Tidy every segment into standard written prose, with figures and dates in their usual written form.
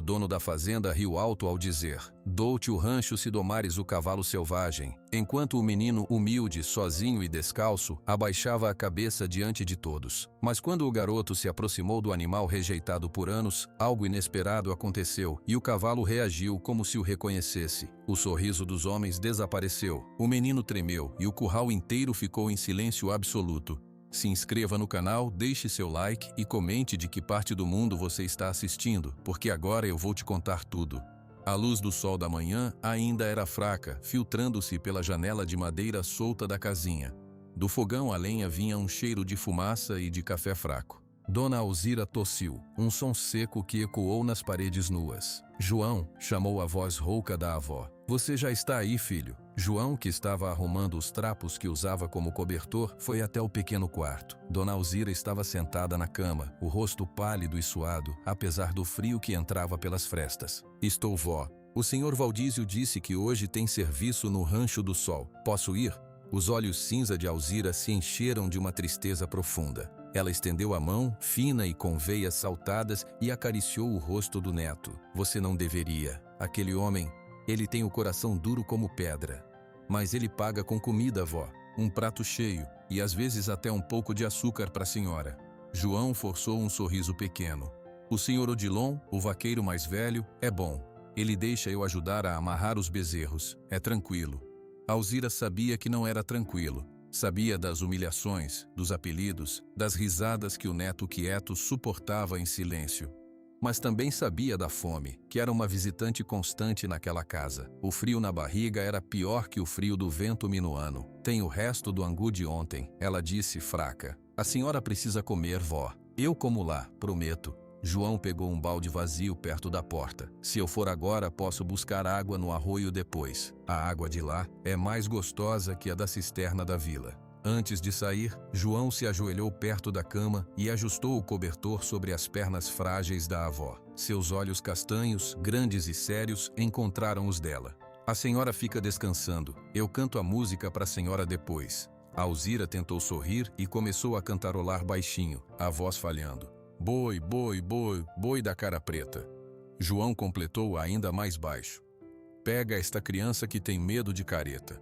O dono da fazenda riu alto ao dizer: dou-te o rancho se domares o cavalo selvagem, enquanto o menino humilde, sozinho e descalço, abaixava a cabeça diante de todos. Mas quando o garoto se aproximou do animal rejeitado por anos, algo inesperado aconteceu, e o cavalo reagiu como se o reconhecesse. O sorriso dos homens desapareceu, o menino tremeu e o curral inteiro ficou em silêncio absoluto. Se inscreva no canal, deixe seu like e comente de que parte do mundo você está assistindo, porque agora eu vou te contar tudo. A luz do sol da manhã ainda era fraca, filtrando-se pela janela de madeira solta da casinha. Do fogão a lenha vinha um cheiro de fumaça e de café fraco. Dona Alzira tossiu, um som seco que ecoou nas paredes nuas. João, chamou a voz rouca da avó. Você já está aí, filho? João, que estava arrumando os trapos que usava como cobertor, foi até o pequeno quarto. Dona Alzira estava sentada na cama, o rosto pálido e suado, apesar do frio que entrava pelas frestas. Estou, vó. O senhor Valdísio disse que hoje tem serviço no Rancho do Sol. Posso ir? Os olhos cinza de Alzira se encheram de uma tristeza profunda. Ela estendeu a mão, fina e com veias saltadas, e acariciou o rosto do neto. Você não deveria. Aquele homem, ele tem o coração duro como pedra. Mas ele paga com comida, vó. Um prato cheio, e às vezes até um pouco de açúcar para a senhora. João forçou um sorriso pequeno. O senhor Odilon, o vaqueiro mais velho, é bom. Ele deixa eu ajudar a amarrar os bezerros. É tranquilo. Alzira sabia que não era tranquilo. Sabia das humilhações, dos apelidos, das risadas que o neto quieto suportava em silêncio. Mas também sabia da fome, que era uma visitante constante naquela casa. O frio na barriga era pior que o frio do vento minuano. Tem o resto do angu de ontem, ela disse fraca. A senhora precisa comer, vó. Eu como lá, prometo. João pegou um balde vazio perto da porta. Se eu for agora, posso buscar água no arroio depois. A água de lá é mais gostosa que a da cisterna da vila. Antes de sair, João se ajoelhou perto da cama e ajustou o cobertor sobre as pernas frágeis da avó. Seus olhos castanhos, grandes e sérios, encontraram os dela. A senhora fica descansando. Eu canto a música para a senhora depois. A Alzira tentou sorrir e começou a cantarolar baixinho, a voz falhando. Boi, boi, boi, boi da cara preta. João completou ainda mais baixo. Pega esta criança que tem medo de careta.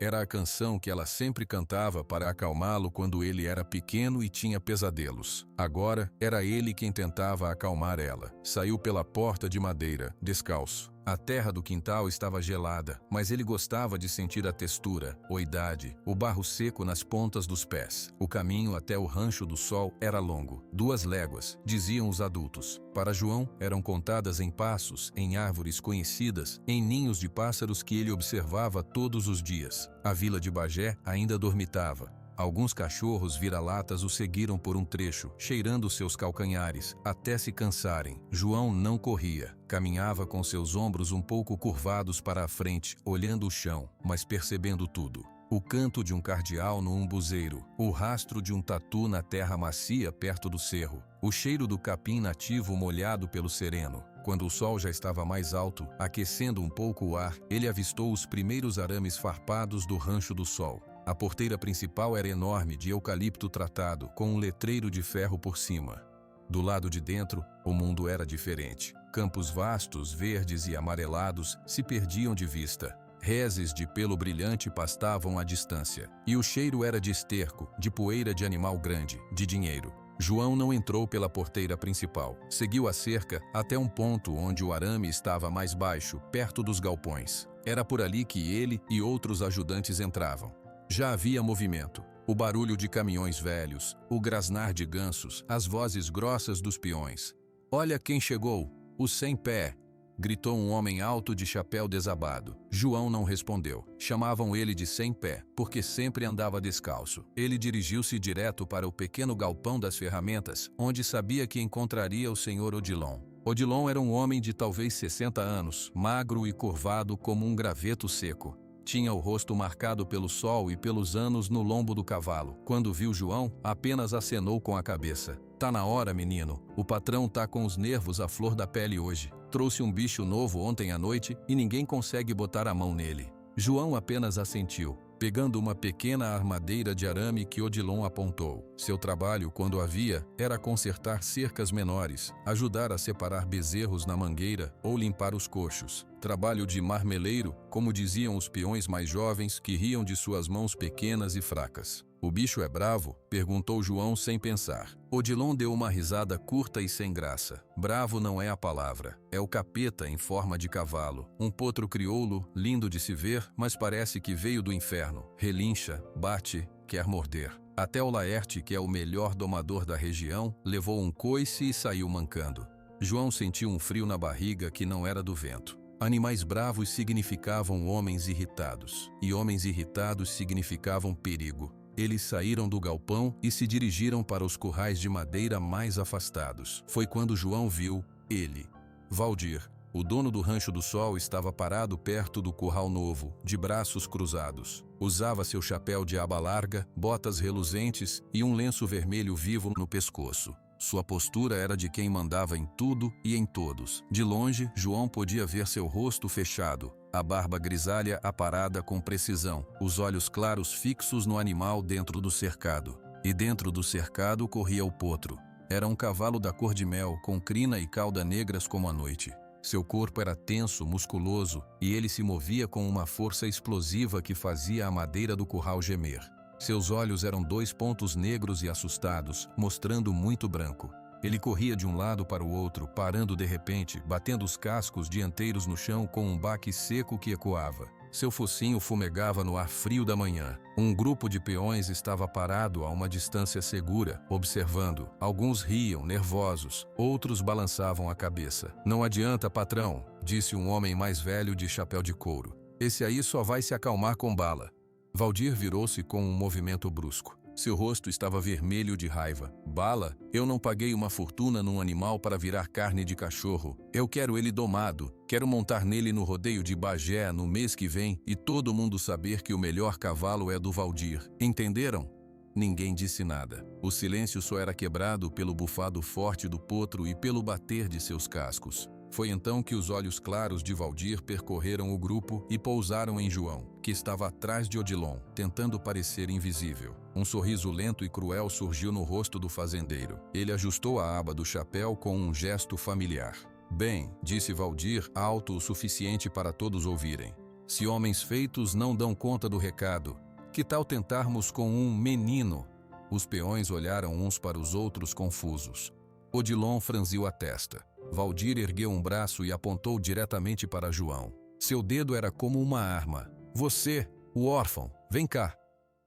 Era a canção que ela sempre cantava para acalmá-lo quando ele era pequeno e tinha pesadelos. Agora, era ele quem tentava acalmar ela. Saiu pela porta de madeira, descalço. A terra do quintal estava gelada, mas ele gostava de sentir a textura, a umidade, o barro seco nas pontas dos pés. O caminho até o Rancho do Sol era longo, 2 léguas, diziam os adultos. Para João, eram contadas em passos, em árvores conhecidas, em ninhos de pássaros que ele observava todos os dias. A vila de Bagé ainda dormitava. Alguns cachorros vira-latas o seguiram por um trecho, cheirando seus calcanhares, até se cansarem. João não corria. Caminhava com seus ombros um pouco curvados para a frente, olhando o chão, mas percebendo tudo. O canto de um cardeal no umbuzeiro, o rastro de um tatu na terra macia perto do cerro, o cheiro do capim nativo molhado pelo sereno. Quando o sol já estava mais alto, aquecendo um pouco o ar, ele avistou os primeiros arames farpados do Rancho do Sol. A porteira principal era enorme, de eucalipto tratado, com um letreiro de ferro por cima. Do lado de dentro, o mundo era diferente. Campos vastos, verdes e amarelados, se perdiam de vista. Reses de pelo brilhante pastavam à distância. E o cheiro era de esterco, de poeira de animal grande, de dinheiro. João não entrou pela porteira principal. Seguiu a cerca até um ponto onde o arame estava mais baixo, perto dos galpões. Era por ali que ele e outros ajudantes entravam. Já havia movimento. O barulho de caminhões velhos, o grasnar de gansos, as vozes grossas dos peões. Olha quem chegou, o sem pé, gritou um homem alto de chapéu desabado. João não respondeu. Chamavam ele de sem pé, porque sempre andava descalço. Ele dirigiu-se direto para o pequeno galpão das ferramentas, onde sabia que encontraria o senhor Odilon. Odilon era um homem de talvez 60 anos, magro e curvado como um graveto seco. Tinha o rosto marcado pelo sol e pelos anos no lombo do cavalo. Quando viu João, apenas acenou com a cabeça. Tá na hora, menino. O patrão tá com os nervos à flor da pele hoje. Trouxe um bicho novo ontem à noite e ninguém consegue botar a mão nele. João apenas assentiu. pegando uma pequena armadeira de arame que Odilon apontou. Seu trabalho, quando havia, era consertar cercas menores, ajudar a separar bezerros na mangueira ou limpar os coxos. Trabalho de marmeleiro, como diziam os peões mais jovens que riam de suas mãos pequenas e fracas. "O bicho é bravo?" perguntou João sem pensar. Odilon deu uma risada curta e sem graça. "Bravo não é a palavra. É o capeta em forma de cavalo. Um potro crioulo, lindo de se ver, mas parece que veio do inferno. Relincha, bate, quer morder. Até o Laerte, que é o melhor domador da região, levou um coice e saiu mancando." João sentiu um frio na barriga que não era do vento. Animais bravos significavam homens irritados, e homens irritados significavam perigo. Eles saíram do galpão e se dirigiram para os currais de madeira mais afastados. Foi quando João viu ele. Valdir, o dono do Rancho do Sol, estava parado perto do curral novo, de braços cruzados. Usava seu chapéu de aba larga, botas reluzentes e um lenço vermelho vivo no pescoço. Sua postura era de quem mandava em tudo e em todos. De longe, João podia ver seu rosto fechado, a barba grisalha aparada com precisão, os olhos claros fixos no animal dentro do cercado. E dentro do cercado corria o potro. Era um cavalo da cor de mel, com crina e cauda negras como a noite. Seu corpo era tenso, musculoso, e ele se movia com uma força explosiva que fazia a madeira do curral gemer. Seus olhos eram 2 pontos negros e assustados, mostrando muito branco. Ele corria de um lado para o outro, parando de repente, batendo os cascos dianteiros no chão com um baque seco que ecoava. Seu focinho fumegava no ar frio da manhã. Um grupo de peões estava parado a uma distância segura, observando. Alguns riam, nervosos, outros balançavam a cabeça. "Não adianta, patrão", disse um homem mais velho de chapéu de couro. "Esse aí só vai se acalmar com bala." Valdir virou-se com um movimento brusco. Seu rosto estava vermelho de raiva. "Bala? Eu não paguei uma fortuna num animal para virar carne de cachorro. Eu quero ele domado. Quero montar nele no rodeio de Bagé no mês que vem e todo mundo saber que o melhor cavalo é do Valdir. Entenderam?" Ninguém disse nada. O silêncio só era quebrado pelo bufado forte do potro e pelo bater de seus cascos. Foi então que os olhos claros de Valdir percorreram o grupo e pousaram em João, que estava atrás de Odilon, tentando parecer invisível. Um sorriso lento e cruel surgiu no rosto do fazendeiro. Ele ajustou a aba do chapéu com um gesto familiar. "Bem", disse Valdir, alto o suficiente para todos ouvirem. "Se homens feitos não dão conta do recado, que tal tentarmos com um menino?" Os peões olharam uns para os outros confusos. Odilon franziu a testa. Valdir ergueu um braço e apontou diretamente para João. Seu dedo era como uma arma. "Você, o órfão, vem cá."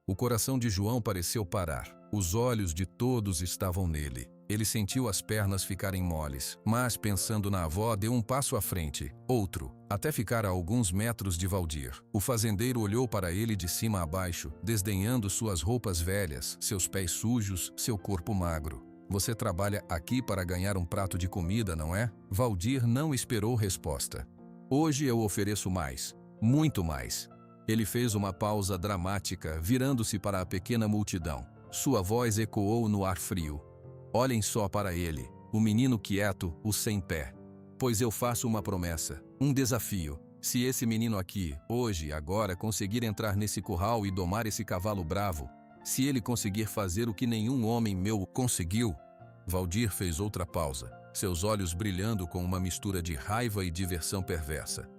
O coração de João pareceu parar. Os olhos de todos estavam nele. Ele sentiu as pernas ficarem moles, mas, pensando na avó, deu um passo à frente, outro, até ficar a alguns metros de Valdir. O fazendeiro olhou para ele de cima a baixo, desdenhando suas roupas velhas, seus pés sujos, seu corpo magro. "Você trabalha aqui para ganhar um prato de comida, não é?" Valdir não esperou resposta. "Hoje eu ofereço mais, muito mais." Ele fez uma pausa dramática, virando-se para a pequena multidão. Sua voz ecoou no ar frio. "Olhem só para ele, o menino quieto, o sem pé. Pois eu faço uma promessa, um desafio. Se esse menino aqui, hoje, agora, conseguir entrar nesse curral e domar esse cavalo bravo, se ele conseguir fazer o que nenhum homem meu conseguiu." Valdir fez outra pausa, seus olhos brilhando com uma mistura de raiva e diversão perversa.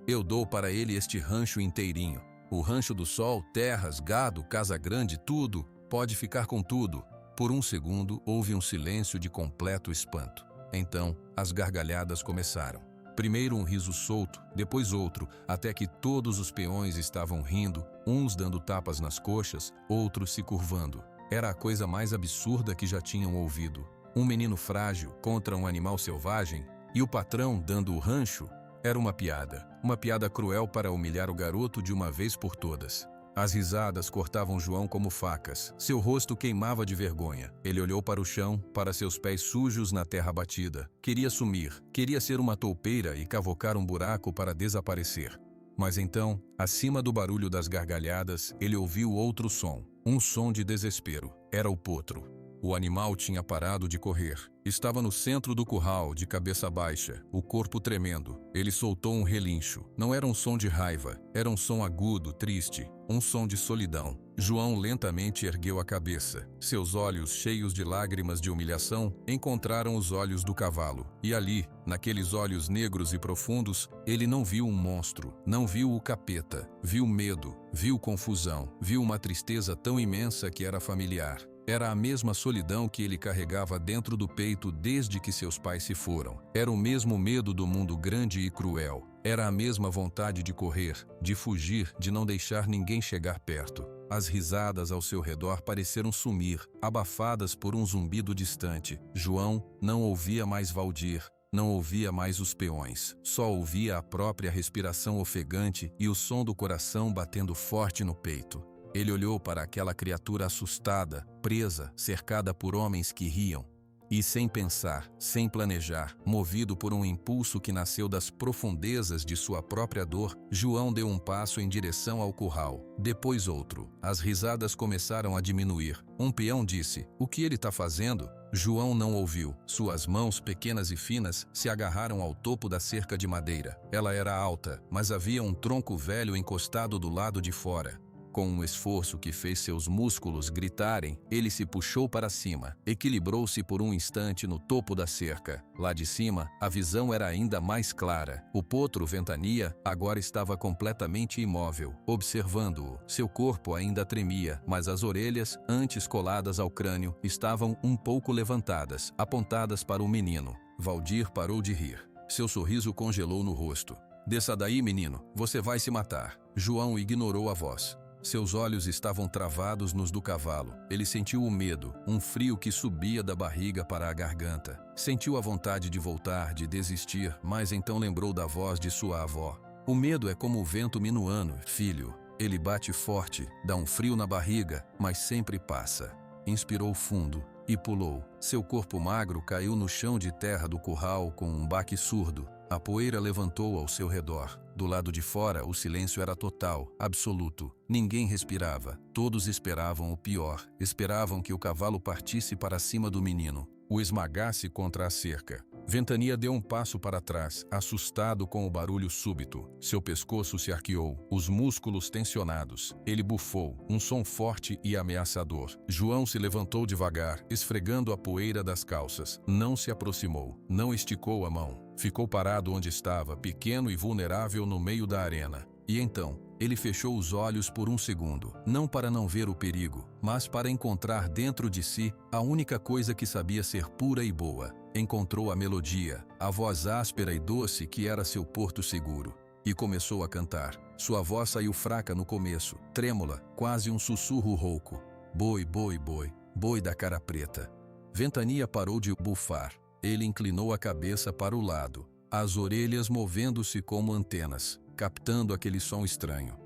"Eu dou para ele este rancho inteirinho. O Rancho do Sol, terras, gado, casa grande, tudo. Pode ficar com tudo." Por um segundo, houve um silêncio de completo espanto. Então, as gargalhadas começaram. Primeiro um riso solto, depois outro, até que todos os peões estavam rindo, uns dando tapas nas coxas, outros se curvando. Era a coisa mais absurda que já tinham ouvido. Um menino frágil contra um animal selvagem e o patrão dando o rancho. Era uma piada cruel para humilhar o garoto de uma vez por todas. As risadas cortavam João como facas. Seu rosto queimava de vergonha. Ele olhou para o chão, para seus pés sujos na terra batida. Queria sumir, queria ser uma toupeira e cavocar um buraco para desaparecer. Mas então, acima do barulho das gargalhadas, ele ouviu outro som. Um som de desespero. Era o potro. O animal tinha parado de correr. Estava no centro do curral, de cabeça baixa, o corpo tremendo. Ele soltou um relincho. Não era um som de raiva, era um som agudo, triste, um som de solidão. João lentamente ergueu a cabeça. Seus olhos, cheios de lágrimas de humilhação, encontraram os olhos do cavalo. E ali, naqueles olhos negros e profundos, ele não viu um monstro, não viu o capeta, viu medo, viu confusão, viu uma tristeza tão imensa que era familiar. Era a mesma solidão que ele carregava dentro do peito desde que seus pais se foram. Era o mesmo medo do mundo grande e cruel. Era a mesma vontade de correr, de fugir, de não deixar ninguém chegar perto. As risadas ao seu redor pareceram sumir, abafadas por um zumbido distante. João não ouvia mais Valdir, não ouvia mais os peões. Só ouvia a própria respiração ofegante e o som do coração batendo forte no peito. Ele olhou para aquela criatura assustada, presa, cercada por homens que riam. E sem pensar, sem planejar, movido por um impulso que nasceu das profundezas de sua própria dor, João deu um passo em direção ao curral. Depois outro. As risadas começaram a diminuir. Um peão disse: "O que ele está fazendo?" João não ouviu. Suas mãos, pequenas e finas, se agarraram ao topo da cerca de madeira. Ela era alta, mas havia um tronco velho encostado do lado de fora. Com um esforço que fez seus músculos gritarem, ele se puxou para cima. Equilibrou-se por um instante no topo da cerca. Lá de cima, a visão era ainda mais clara. O potro Ventania agora estava completamente imóvel, observando-o. Seu corpo ainda tremia, mas as orelhas, antes coladas ao crânio, estavam um pouco levantadas, apontadas para o menino. Valdir parou de rir. Seu sorriso congelou no rosto. "Desça daí, menino, você vai se matar." João ignorou a voz. Seus olhos estavam travados nos do cavalo. Ele sentiu o medo, um frio que subia da barriga para a garganta. Sentiu a vontade de voltar, de desistir, mas então lembrou da voz de sua avó. "O medo é como o vento minuano, filho. Ele bate forte, dá um frio na barriga, mas sempre passa." Inspirou fundo e pulou. Seu corpo magro caiu no chão de terra do curral com um baque surdo. A poeira levantou ao seu redor. Do lado de fora, o silêncio era total, absoluto. Ninguém respirava. Todos esperavam o pior. Esperavam que o cavalo partisse para cima do menino, o esmagasse contra a cerca. Ventania deu um passo para trás, assustado com o barulho súbito. Seu pescoço se arqueou, os músculos tensionados. Ele bufou, um som forte e ameaçador. João se levantou devagar, esfregando a poeira das calças. Não se aproximou, não esticou a mão. Ficou parado onde estava, pequeno e vulnerável no meio da arena. E então, ele fechou os olhos por um segundo, não para não ver o perigo, mas para encontrar dentro de si a única coisa que sabia ser pura e boa. Encontrou a melodia, a voz áspera e doce que era seu porto seguro. E começou a cantar. Sua voz saiu fraca no começo, trêmula, quase um sussurro rouco. "Boi, boi, boi, boi da cara preta." Ventania parou de bufar. Ele inclinou a cabeça para o lado, as orelhas movendo-se como antenas, captando aquele som estranho.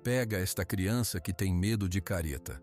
"Pega esta criança que tem medo de careta."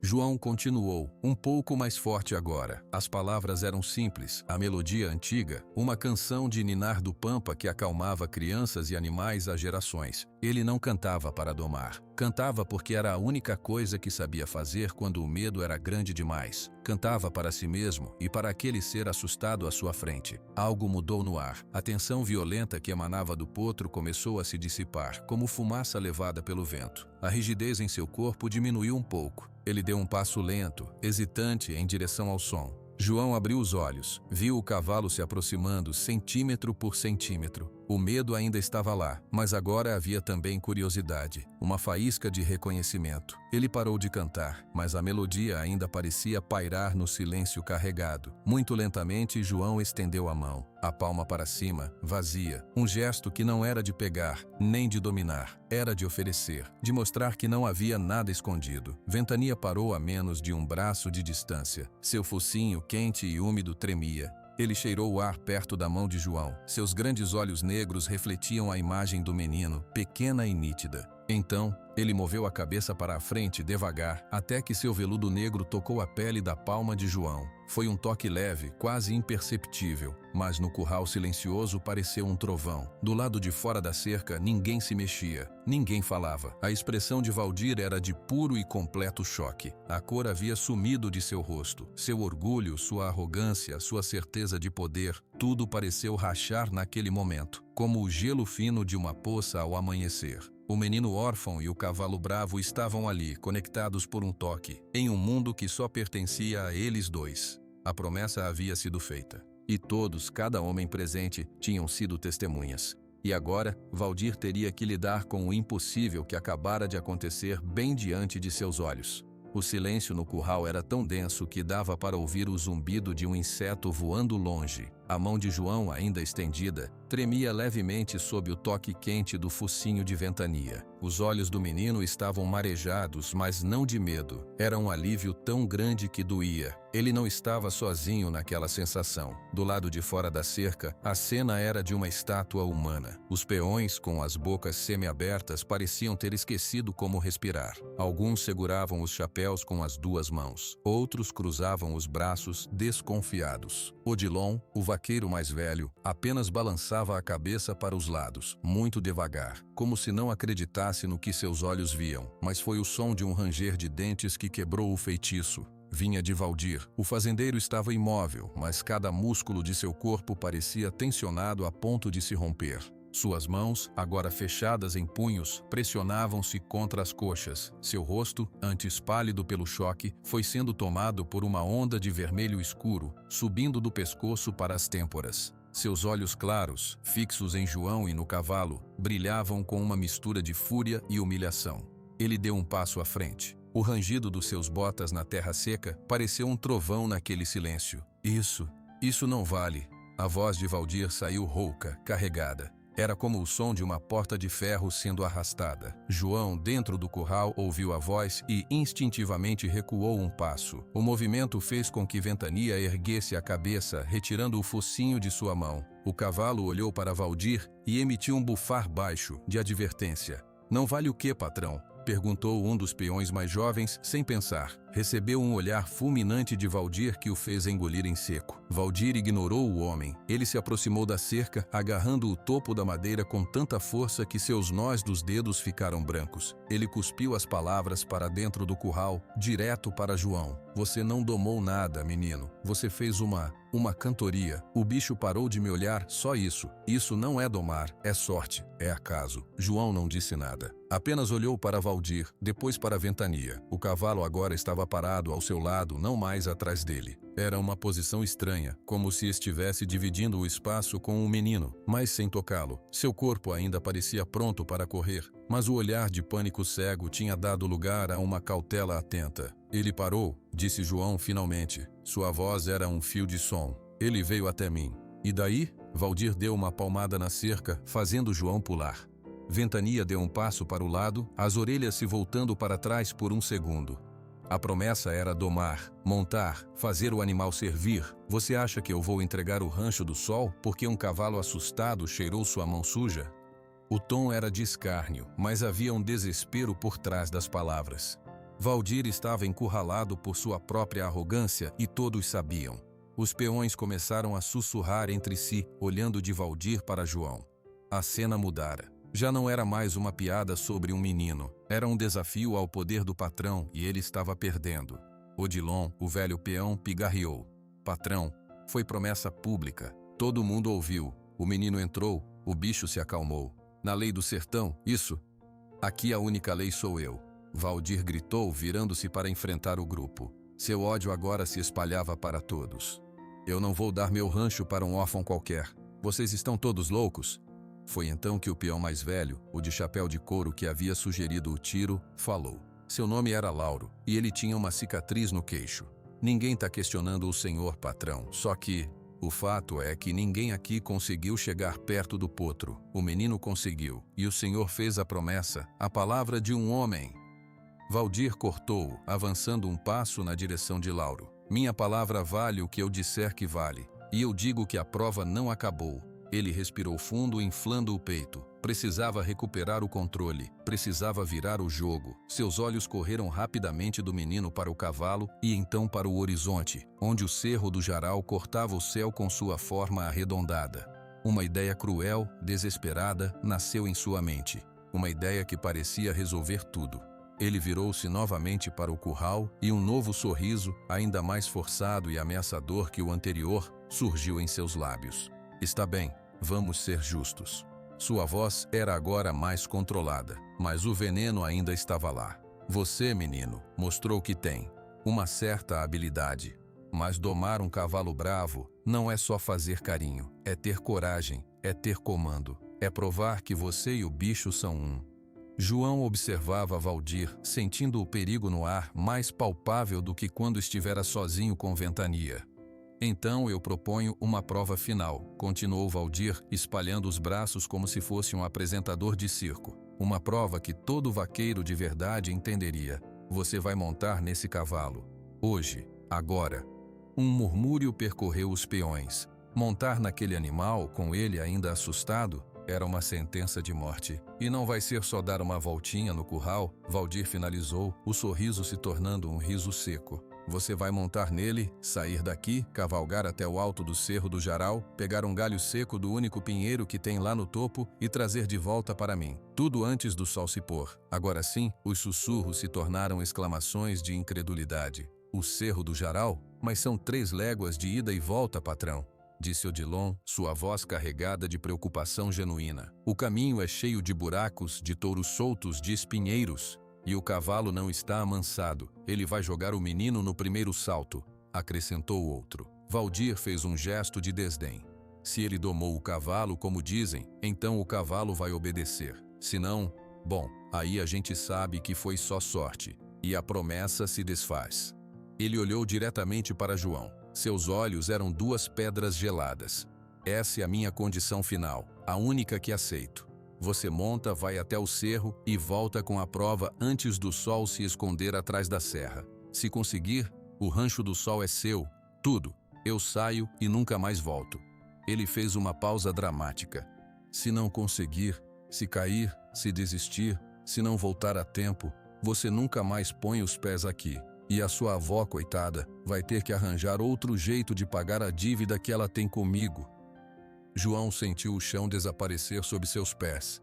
João continuou, um pouco mais forte agora. As palavras eram simples, a melodia antiga, uma canção de Ninar do Pampa que acalmava crianças e animais há gerações. Ele não cantava para domar. Cantava porque era a única coisa que sabia fazer quando o medo era grande demais. Cantava para si mesmo e para aquele ser assustado à sua frente. Algo mudou no ar. A tensão violenta que emanava do potro começou a se dissipar, como fumaça levada pelo vento. A rigidez em seu corpo diminuiu um pouco. Ele deu um passo lento, hesitante, em direção ao som. João abriu os olhos, viu o cavalo se aproximando centímetro por centímetro. O medo ainda estava lá, mas agora havia também curiosidade, uma faísca de reconhecimento. Ele parou de cantar, mas a melodia ainda parecia pairar no silêncio carregado. Muito lentamente, João estendeu a mão, a palma para cima, vazia. Um gesto que não era de pegar, nem de dominar, era de oferecer, de mostrar que não havia nada escondido. Ventania parou a menos de um braço de distância. Seu focinho quente e úmido tremia. Ele cheirou o ar perto da mão de João. Seus grandes olhos negros refletiam a imagem do menino, pequena e nítida. Então, ele moveu a cabeça para a frente devagar, até que seu veludo negro tocou a pele da palma de João. Foi um toque leve, quase imperceptível, mas no curral silencioso pareceu um trovão. Do lado de fora da cerca, ninguém se mexia, ninguém falava. A expressão de Valdir era de puro e completo choque. A cor havia sumido de seu rosto. Seu orgulho, sua arrogância, sua certeza de poder, tudo pareceu rachar naquele momento, como o gelo fino de uma poça ao amanhecer. O menino órfão e o cavalo bravo estavam ali, conectados por um toque, em um mundo que só pertencia a eles dois. A promessa havia sido feita. E todos, cada homem presente, tinham sido testemunhas. E agora, Valdir teria que lidar com o impossível que acabara de acontecer bem diante de seus olhos. O silêncio no curral era tão denso que dava para ouvir o zumbido de um inseto voando longe. A mão de João, ainda estendida, tremia levemente sob o toque quente do focinho de ventania. Os olhos do menino estavam marejados, mas não de medo. Era um alívio tão grande que doía. Ele não estava sozinho naquela sensação. Do lado de fora da cerca, a cena era de uma estátua humana. Os peões, com as bocas semiabertas, pareciam ter esquecido como respirar. Alguns seguravam os chapéus com as duas mãos. Outros cruzavam os braços, desconfiados. Odilon, o vaqueiro mais velho, apenas balançava a cabeça para os lados, muito devagar, como se não acreditasse no que seus olhos viam. Mas foi o som de um ranger de dentes que quebrou o feitiço. Vinha de Valdir. O fazendeiro estava imóvel, mas cada músculo de seu corpo parecia tensionado a ponto de se romper. Suas mãos, agora fechadas em punhos, pressionavam-se contra as coxas. Seu rosto, antes pálido pelo choque, foi sendo tomado por uma onda de vermelho escuro, subindo do pescoço para as têmporas. Seus olhos claros, fixos em João e no cavalo, brilhavam com uma mistura de fúria e humilhação. Ele deu um passo à frente. O rangido dos seus botas na terra seca pareceu um trovão naquele silêncio. Isso não vale. A voz de Valdir saiu rouca, carregada. Era como o som de uma porta de ferro sendo arrastada. João, dentro do curral, ouviu a voz e instintivamente recuou um passo. O movimento fez com que Ventania erguesse a cabeça, retirando o focinho de sua mão. O cavalo olhou para Valdir e emitiu um bufar baixo, de advertência. "Não vale o quê, patrão?" perguntou um dos peões mais jovens, sem pensar. Recebeu um olhar fulminante de Valdir que o fez engolir em seco. Valdir ignorou o homem. Ele se aproximou da cerca, agarrando o topo da madeira com tanta força que seus nós dos dedos ficaram brancos. Ele cuspiu as palavras para dentro do curral, direto para João. "Você não domou nada, menino. Você fez uma cantoria." O bicho parou de me olhar, só isso. "Isso não é domar, é sorte, é acaso." João não disse nada. Apenas olhou para Valdir, depois para Ventania. O cavalo agora estava parado ao seu lado, não mais atrás dele. Era uma posição estranha, como se estivesse dividindo o espaço com o menino, mas sem tocá-lo. Seu corpo ainda parecia pronto para correr, mas o olhar de pânico cego tinha dado lugar a uma cautela atenta. "Ele parou", disse João finalmente. Sua voz era um fio de som. "Ele veio até mim." "E daí?" Valdir deu uma palmada na cerca, fazendo João pular. Ventania deu um passo para o lado, as orelhas se voltando para trás por um segundo. A promessa era domar, montar, fazer o animal servir. "Você acha que eu vou entregar o rancho do sol porque um cavalo assustado cheirou sua mão suja?" O tom era de escárnio, mas havia um desespero por trás das palavras. Valdir estava encurralado por sua própria arrogância e todos sabiam. Os peões começaram a sussurrar entre si, olhando de Valdir para João. A cena mudara. Já não era mais uma piada sobre um menino. Era um desafio ao poder do patrão e ele estava perdendo. Odilon, o velho peão, pigarreou. "Patrão, foi promessa pública. Todo mundo ouviu. O menino entrou, o bicho se acalmou. Na lei do sertão, isso. Aqui a única lei sou eu." Valdir gritou, virando-se para enfrentar o grupo. Seu ódio agora se espalhava para todos. "Eu não vou dar meu rancho para um órfão qualquer. Vocês estão todos loucos?" Foi então que o peão mais velho, o de chapéu de couro que havia sugerido o tiro, falou. Seu nome era Lauro, e ele tinha uma cicatriz no queixo. "Ninguém está questionando o senhor, patrão, só que o fato é que ninguém aqui conseguiu chegar perto do potro. O menino conseguiu, e o senhor fez a promessa, a palavra de um homem." Valdir cortou-o, avançando um passo na direção de Lauro. "Minha palavra vale o que eu disser que vale, e eu digo que a prova não acabou. Ele respirou fundo, inflando o peito. Precisava recuperar o controle, precisava virar o jogo. Seus olhos correram rapidamente do menino para o cavalo e então para o horizonte, onde o cerro do Jaral cortava o céu com sua forma arredondada. Uma ideia cruel, desesperada, nasceu em sua mente. Uma ideia que parecia resolver tudo. Ele virou-se novamente para o curral e um novo sorriso, ainda mais forçado e ameaçador que o anterior, surgiu em seus lábios. Está bem, vamos ser justos. Sua voz era agora mais controlada, mas o veneno ainda estava lá. Você, menino, mostrou que tem uma certa habilidade. Mas domar um cavalo bravo não é só fazer carinho, é ter coragem, é ter comando, é provar que você e o bicho são um. João observava Valdir, sentindo o perigo no ar mais palpável do que quando estivera sozinho com Ventania. Então eu proponho uma prova final, continuou Valdir, espalhando os braços como se fosse um apresentador de circo. Uma prova que todo vaqueiro de verdade entenderia. Você vai montar nesse cavalo. Hoje, agora. Um murmúrio percorreu os peões. Montar naquele animal, com ele ainda assustado, era uma sentença de morte. E não vai ser só dar uma voltinha no curral, Valdir finalizou, o sorriso se tornando um riso seco. Você vai montar nele, sair daqui, cavalgar até o alto do cerro do Jaral, pegar um galho seco do único pinheiro que tem lá no topo e trazer de volta para mim. Tudo antes do sol se pôr. Agora sim, os sussurros se tornaram exclamações de incredulidade. O cerro do Jaral? Mas são 3 léguas de ida e volta, patrão, disse Odilon, sua voz carregada de preocupação genuína. O caminho é cheio de buracos, de touros soltos, de espinheiros. E o cavalo não está amansado. Ele vai jogar o menino no primeiro salto, acrescentou o outro. Valdir fez um gesto de desdém. Se ele domou o cavalo, como dizem, então o cavalo vai obedecer. Se não, bom, aí a gente sabe que foi só sorte. E a promessa se desfaz. Ele olhou diretamente para João. Seus olhos eram 2 pedras geladas. Essa é a minha condição final, a única que aceito. Você monta, vai até o cerro e volta com a prova antes do sol se esconder atrás da serra. Se conseguir, o rancho do sol é seu, tudo. Eu saio e nunca mais volto. Ele fez uma pausa dramática. Se não conseguir, se cair, se desistir, se não voltar a tempo, você nunca mais põe os pés aqui. E a sua avó, coitada, vai ter que arranjar outro jeito de pagar a dívida que ela tem comigo. João sentiu o chão desaparecer sob seus pés.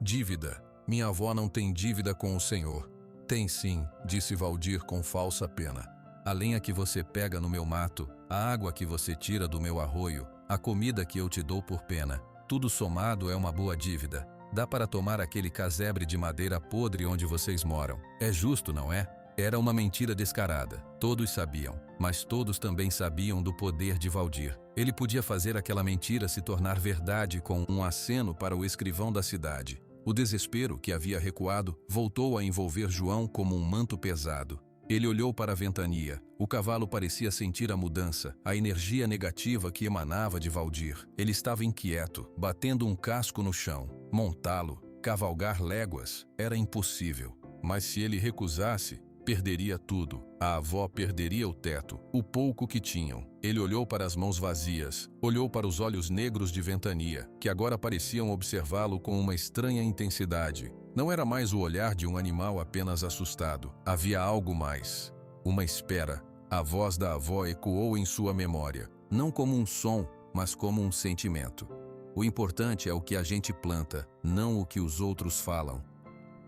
Dívida. Minha avó não tem dívida com o senhor. Tem sim, disse Valdir com falsa pena. A lenha que você pega no meu mato, a água que você tira do meu arroio, a comida que eu te dou por pena, tudo somado é uma boa dívida. Dá para tomar aquele casebre de madeira podre onde vocês moram. É justo, não é? Era uma mentira descarada. Todos sabiam, mas todos também sabiam do poder de Valdir. Ele podia fazer aquela mentira se tornar verdade com um aceno para o escrivão da cidade. O desespero, que havia recuado, voltou a envolver João como um manto pesado. Ele olhou para a ventania. O cavalo parecia sentir a mudança, a energia negativa que emanava de Valdir. Ele estava inquieto, batendo um casco no chão. Montá-lo, cavalgar léguas, era impossível. Mas se ele recusasse, perderia tudo. A avó perderia o teto, o pouco que tinham. Ele olhou para as mãos vazias, olhou para os olhos negros de Ventania, que agora pareciam observá-lo com uma estranha intensidade. Não era mais o olhar de um animal apenas assustado. Havia algo mais. Uma espera. A voz da avó ecoou em sua memória, não como um som, mas como um sentimento. O importante é o que a gente planta, não o que os outros falam.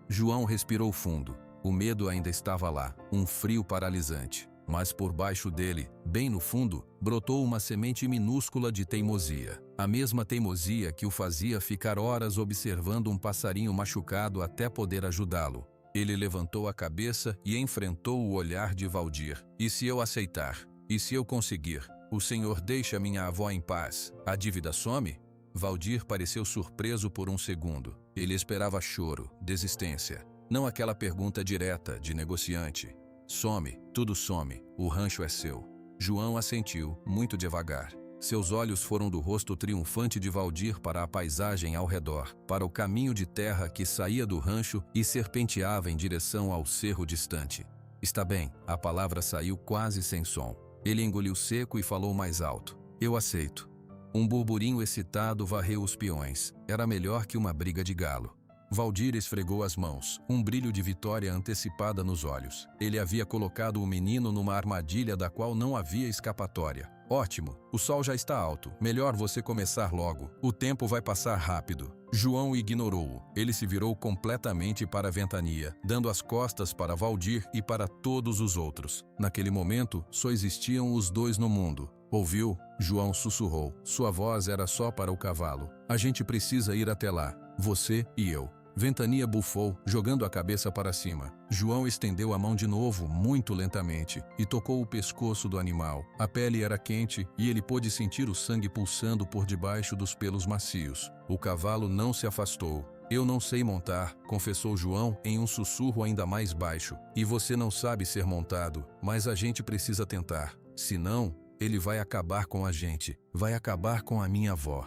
João respirou fundo. O medo ainda estava lá, um frio paralisante. Mas por baixo dele, bem no fundo, brotou uma semente minúscula de teimosia. A mesma teimosia que o fazia ficar horas observando um passarinho machucado até poder ajudá-lo. Ele levantou a cabeça e enfrentou o olhar de Valdir. E se eu aceitar? E se eu conseguir? O senhor deixa minha avó em paz? A dívida some? Valdir pareceu surpreso por um segundo. Ele esperava choro, desistência. Não aquela pergunta direta, de negociante. Some, tudo some, o rancho é seu. João assentiu, muito devagar. Seus olhos foram do rosto triunfante de Valdir para a paisagem ao redor, para o caminho de terra que saía do rancho e serpenteava em direção ao cerro distante. Está bem, a palavra saiu quase sem som. Ele engoliu seco e falou mais alto. Eu aceito. Um burburinho excitado varreu os peões. Era melhor que uma briga de galo. Valdir esfregou as mãos, um brilho de vitória antecipada nos olhos. Ele havia colocado o menino numa armadilha da qual não havia escapatória. Ótimo, o sol já está alto. Melhor você começar logo. O tempo vai passar rápido. João ignorou-o. Ele se virou completamente para a ventania, dando as costas para Valdir e para todos os outros. Naquele momento, só existiam os dois no mundo. Ouviu? João sussurrou. Sua voz era só para o cavalo. A gente precisa ir até lá. Você e eu. Ventania bufou, jogando a cabeça para cima. João estendeu a mão de novo, muito lentamente, e tocou o pescoço do animal. A pele era quente e ele pôde sentir o sangue pulsando por debaixo dos pelos macios. O cavalo não se afastou. Eu não sei montar, confessou João em um sussurro ainda mais baixo. E você não sabe ser montado, mas a gente precisa tentar. Senão, ele vai acabar com a gente, vai acabar com a minha avó.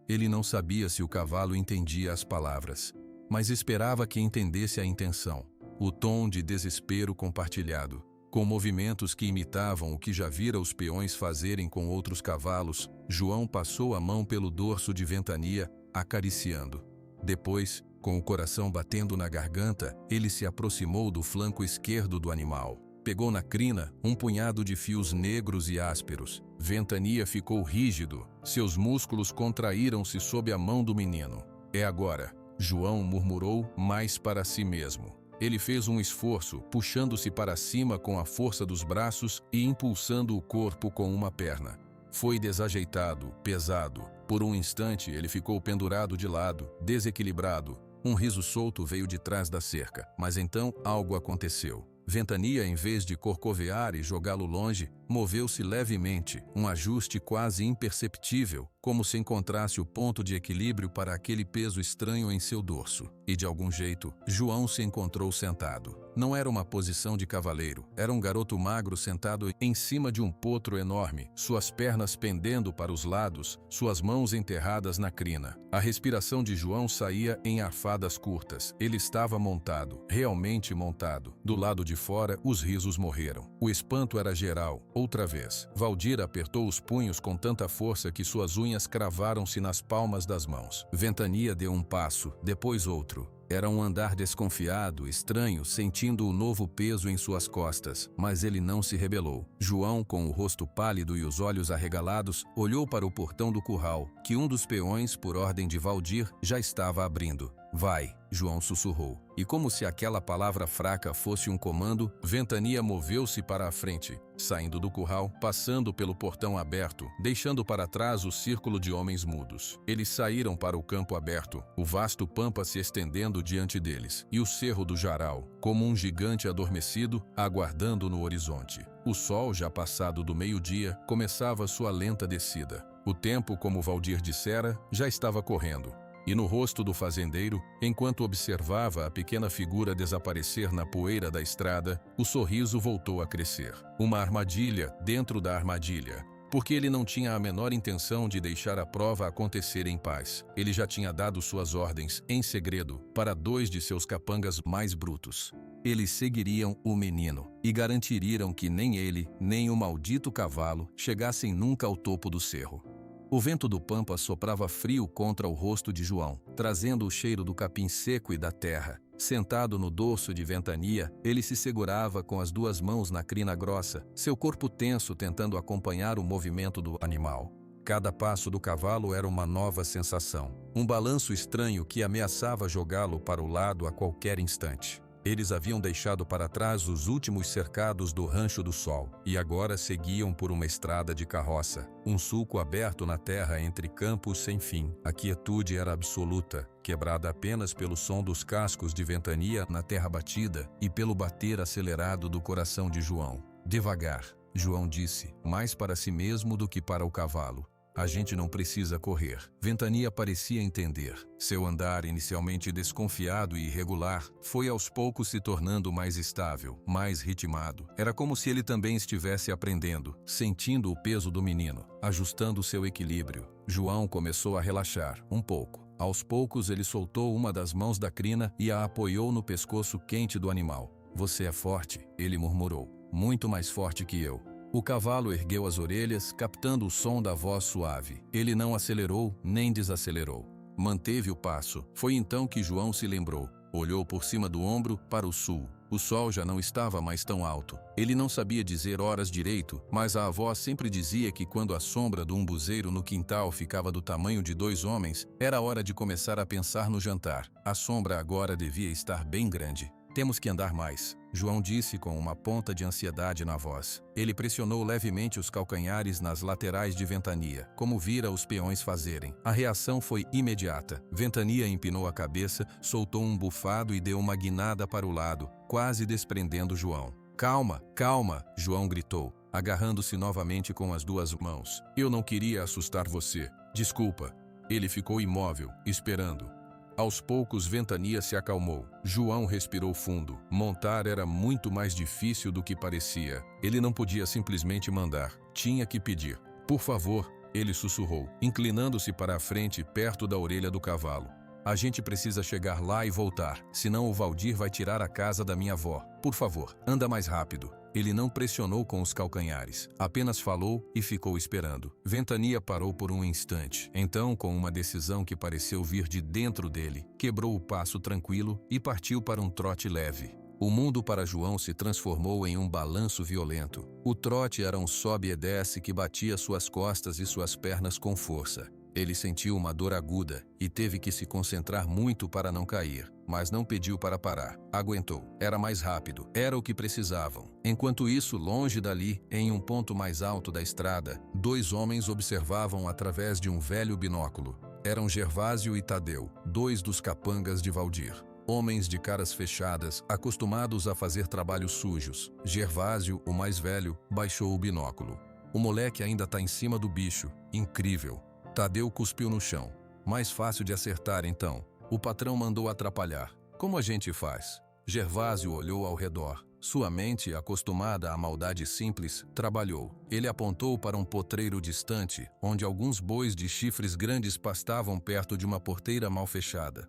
Ele não sabia se o cavalo entendia as palavras, mas esperava que entendesse a intenção, o tom de desespero compartilhado. Com movimentos que imitavam o que já vira os peões fazerem com outros cavalos, João passou a mão pelo dorso de Ventania, acariciando. Depois, com o coração batendo na garganta, ele se aproximou do flanco esquerdo do animal. Pegou na crina um punhado de fios negros e ásperos. Ventania ficou rígido, seus músculos contraíram-se sob a mão do menino. É agora. João murmurou mais para si mesmo. Ele fez um esforço, puxando-se para cima com a força dos braços e impulsando o corpo com uma perna. Foi desajeitado, pesado. Por um instante ele ficou pendurado de lado, desequilibrado. Um riso solto veio de trás da cerca, mas então algo aconteceu. Ventania, em vez de corcovear e jogá-lo longe, moveu-se levemente, um ajuste quase imperceptível, como se encontrasse o ponto de equilíbrio para aquele peso estranho em seu dorso. E de algum jeito, João se encontrou sentado. Não era uma posição de cavaleiro, era um garoto magro sentado em cima de um potro enorme, suas pernas pendendo para os lados, suas mãos enterradas na crina. A respiração de João saía em arfadas curtas. Ele estava montado, realmente montado. Do lado de fora, os risos morreram. O espanto era geral. Outra vez, Valdir apertou os punhos com tanta força que suas unhas cravaram-se nas palmas das mãos. Ventania deu um passo, depois outro. Era um andar desconfiado, estranho, sentindo o novo peso em suas costas, mas ele não se rebelou. João, com o rosto pálido e os olhos arregalados, olhou para o portão do curral, que um dos peões, por ordem de Valdir, já estava abrindo. Vai, João sussurrou. E como se aquela palavra fraca fosse um comando, Ventania moveu-se para a frente, saindo do curral, passando pelo portão aberto, deixando para trás o círculo de homens mudos. Eles saíram para o campo aberto, o vasto pampa se estendendo diante deles, e o cerro do Jaral, como um gigante adormecido, aguardando no horizonte. O sol, já passado do meio-dia, começava sua lenta descida. O tempo, como Valdir dissera, já estava correndo. E no rosto do fazendeiro, enquanto observava a pequena figura desaparecer na poeira da estrada, o sorriso voltou a crescer. Uma armadilha dentro da armadilha, porque ele não tinha a menor intenção de deixar a prova acontecer em paz. Ele já tinha dado suas ordens, em segredo, para 2 de seus capangas mais brutos. Eles seguiriam o menino e garantiriam que nem ele, nem o maldito cavalo chegassem nunca ao topo do cerro. O vento do pampa soprava frio contra o rosto de João, trazendo o cheiro do capim seco e da terra. Sentado no dorso de Ventania, ele se segurava com as 2 mãos na crina grossa, seu corpo tenso tentando acompanhar o movimento do animal. Cada passo do cavalo era uma nova sensação, um balanço estranho que ameaçava jogá-lo para o lado a qualquer instante. Eles haviam deixado para trás os últimos cercados do Rancho do Sol e agora seguiam por uma estrada de carroça, um sulco aberto na terra entre campos sem fim. A quietude era absoluta, quebrada apenas pelo som dos cascos de Ventania na terra batida e pelo bater acelerado do coração de João. Devagar, João disse, mais para si mesmo do que para o cavalo. A gente não precisa correr. Ventania parecia entender. Seu andar, inicialmente desconfiado e irregular, foi aos poucos se tornando mais estável, mais ritmado. Era como se ele também estivesse aprendendo, sentindo o peso do menino, ajustando seu equilíbrio. João começou a relaxar, um pouco. Aos poucos ele soltou uma das mãos da crina e a apoiou no pescoço quente do animal. Você é forte, ele murmurou. Muito mais forte que eu. O cavalo ergueu as orelhas, captando o som da voz suave. Ele não acelerou nem desacelerou. Manteve o passo. Foi então que João se lembrou. Olhou por cima do ombro para o sul. O sol já não estava mais tão alto. Ele não sabia dizer horas direito, mas a avó sempre dizia que quando a sombra do umbuzeiro no quintal ficava do tamanho de 2 homens, era hora de começar a pensar no jantar. A sombra agora devia estar bem grande. Temos que andar mais, João disse com uma ponta de ansiedade na voz. Ele pressionou levemente os calcanhares nas laterais de Ventania, como vira os peões fazerem. A reação foi imediata. Ventania empinou a cabeça, soltou um bufado e deu uma guinada para o lado, quase desprendendo João. Calma, calma, João gritou, agarrando-se novamente com as 2 mãos. Eu não queria assustar você. Desculpa. Ele ficou imóvel, esperando. Aos poucos, Ventania se acalmou. João respirou fundo. Montar era muito mais difícil do que parecia. Ele não podia simplesmente mandar. Tinha que pedir. Por favor, ele sussurrou, inclinando-se para a frente, perto da orelha do cavalo. A gente precisa chegar lá e voltar, senão o Valdir vai tirar a casa da minha avó. Por favor, anda mais rápido. Ele não pressionou com os calcanhares, apenas falou e ficou esperando. Ventania parou por um instante. Então, com uma decisão que pareceu vir de dentro dele, quebrou o passo tranquilo e partiu para um trote leve. O mundo para João se transformou em um balanço violento. O trote era um sobe e desce que batia suas costas e suas pernas com força. Ele sentiu uma dor aguda e teve que se concentrar muito para não cair, mas não pediu para parar. Aguentou. Era mais rápido. Era o que precisavam. Enquanto isso, longe dali, em um ponto mais alto da estrada, 2 homens observavam através de um velho binóculo. Eram Gervásio e Tadeu, 2 dos capangas de Valdir. Homens de caras fechadas, acostumados a fazer trabalhos sujos. Gervásio, o mais velho, baixou o binóculo. O moleque ainda tá em cima do bicho. Incrível. Tadeu cuspiu no chão. Mais fácil de acertar, então. O patrão mandou atrapalhar. Como a gente faz? Gervásio olhou ao redor. Sua mente, acostumada à maldade simples, trabalhou. Ele apontou para um potreiro distante, onde alguns bois de chifres grandes pastavam perto de uma porteira mal fechada.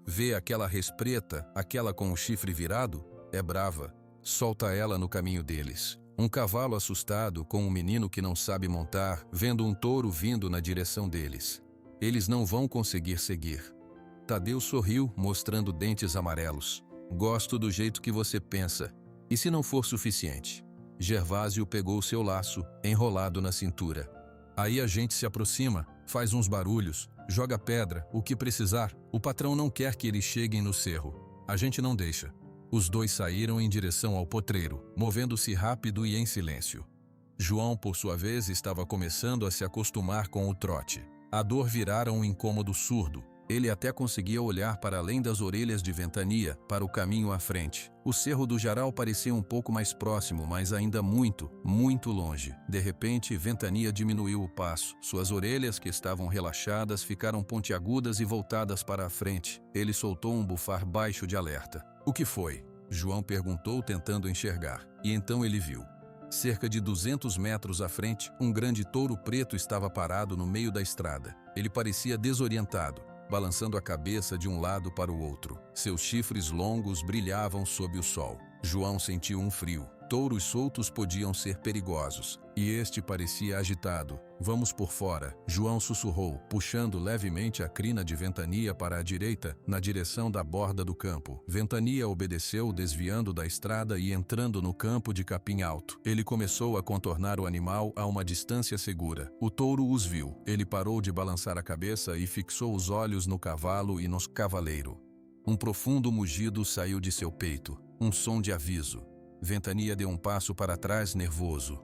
Vê aquela respreta, aquela com o chifre virado? É brava. Solta ela no caminho deles. Um cavalo assustado com um menino que não sabe montar, vendo um touro vindo na direção deles. Eles não vão conseguir seguir. Tadeu sorriu, mostrando dentes amarelos. Gosto do jeito que você pensa. E se não for suficiente? Gervásio pegou seu laço, enrolado na cintura. Aí a gente se aproxima, faz uns barulhos, joga pedra, o que precisar. O patrão não quer que eles cheguem no cerro. A gente não deixa. Os 2 saíram em direção ao potreiro, movendo-se rápido e em silêncio. João, por sua vez, estava começando a se acostumar com o trote. A dor virara um incômodo surdo. Ele até conseguia olhar para além das orelhas de Ventania, para o caminho à frente. O cerro do Jaral parecia um pouco mais próximo, mas ainda muito, muito longe. De repente, Ventania diminuiu o passo. Suas orelhas, que estavam relaxadas, ficaram pontiagudas e voltadas para a frente. Ele soltou um bufar baixo de alerta. O que foi? João perguntou, tentando enxergar. E então ele viu. Cerca de 200 metros à frente, um grande touro preto estava parado no meio da estrada. Ele parecia desorientado, balançando a cabeça de um lado para o outro. Seus chifres longos brilhavam sob o sol. João sentiu um frio. Touros soltos podiam ser perigosos, e este parecia agitado. Vamos por fora, João sussurrou, puxando levemente a crina de Ventania para a direita, na direção da borda do campo. Ventania obedeceu, desviando da estrada e entrando no campo de capim alto. Ele começou a contornar o animal a uma distância segura. O touro os viu. Ele parou de balançar a cabeça e fixou os olhos no cavalo e no cavaleiro. Um profundo mugido saiu de seu peito, um som de aviso. Ventania deu um passo para trás, nervoso.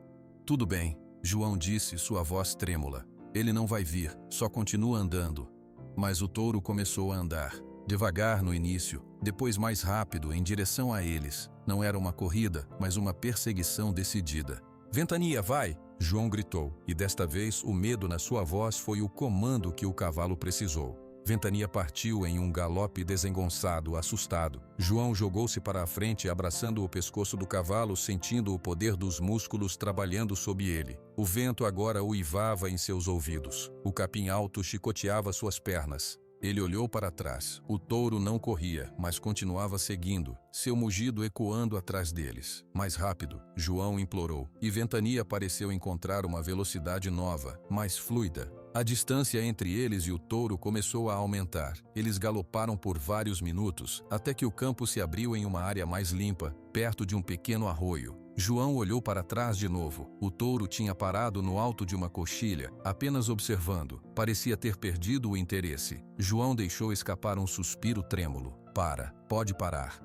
Tudo bem, João disse, sua voz trêmula. Ele não vai vir, só continua andando. Mas o touro começou a andar. Devagar no início, depois mais rápido, em direção a eles. Não era uma corrida, mas uma perseguição decidida. Ventania, vai! João gritou, e desta vez o medo na sua voz foi o comando que o cavalo precisou. Ventania partiu em um galope desengonçado, assustado. João jogou-se para a frente, abraçando o pescoço do cavalo, sentindo o poder dos músculos trabalhando sob ele. O vento agora uivava em seus ouvidos. O capim alto chicoteava suas pernas. Ele olhou para trás. O touro não corria, mas continuava seguindo, seu mugido ecoando atrás deles. Mais rápido, João implorou, e Ventania pareceu encontrar uma velocidade nova, mais fluida. A distância entre eles e o touro começou a aumentar. Eles galoparam por vários minutos, até que o campo se abriu em uma área mais limpa, perto de um pequeno arroio. João olhou para trás de novo. O touro tinha parado no alto de uma coxilha, apenas observando. Parecia ter perdido o interesse. João deixou escapar um suspiro trêmulo. Pode parar.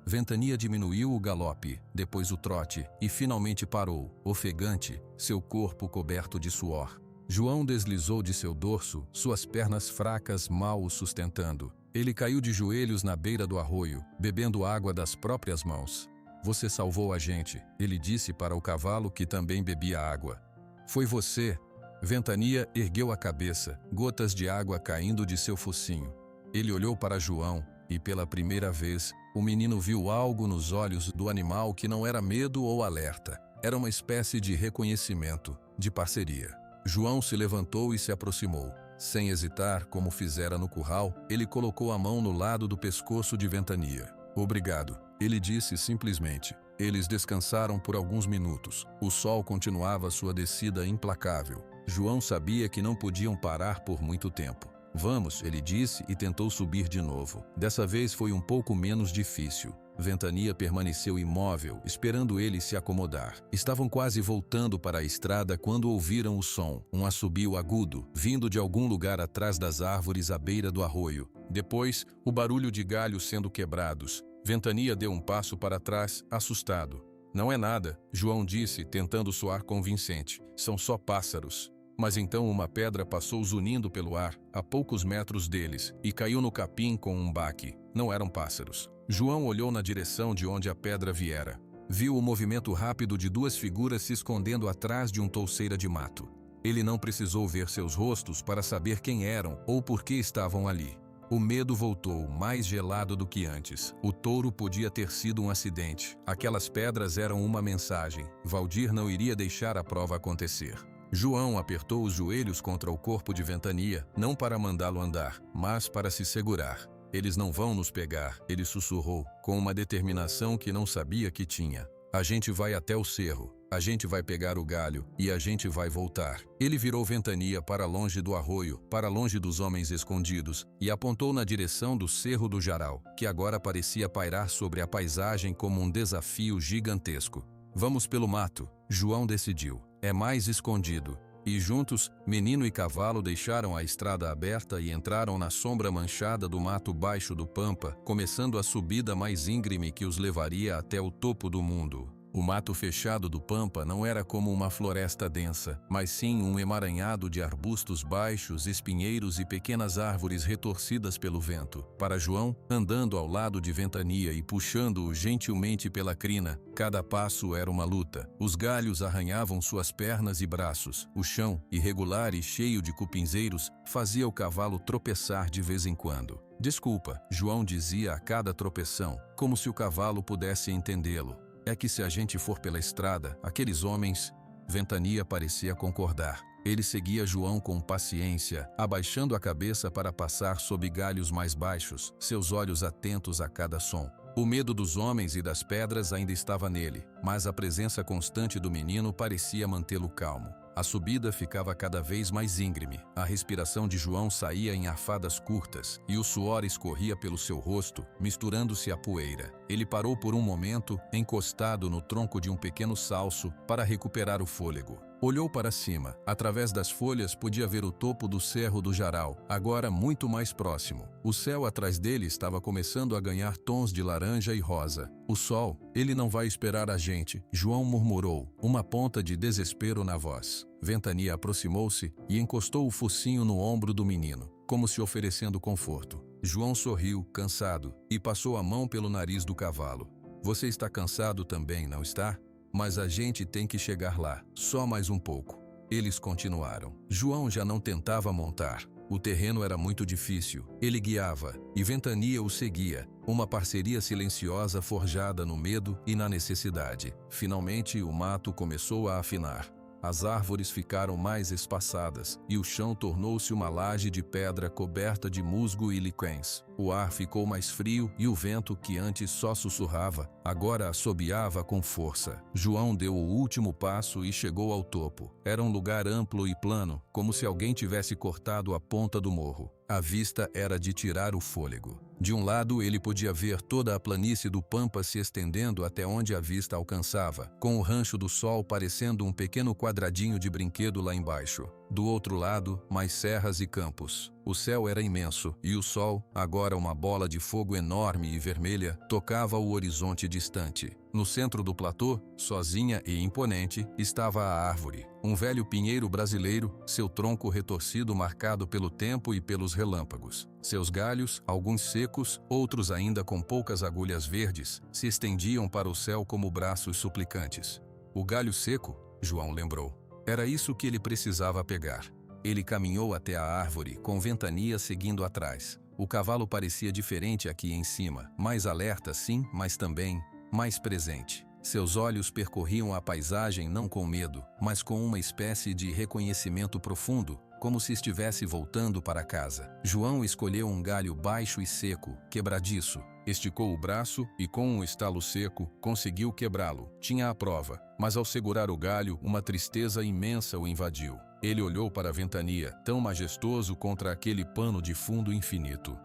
Ventania diminuiu o galope, depois o trote, e finalmente parou, ofegante, seu corpo coberto de suor. João deslizou de seu dorso, suas pernas fracas mal o sustentando. Ele caiu de joelhos na beira do arroio, bebendo água das próprias mãos. Você salvou a gente, ele disse para o cavalo que também bebia água. Foi você. Ventania ergueu a cabeça, gotas de água caindo de seu focinho. Ele olhou para João, e pela primeira vez, o menino viu algo nos olhos do animal que não era medo ou alerta. Era uma espécie de reconhecimento, de parceria. João se levantou e se aproximou. Sem hesitar, como fizera no curral, ele colocou a mão no lado do pescoço de Ventania. Obrigado, ele disse simplesmente. Eles descansaram por alguns minutos. O sol continuava sua descida implacável. João sabia que não podiam parar por muito tempo. Vamos, ele disse e tentou subir de novo. Dessa vez foi um pouco menos difícil. Ventania permaneceu imóvel, esperando ele se acomodar. Estavam quase voltando para a estrada quando ouviram o som, um assobio agudo, vindo de algum lugar atrás das árvores à beira do arroio. Depois, o barulho de galhos sendo quebrados. Ventania deu um passo para trás, assustado. Não é nada, João disse, tentando soar convincente. São só pássaros. Mas então uma pedra passou zunindo pelo ar, a poucos metros deles, e caiu no capim com um baque. Não eram pássaros. João olhou na direção de onde a pedra viera. Viu o movimento rápido de duas figuras se escondendo atrás de um touceira de mato. Ele não precisou ver seus rostos para saber quem eram ou por que estavam ali. O medo voltou, mais gelado do que antes. O touro podia ter sido um acidente. Aquelas pedras eram uma mensagem. Valdir não iria deixar a prova acontecer. João apertou os joelhos contra o corpo de Ventania, não para mandá-lo andar, mas para se segurar. Eles não vão nos pegar, ele sussurrou, com uma determinação que não sabia que tinha. A gente vai até o cerro, a gente vai pegar o galho e a gente vai voltar. Ele virou Ventania para longe do arroio, para longe dos homens escondidos, e apontou na direção do Cerro do Jaral, que agora parecia pairar sobre a paisagem como um desafio gigantesco. Vamos pelo mato, João decidiu. É mais escondido. E juntos, menino e cavalo deixaram a estrada aberta e entraram na sombra manchada do mato baixo do Pampa, começando a subida mais íngreme que os levaria até o topo do mundo. O mato fechado do Pampa não era como uma floresta densa, mas sim um emaranhado de arbustos baixos, espinheiros e pequenas árvores retorcidas pelo vento. Para João, andando ao lado de Ventania e puxando-o gentilmente pela crina, cada passo era uma luta. Os galhos arranhavam suas pernas e braços. O chão, irregular e cheio de cupinzeiros, fazia o cavalo tropeçar de vez em quando. Desculpa, João dizia a cada tropeção, como se o cavalo pudesse entendê-lo. É que se a gente for pela estrada, aqueles homens... Ventania parecia concordar. Ele seguia João com paciência, abaixando a cabeça para passar sob galhos mais baixos, seus olhos atentos a cada som. O medo dos homens e das pedras ainda estava nele, mas a presença constante do menino parecia mantê-lo calmo. A subida ficava cada vez mais íngreme. A respiração de João saía em afadas curtas e o suor escorria pelo seu rosto, misturando-se à poeira. Ele parou por um momento, encostado no tronco de um pequeno salso, para recuperar o fôlego. Olhou para cima. Através das folhas podia ver o topo do Cerro do Jaral, agora muito mais próximo. O céu atrás dele estava começando a ganhar tons de laranja e rosa. O sol, ele não vai esperar a gente, João murmurou, uma ponta de desespero na voz. Ventania aproximou-se e encostou o focinho no ombro do menino, como se oferecendo conforto. João sorriu, cansado, e passou a mão pelo nariz do cavalo. Você está cansado também, não está? Mas a gente tem que chegar lá, só mais um pouco. Eles continuaram. João já não tentava montar. O terreno era muito difícil. Ele guiava, e Ventania o seguia. Uma parceria silenciosa forjada no medo e na necessidade. Finalmente, o mato começou a afinar. As árvores ficaram mais espaçadas, e o chão tornou-se uma laje de pedra coberta de musgo e liquens. O ar ficou mais frio e o vento, que antes só sussurrava, agora assobiava com força. João deu o último passo e chegou ao topo. Era um lugar amplo e plano, como se alguém tivesse cortado a ponta do morro. A vista era de tirar o fôlego. De um lado, ele podia ver toda a planície do Pampa se estendendo até onde a vista alcançava, com o Rancho do Sol parecendo um pequeno quadradinho de brinquedo lá embaixo. Do outro lado, mais serras e campos. O céu era imenso, e o sol, agora uma bola de fogo enorme e vermelha, tocava o horizonte distante. No centro do platô, sozinha e imponente, estava a árvore. Um velho pinheiro brasileiro, seu tronco retorcido marcado pelo tempo e pelos relâmpagos. Seus galhos, alguns secos, outros ainda com poucas agulhas verdes, se estendiam para o céu como braços suplicantes. O galho seco, João lembrou. Era isso que ele precisava pegar. Ele caminhou até a árvore, com Ventania seguindo atrás. O cavalo parecia diferente aqui em cima, mais alerta sim, mas também mais presente. Seus olhos percorriam a paisagem não com medo, mas com uma espécie de reconhecimento profundo, como se estivesse voltando para casa. João escolheu um galho baixo e seco, quebradiço. Esticou o braço e, com um estalo seco, conseguiu quebrá-lo. Tinha a prova, mas ao segurar o galho, uma tristeza imensa o invadiu. Ele olhou para a Ventania, tão majestoso contra aquele pano de fundo infinito.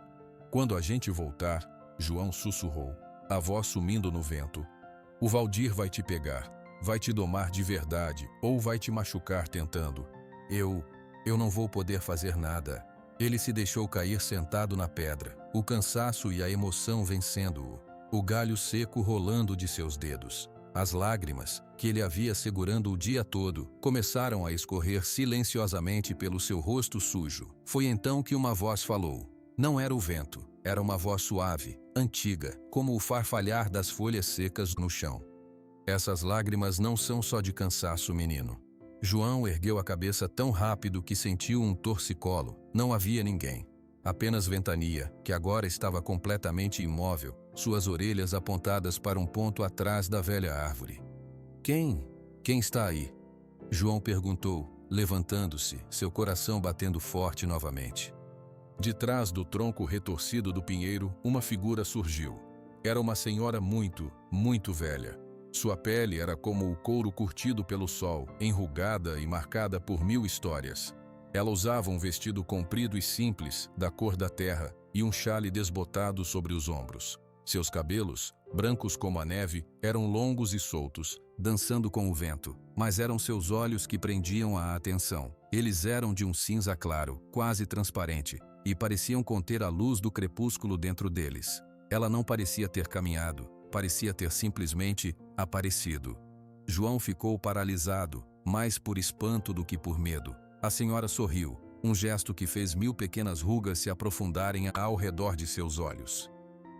Quando a gente voltar, João sussurrou, a voz sumindo no vento. O Valdir vai te pegar, vai te domar de verdade, ou vai te machucar tentando. Eu não vou poder fazer nada. Ele se deixou cair sentado na pedra, o cansaço e a emoção vencendo-o, o galho seco rolando de seus dedos. As lágrimas, que ele havia segurando o dia todo, começaram a escorrer silenciosamente pelo seu rosto sujo. Foi então que uma voz falou. Não era o vento, era uma voz suave, antiga, como o farfalhar das folhas secas no chão. Essas lágrimas não são só de cansaço, menino. João ergueu a cabeça tão rápido que sentiu um torcicolo. Não havia ninguém. Apenas Ventania, que agora estava completamente imóvel, suas orelhas apontadas para um ponto atrás da velha árvore. Quem está aí? João perguntou, levantando-se, seu coração batendo forte novamente. De trás do tronco retorcido do pinheiro, uma figura surgiu. Era uma senhora muito, muito velha. Sua pele era como o couro curtido pelo sol, enrugada e marcada por 1000 histórias. Ela usava um vestido comprido e simples, da cor da terra, e um chale desbotado sobre os ombros. Seus cabelos, brancos como a neve, eram longos e soltos, dançando com o vento, mas eram seus olhos que prendiam a atenção. Eles eram de um cinza claro, quase transparente, e pareciam conter a luz do crepúsculo dentro deles. Ela não parecia ter caminhado, parecia ter simplesmente aparecido. João ficou paralisado, mais por espanto do que por medo. A senhora sorriu, um gesto que fez 1000 pequenas rugas se aprofundarem ao redor de seus olhos.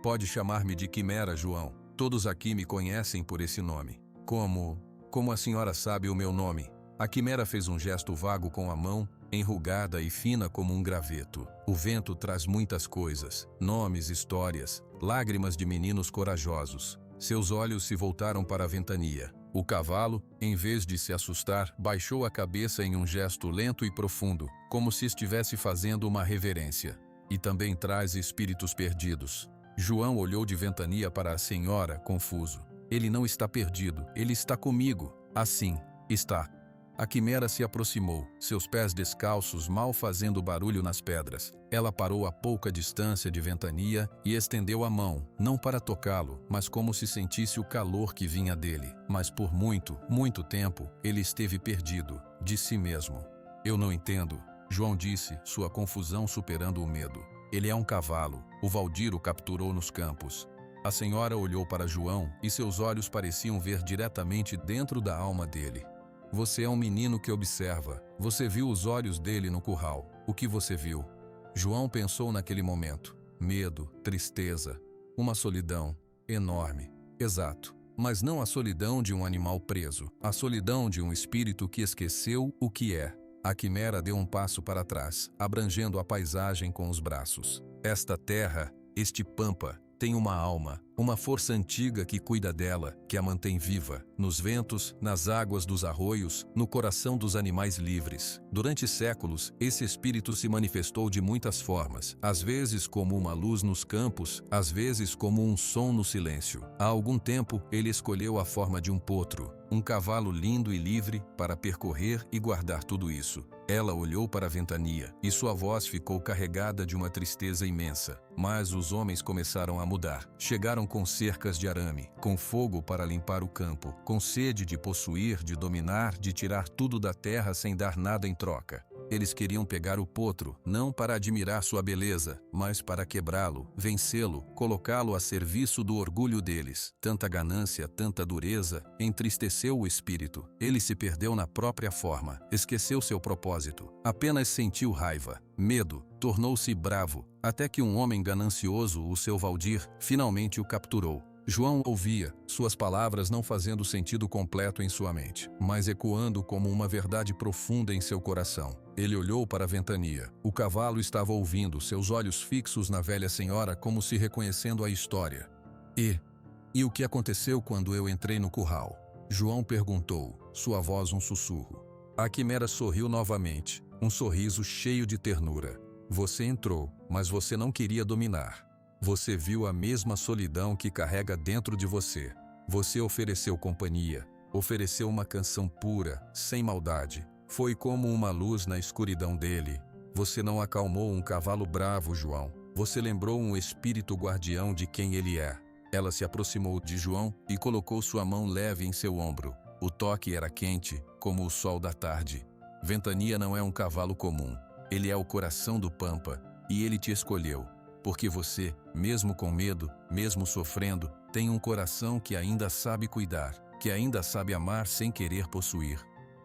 Pode chamar-me de Quimera, João. Todos aqui me conhecem por esse nome. Como a senhora sabe o meu nome? A Quimera fez um gesto vago com a mão, enrugada e fina como um graveto. O vento traz muitas coisas, nomes, histórias, lágrimas de meninos corajosos. Seus olhos se voltaram para a Ventania. O cavalo, em vez de se assustar, baixou a cabeça em um gesto lento e profundo, como se estivesse fazendo uma reverência. E também traz espíritos perdidos. João olhou de Ventania para a senhora, confuso. Ele não está perdido, ele está comigo. Assim, está. A Quimera se aproximou, seus pés descalços mal fazendo barulho nas pedras. Ela parou a pouca distância de Ventania e estendeu a mão, não para tocá-lo, mas como se sentisse o calor que vinha dele. Mas por muito, muito tempo, ele esteve perdido, de si mesmo. Eu não entendo, João disse, sua confusão superando o medo. Ele é um cavalo, o Valdir o capturou nos campos. A senhora olhou para João e seus olhos pareciam ver diretamente dentro da alma dele. Você é um menino que observa. Você viu os olhos dele no curral. O que você viu? João pensou naquele momento. Medo, tristeza, uma solidão enorme. Exato. Mas não a solidão de um animal preso. A solidão de um espírito que esqueceu o que é. A Quimera deu um passo para trás, abrangendo a paisagem com os braços. Esta terra, este Pampa, tem uma alma, uma força antiga que cuida dela, que a mantém viva, nos ventos, nas águas dos arroios, no coração dos animais livres. Durante séculos, esse espírito se manifestou de muitas formas, às vezes como uma luz nos campos, às vezes como um som no silêncio. Há algum tempo, ele escolheu a forma de um potro, um cavalo lindo e livre, para percorrer e guardar tudo isso. Ela olhou para a ventania, e sua voz ficou carregada de uma tristeza imensa. Mas os homens começaram a mudar. Chegaram com cercas de arame, com fogo para limpar o campo, com sede de possuir, de dominar, de tirar tudo da terra sem dar nada em troca. Eles queriam pegar o potro, não para admirar sua beleza, mas para quebrá-lo, vencê-lo, colocá-lo a serviço do orgulho deles. Tanta ganância, tanta dureza, entristeceu o espírito. Ele se perdeu na própria forma, esqueceu seu propósito, apenas sentiu raiva, medo, tornou-se bravo, até que um homem ganancioso, o seu Valdir, finalmente o capturou. João ouvia, suas palavras não fazendo sentido completo em sua mente, mas ecoando como uma verdade profunda em seu coração. Ele olhou para a ventania. O cavalo estava ouvindo, seus olhos fixos na velha senhora como se reconhecendo a história. E o que aconteceu quando eu entrei no curral? João perguntou, sua voz um sussurro. A quimera sorriu novamente, um sorriso cheio de ternura. Você entrou, mas você não queria dominar. Você viu a mesma solidão que carrega dentro de você. Você ofereceu companhia, ofereceu uma canção pura, sem maldade. Foi como uma luz na escuridão dele. Você não acalmou um cavalo bravo, João. Você lembrou um espírito guardião de quem ele é. Ela se aproximou de João e colocou sua mão leve em seu ombro. O toque era quente, como o sol da tarde. Ventania não é um cavalo comum. Ele é o coração do Pampa, e ele te escolheu. Porque você, mesmo com medo, mesmo sofrendo, tem um coração que ainda sabe cuidar, que ainda sabe amar sem querer possuir.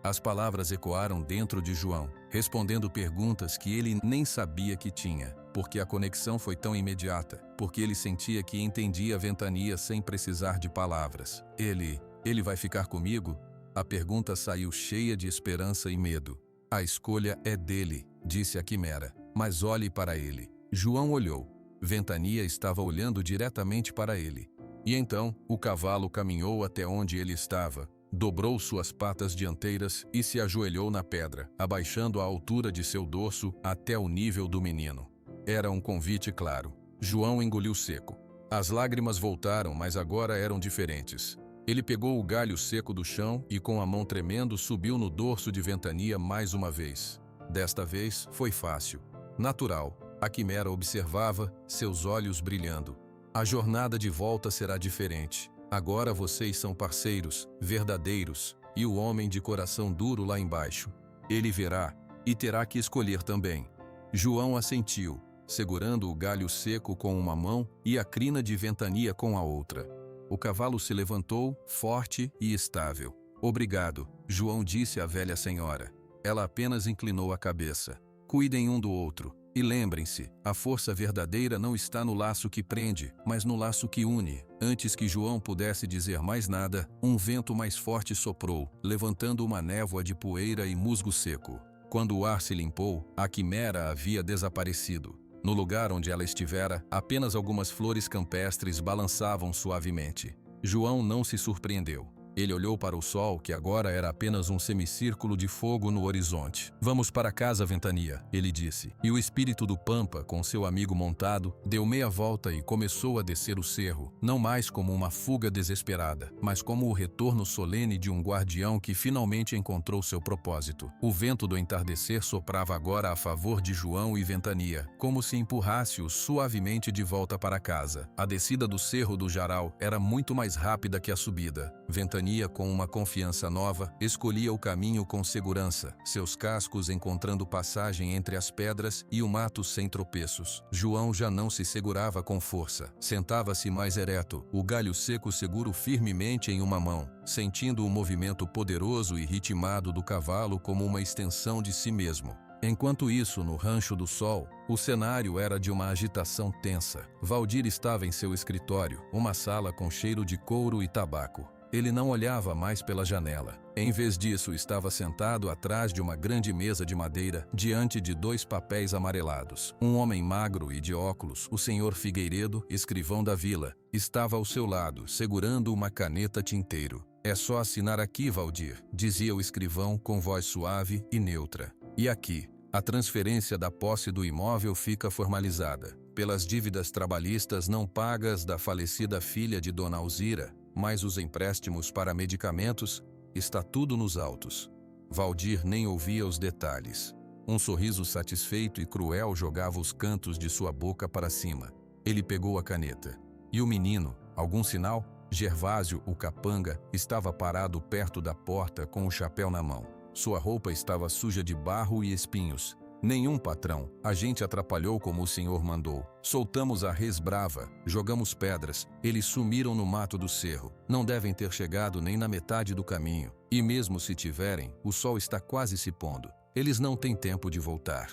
As palavras ecoaram dentro de João, respondendo perguntas que ele nem sabia que tinha, porque a conexão foi tão imediata, porque ele sentia que entendia a ventania sem precisar de palavras. Ele vai ficar comigo? A pergunta saiu cheia de esperança e medo. A escolha é dele, disse a quimera, mas olhe para ele. João olhou. Ventania estava olhando diretamente para ele. E então, o cavalo caminhou até onde ele estava, dobrou suas patas dianteiras e se ajoelhou na pedra, abaixando a altura de seu dorso até o nível do menino. Era um convite claro. João engoliu seco. As lágrimas voltaram, mas agora eram diferentes. Ele pegou o galho seco do chão e, com a mão tremendo, subiu no dorso de Ventania mais uma vez. Desta vez, foi fácil, natural. A quimera observava, seus olhos brilhando. A jornada de volta será diferente. Agora vocês são parceiros, verdadeiros, e o homem de coração duro lá embaixo. Ele verá, e terá que escolher também. João assentiu, segurando o galho seco com uma mão e a crina de Ventania com a outra. O cavalo se levantou, forte e estável. Obrigado, João disse à velha senhora. Ela apenas inclinou a cabeça. Cuidem um do outro. E lembrem-se, a força verdadeira não está no laço que prende, mas no laço que une. Antes que João pudesse dizer mais nada, um vento mais forte soprou, levantando uma névoa de poeira e musgo seco. Quando o ar se limpou, a quimera havia desaparecido. No lugar onde ela estivera, apenas algumas flores campestres balançavam suavemente. João não se surpreendeu. Ele olhou para o sol, que agora era apenas um semicírculo de fogo no horizonte. Vamos para casa, Ventania, ele disse. E o espírito do Pampa, com seu amigo montado, deu meia volta e começou a descer o cerro, não mais como uma fuga desesperada, mas como o retorno solene de um guardião que finalmente encontrou seu propósito. O vento do entardecer soprava agora a favor de João e Ventania, como se empurrasse-os suavemente de volta para casa. A descida do cerro do Jaral era muito mais rápida que a subida. Ventania, com uma confiança nova, escolhia o caminho com segurança, seus cascos encontrando passagem entre as pedras e o mato sem tropeços. João já não se segurava com força. Sentava-se mais ereto, o galho seco seguro firmemente em uma mão, sentindo o movimento poderoso e ritmado do cavalo como uma extensão de si mesmo. Enquanto isso, no Rancho do Sol, o cenário era de uma agitação tensa. Valdir estava em seu escritório, uma sala com cheiro de couro e tabaco. Ele não olhava mais pela janela. Em vez disso, estava sentado atrás de uma grande mesa de madeira, diante de 2 papéis amarelados. Um homem magro e de óculos, o senhor Figueiredo, escrivão da vila, estava ao seu lado, segurando uma caneta tinteiro. É só assinar aqui, Valdir, dizia o escrivão com voz suave e neutra. E aqui, a transferência da posse do imóvel fica formalizada. Pelas dívidas trabalhistas não pagas da falecida filha de Dona Alzira, mais os empréstimos para medicamentos, está tudo nos autos. Valdir nem ouvia os detalhes. Um sorriso satisfeito e cruel jogava os cantos de sua boca para cima. Ele pegou a caneta. E o menino, algum sinal? Gervásio, o capanga, estava parado perto da porta com o chapéu na mão. Sua roupa estava suja de barro e espinhos. Nenhum, patrão. A gente atrapalhou como o senhor mandou. Soltamos a res brava, jogamos pedras. Eles sumiram no mato do cerro. Não devem ter chegado nem na metade do caminho. E mesmo se tiverem, o sol está quase se pondo. Eles não têm tempo de voltar.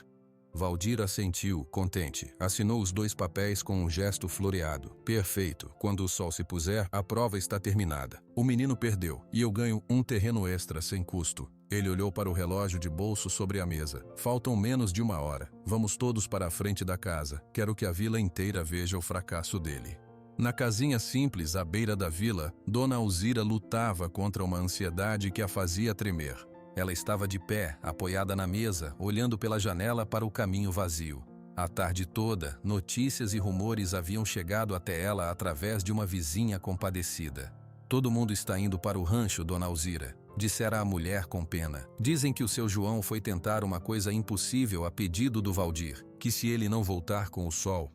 Valdir assentiu, contente. Assinou os 2 papéis com um gesto floreado. Perfeito. Quando o sol se puser, a prova está terminada. O menino perdeu, e eu ganho um terreno extra sem custo. Ele olhou para o relógio de bolso sobre a mesa. Faltam menos de 1 hora. Vamos todos para a frente da casa. Quero que a vila inteira veja o fracasso dele. Na casinha simples à beira da vila, Dona Alzira lutava contra uma ansiedade que a fazia tremer. Ela estava de pé, apoiada na mesa, olhando pela janela para o caminho vazio. A tarde toda, notícias e rumores haviam chegado até ela através de uma vizinha compadecida. Todo mundo está indo para o rancho, Dona Alzira, dissera a mulher com pena. Dizem que o seu João foi tentar uma coisa impossível a pedido do Valdir, que se ele não voltar com o sol...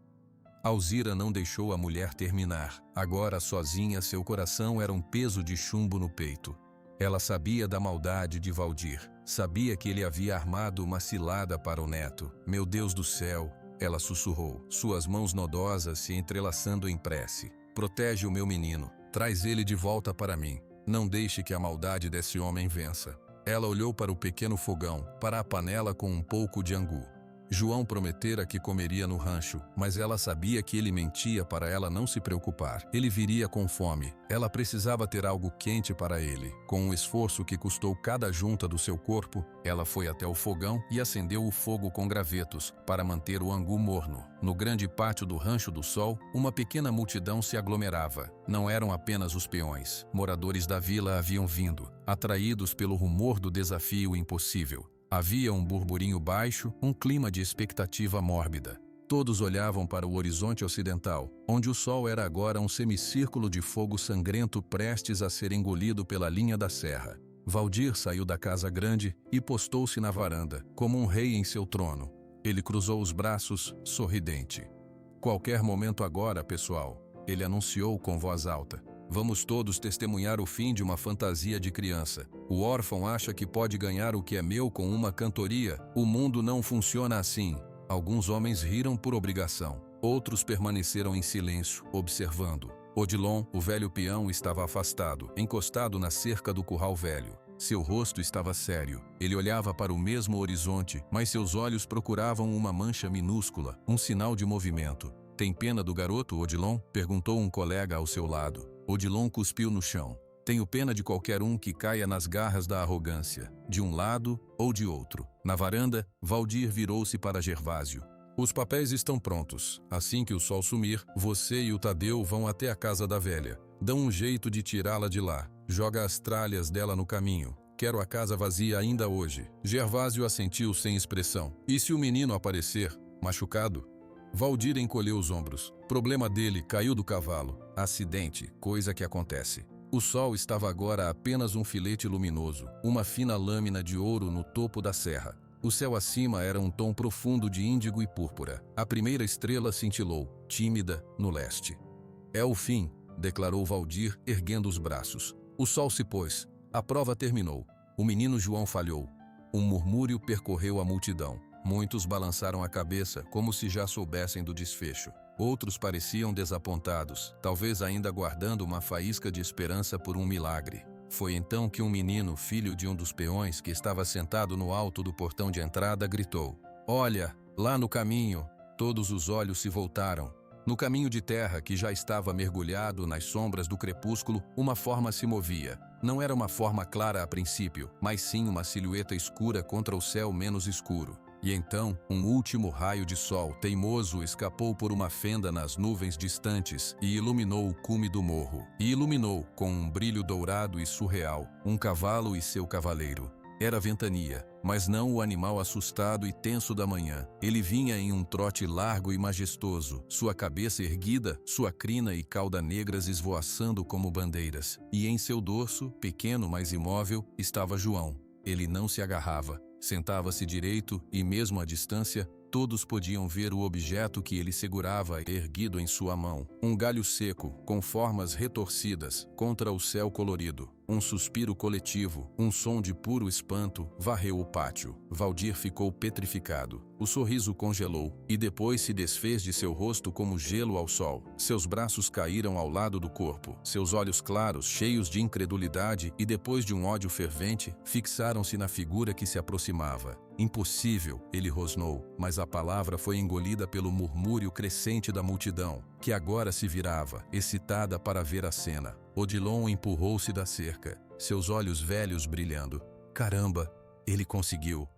Alzira não deixou a mulher terminar. Agora, sozinha, seu coração era um peso de chumbo no peito. Ela sabia da maldade de Valdir. Sabia que ele havia armado uma cilada para o neto. Meu Deus do céu, ela sussurrou, suas mãos nodosas se entrelaçando em prece. Protege o meu menino. Traz ele de volta para mim. Não deixe que a maldade desse homem vença. Ela olhou para o pequeno fogão, para a panela com um pouco de angu. João prometera que comeria no rancho, mas ela sabia que ele mentia para ela não se preocupar. Ele viria com fome. Ela precisava ter algo quente para ele. Com um esforço que custou cada junta do seu corpo, ela foi até o fogão e acendeu o fogo com gravetos para manter o angu morno. No grande pátio do Rancho do Sol, uma pequena multidão se aglomerava. Não eram apenas os peões. Moradores da vila haviam vindo, atraídos pelo rumor do desafio impossível. Havia um burburinho baixo, um clima de expectativa mórbida. Todos olhavam para o horizonte ocidental, onde o sol era agora um semicírculo de fogo sangrento prestes a ser engolido pela linha da serra. Valdir saiu da casa grande e postou-se na varanda, como um rei em seu trono. Ele cruzou os braços, sorridente. Qualquer momento agora, pessoal, ele anunciou com voz alta. Vamos todos testemunhar o fim de uma fantasia de criança. O órfão acha que pode ganhar o que é meu com uma cantoria. O mundo não funciona assim. Alguns homens riram por obrigação. Outros permaneceram em silêncio, observando. Odilon, o velho peão, estava afastado, encostado na cerca do curral velho. Seu rosto estava sério. Ele olhava para o mesmo horizonte, mas seus olhos procuravam uma mancha minúscula, um sinal de movimento. Tem pena do garoto, Odilon? Perguntou um colega ao seu lado. Odilon cuspiu no chão. Tenho pena de qualquer um que caia nas garras da arrogância, de um lado ou de outro. Na varanda, Valdir virou-se para Gervásio. Os papéis estão prontos. Assim que o sol sumir, você e o Tadeu vão até a casa da velha. Dão um jeito de tirá-la de lá. Joga as tralhas dela no caminho. Quero a casa vazia ainda hoje. Gervásio assentiu sem expressão. E se o menino aparecer, machucado? Valdir encolheu os ombros. Problema dele, caiu do cavalo. Acidente, coisa que acontece. O sol estava agora apenas um filete luminoso, uma fina lâmina de ouro no topo da serra. O céu acima era um tom profundo de índigo e púrpura. A primeira estrela cintilou, tímida, no leste. É o fim, declarou Valdir, erguendo os braços. O sol se pôs. A prova terminou. O menino João falhou. Um murmúrio percorreu a multidão. Muitos balançaram a cabeça, como se já soubessem do desfecho. Outros pareciam desapontados, talvez ainda guardando uma faísca de esperança por um milagre. Foi então que um menino, filho de um dos peões, que estava sentado no alto do portão de entrada, gritou: "Olha, lá no caminho!" Todos os olhos se voltaram. No caminho de terra que já estava mergulhado nas sombras do crepúsculo, uma forma se movia. Não era uma forma clara a princípio, mas sim uma silhueta escura contra o céu menos escuro. E então, um último raio de sol teimoso escapou por uma fenda nas nuvens distantes e iluminou o cume do morro. E iluminou, com um brilho dourado e surreal, um cavalo e seu cavaleiro. Era Ventania, mas não o animal assustado e tenso da manhã. Ele vinha em um trote largo e majestoso, sua cabeça erguida, sua crina e cauda negras esvoaçando como bandeiras. E em seu dorso, pequeno mas imóvel, estava João. Ele não se agarrava. Sentava-se direito e, mesmo à distância, todos podiam ver o objeto que ele segurava erguido em sua mão. Um galho seco, com formas retorcidas, contra o céu colorido. Um suspiro coletivo, um som de puro espanto, varreu o pátio. Valdir ficou petrificado. O sorriso congelou, e depois se desfez de seu rosto como gelo ao sol. Seus braços caíram ao lado do corpo. Seus olhos claros, cheios de incredulidade e depois de um ódio fervente, fixaram-se na figura que se aproximava. Impossível, ele rosnou, mas a palavra foi engolida pelo murmúrio crescente da multidão, que agora se virava, excitada para ver a cena. Odilon empurrou-se da cerca, seus olhos velhos brilhando. Caramba, ele conseguiu.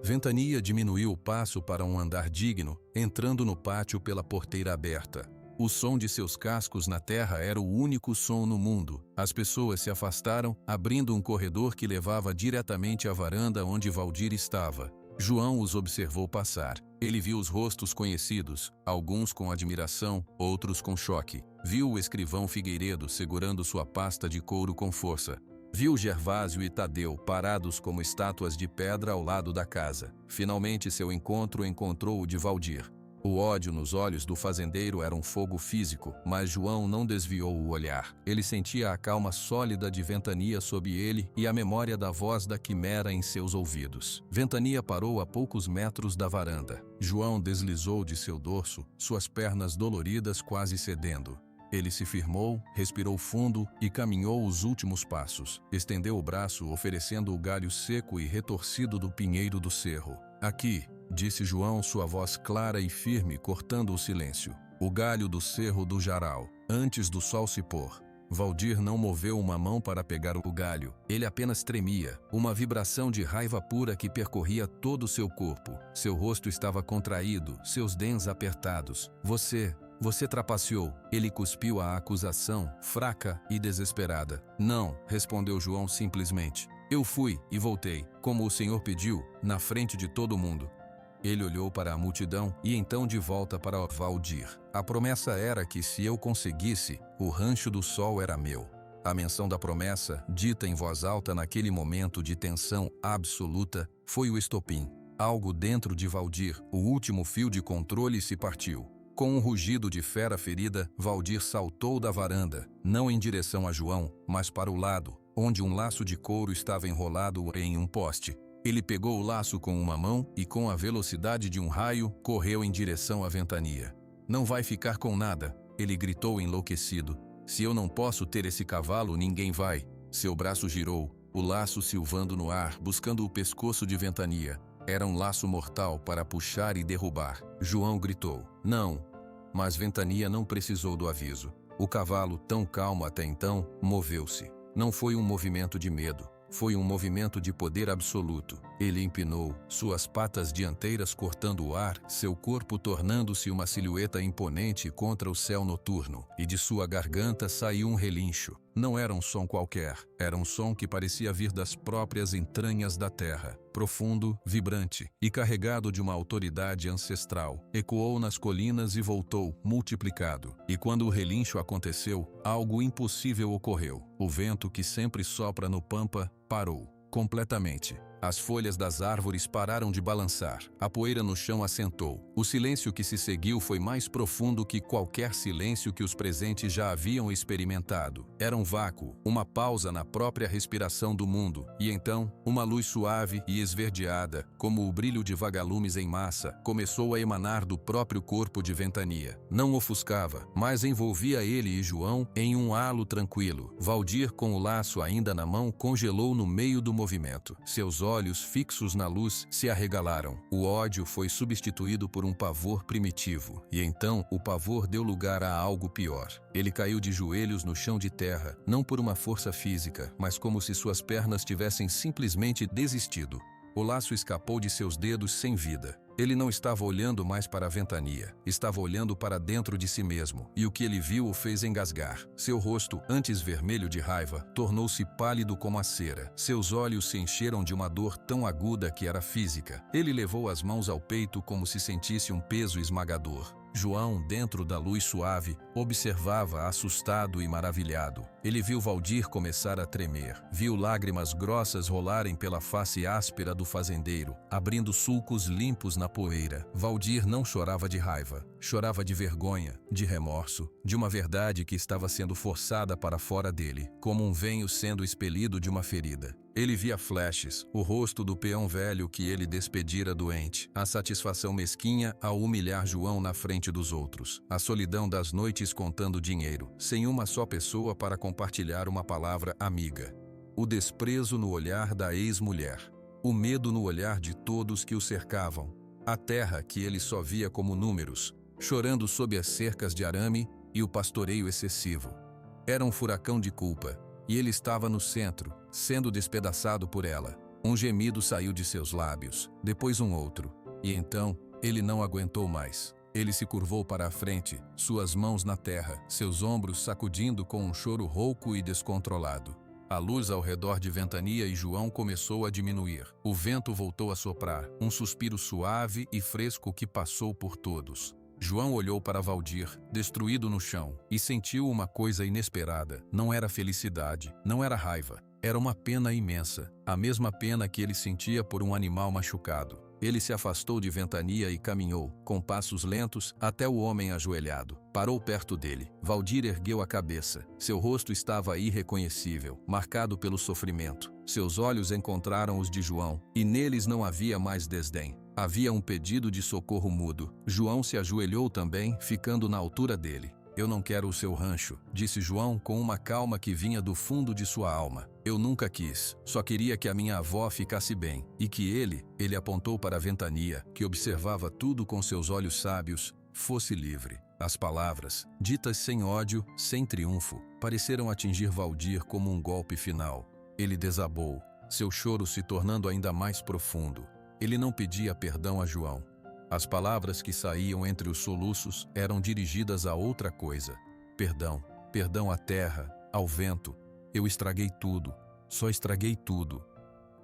Ventania diminuiu o passo para um andar digno, entrando no pátio pela porteira aberta. O som de seus cascos na terra era o único som no mundo. As pessoas se afastaram, abrindo um corredor que levava diretamente à varanda onde Valdir estava. João os observou passar. Ele viu os rostos conhecidos, alguns com admiração, outros com choque. Viu o escrivão Figueiredo segurando sua pasta de couro com força. Viu Gervásio e Tadeu parados como estátuas de pedra ao lado da casa. Finalmente seu encontro encontrou o de Valdir. O ódio nos olhos do fazendeiro era um fogo físico, mas João não desviou o olhar. Ele sentia a calma sólida de Ventania sob ele e a memória da voz da quimera em seus ouvidos. Ventania parou a poucos metros da varanda. João deslizou de seu dorso, suas pernas doloridas quase cedendo. Ele se firmou, respirou fundo e caminhou os últimos passos. Estendeu o braço, oferecendo o galho seco e retorcido do pinheiro do cerro. Aqui, disse João, sua voz clara e firme, cortando o silêncio. O galho do cerro do Jaral, antes do sol se pôr. Valdir não moveu uma mão para pegar o galho. Ele apenas tremia, uma vibração de raiva pura que percorria todo o seu corpo. Seu rosto estava contraído, seus dentes apertados. Você trapaceou. Ele cuspiu a acusação, fraca e desesperada. Não, respondeu João simplesmente. Eu fui e voltei, como o senhor pediu, na frente de todo mundo. Ele olhou para a multidão e então de volta para Valdir. A promessa era que se eu conseguisse, o Rancho do Sol era meu. A menção da promessa, dita em voz alta naquele momento de tensão absoluta, foi o estopim. Algo dentro de Valdir, o último fio de controle se partiu. Com um rugido de fera ferida, Valdir saltou da varanda, não em direção a João, mas para o lado, onde um laço de couro estava enrolado em um poste. Ele pegou o laço com uma mão e, com a velocidade de um raio, correu em direção à Ventania. Não vai ficar com nada, ele gritou enlouquecido. Se eu não posso ter esse cavalo, ninguém vai. Seu braço girou, o laço silvando no ar, buscando o pescoço de Ventania. Era um laço mortal para puxar e derrubar. João gritou, não. Mas Ventania não precisou do aviso. O cavalo, tão calmo até então, moveu-se. Não foi um movimento de medo. Foi um movimento de poder absoluto. Ele empinou, suas patas dianteiras cortando o ar, seu corpo tornando-se uma silhueta imponente contra o céu noturno, e de sua garganta saiu um relincho. Não era um som qualquer, era um som que parecia vir das próprias entranhas da terra. Profundo, vibrante e carregado de uma autoridade ancestral. Ecoou nas colinas e voltou, multiplicado. E quando o relincho aconteceu, algo impossível ocorreu. O vento que sempre sopra no pampa parou, completamente. As folhas das árvores pararam de balançar. A poeira no chão assentou. O silêncio que se seguiu foi mais profundo que qualquer silêncio que os presentes já haviam experimentado. Era um vácuo, uma pausa na própria respiração do mundo. E então, uma luz suave e esverdeada, como o brilho de vagalumes em massa, começou a emanar do próprio corpo de Ventania. Não ofuscava, mas envolvia ele e João em um halo tranquilo. Valdir, com o laço ainda na mão, congelou no meio do movimento. Seus olhos olhos fixos na luz se arregalaram. O ódio foi substituído por um pavor primitivo, e então o pavor deu lugar a algo pior. Ele caiu de joelhos no chão de terra, não por uma força física, mas como se suas pernas tivessem simplesmente desistido. O laço escapou de seus dedos sem vida. Ele não estava olhando mais para a ventania, estava olhando para dentro de si mesmo, e o que ele viu o fez engasgar. Seu rosto, antes vermelho de raiva, tornou-se pálido como a cera. Seus olhos se encheram de uma dor tão aguda que era física. Ele levou as mãos ao peito como se sentisse um peso esmagador. João, dentro da luz suave, observava assustado e maravilhado. Ele viu Valdir começar a tremer, viu lágrimas grossas rolarem pela face áspera do fazendeiro, abrindo sulcos limpos na poeira. Valdir não chorava de raiva, chorava de vergonha, de remorso, de uma verdade que estava sendo forçada para fora dele, como um venho sendo expelido de uma ferida. Ele via flashes, o rosto do peão velho que ele despedira doente, a satisfação mesquinha ao humilhar João na frente dos outros, a solidão das noites contando dinheiro, sem uma só pessoa para compartilhar uma palavra amiga. O desprezo no olhar da ex-mulher, o medo no olhar de todos que o cercavam, a terra que ele só via como números, chorando sob as cercas de arame e o pastoreio excessivo. Era um furacão de culpa. E ele estava no centro, sendo despedaçado por ela. Um gemido saiu de seus lábios, depois um outro. E então, ele não aguentou mais. Ele se curvou para a frente, suas mãos na terra, seus ombros sacudindo com um choro rouco e descontrolado. A luz ao redor de Ventania e João começou a diminuir. O vento voltou a soprar, um suspiro suave e fresco que passou por todos. João olhou para Valdir, destruído no chão, e sentiu uma coisa inesperada. Não era felicidade, não era raiva. Era uma pena imensa, a mesma pena que ele sentia por um animal machucado. Ele se afastou de Ventania e caminhou, com passos lentos, até o homem ajoelhado. Parou perto dele. Valdir ergueu a cabeça. Seu rosto estava irreconhecível, marcado pelo sofrimento. Seus olhos encontraram os de João, e neles não havia mais desdém. Havia um pedido de socorro mudo. João se ajoelhou também, ficando na altura dele. Eu não quero o seu rancho, disse João com uma calma que vinha do fundo de sua alma. Eu nunca quis, só queria que a minha avó ficasse bem, e que ele apontou para a Ventania, que observava tudo com seus olhos sábios, fosse livre. As palavras, ditas sem ódio, sem triunfo, pareceram atingir Valdir como um golpe final. Ele desabou, seu choro se tornando ainda mais profundo. Ele não pedia perdão a João. As palavras que saíam entre os soluços eram dirigidas a outra coisa. Perdão, perdão à terra, ao vento. Eu estraguei tudo, só estraguei tudo.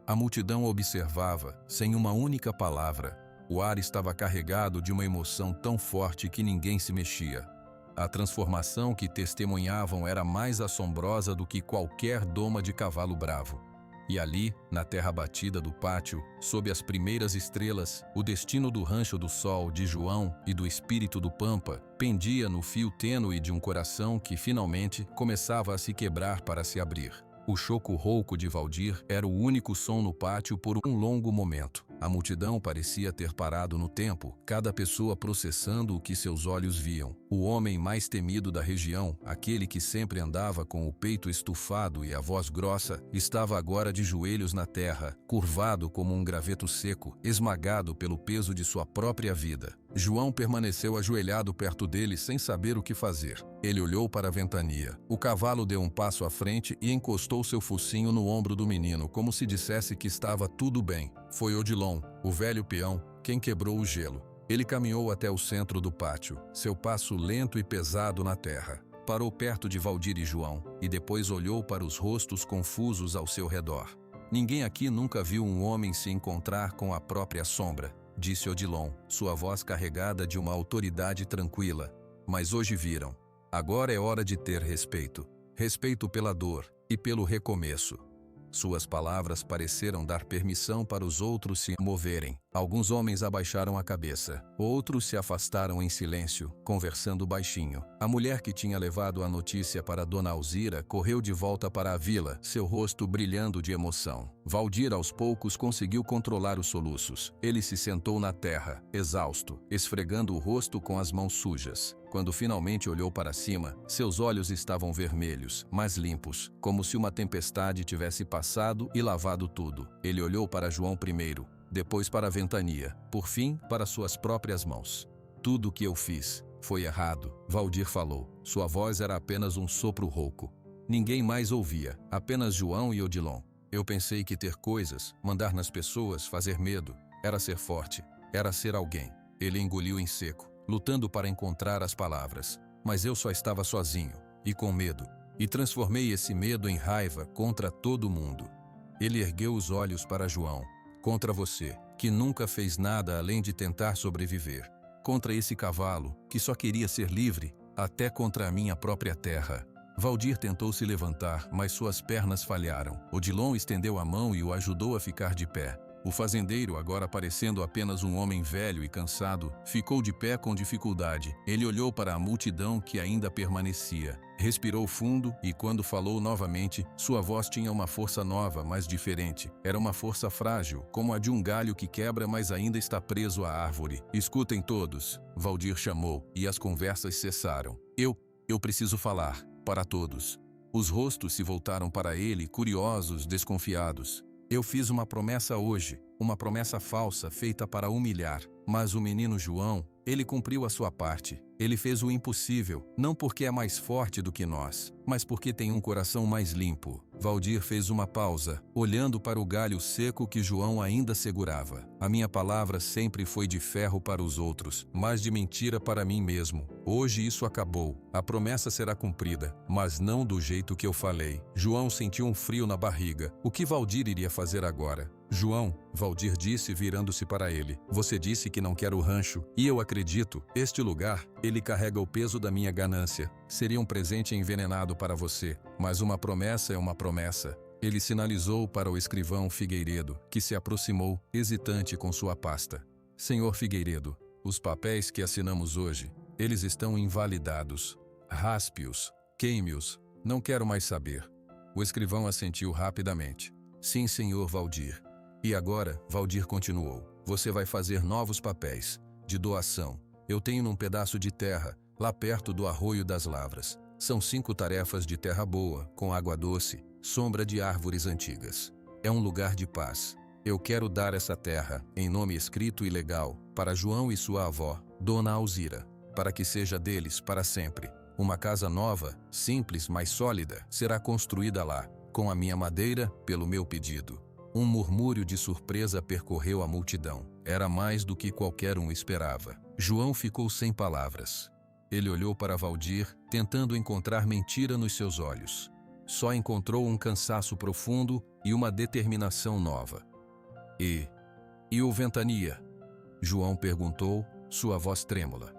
A multidão observava, sem uma única palavra. O ar estava carregado de uma emoção tão forte que ninguém se mexia. A transformação que testemunhavam era mais assombrosa do que qualquer doma de cavalo bravo. E ali, na terra batida do pátio, sob as primeiras estrelas, o destino do Rancho do Sol, de João e do espírito do Pampa, pendia no fio tênue de um coração que finalmente começava a se quebrar para se abrir. O choco rouco de Valdir era o único som no pátio por um longo momento. A multidão parecia ter parado no tempo, cada pessoa processando o que seus olhos viam. O homem mais temido da região, aquele que sempre andava com o peito estufado e a voz grossa, estava agora de joelhos na terra, curvado como um graveto seco, esmagado pelo peso de sua própria vida. João permaneceu ajoelhado perto dele sem saber o que fazer. Ele olhou para a Ventania. O cavalo deu um passo à frente e encostou seu focinho no ombro do menino, como se dissesse que estava tudo bem. Foi Odilon, o velho peão, quem quebrou o gelo. Ele caminhou até o centro do pátio, seu passo lento e pesado na terra. Parou perto de Valdir e João, e depois olhou para os rostos confusos ao seu redor. Ninguém aqui nunca viu um homem se encontrar com a própria sombra, disse Odilon, sua voz carregada de uma autoridade tranquila. Mas hoje viram. Agora é hora de ter respeito. Respeito pela dor e pelo recomeço. Suas palavras pareceram dar permissão para os outros se moverem. Alguns homens abaixaram a cabeça, outros se afastaram em silêncio, conversando baixinho. A mulher que tinha levado a notícia para Dona Alzira correu de volta para a vila, seu rosto brilhando de emoção. Valdir aos poucos conseguiu controlar os soluços. Ele se sentou na terra, exausto, esfregando o rosto com as mãos sujas. Quando finalmente olhou para cima, seus olhos estavam vermelhos, mas limpos, como se uma tempestade tivesse passado e lavado tudo. Ele olhou para João primeiro, depois para a ventania, por fim, para suas próprias mãos. Tudo o que eu fiz foi errado, Valdir falou. Sua voz era apenas um sopro rouco. Ninguém mais ouvia, apenas João e Odilon. Eu pensei que ter coisas, mandar nas pessoas, fazer medo, era ser forte, era ser alguém. Ele engoliu em seco, lutando para encontrar as palavras. Mas eu só estava sozinho, e com medo, e transformei esse medo em raiva contra todo mundo. Ele ergueu os olhos para João. Contra você, que nunca fez nada além de tentar sobreviver. Contra esse cavalo, que só queria ser livre, até contra a minha própria terra. Valdir tentou se levantar, mas suas pernas falharam. Odilon estendeu a mão e o ajudou a ficar de pé. O fazendeiro, agora parecendo apenas um homem velho e cansado, ficou de pé com dificuldade. Ele olhou para a multidão que ainda permanecia. Respirou fundo e, quando falou novamente, sua voz tinha uma força nova, mas diferente. Era uma força frágil, como a de um galho que quebra, mas ainda está preso à árvore. Escutem todos, Valdir chamou, e as conversas cessaram. Eu preciso falar, para todos. Os rostos se voltaram para ele, curiosos, desconfiados. Eu fiz uma promessa hoje, uma promessa falsa feita para humilhar. Mas o menino João, ele cumpriu a sua parte. Ele fez o impossível, não porque é mais forte do que nós, mas porque tem um coração mais limpo. Valdir fez uma pausa, olhando para o galho seco que João ainda segurava. A minha palavra sempre foi de ferro para os outros, mas de mentira para mim mesmo. Hoje isso acabou. A promessa será cumprida, mas não do jeito que eu falei. João sentiu um frio na barriga. O que Valdir iria fazer agora? João, Valdir disse virando-se para ele, você disse que não quer o rancho, e eu acredito, este lugar, ele carrega o peso da minha ganância. Seria um presente envenenado para você, mas uma promessa é uma promessa. Ele sinalizou para o escrivão Figueiredo, que se aproximou, hesitante com sua pasta. Senhor Figueiredo, os papéis que assinamos hoje, eles estão invalidados. Raspe-os, queime-os, não quero mais saber. O escrivão assentiu rapidamente. Sim, senhor Valdir. E agora, Valdir continuou, você vai fazer novos papéis, de doação. Eu tenho num pedaço de terra, lá perto do Arroio das Lavras. São 5 tarefas de terra boa, com água doce, sombra de árvores antigas. É um lugar de paz. Eu quero dar essa terra, em nome escrito e legal, para João e sua avó, Dona Alzira, para que seja deles para sempre. Uma casa nova, simples, mas sólida, será construída lá, com a minha madeira, pelo meu pedido. Um murmúrio de surpresa percorreu a multidão. Era mais do que qualquer um esperava. João ficou sem palavras. Ele olhou para Valdir, tentando encontrar mentira nos seus olhos. Só encontrou um cansaço profundo e uma determinação nova. E o Ventania? João perguntou, sua voz trêmula.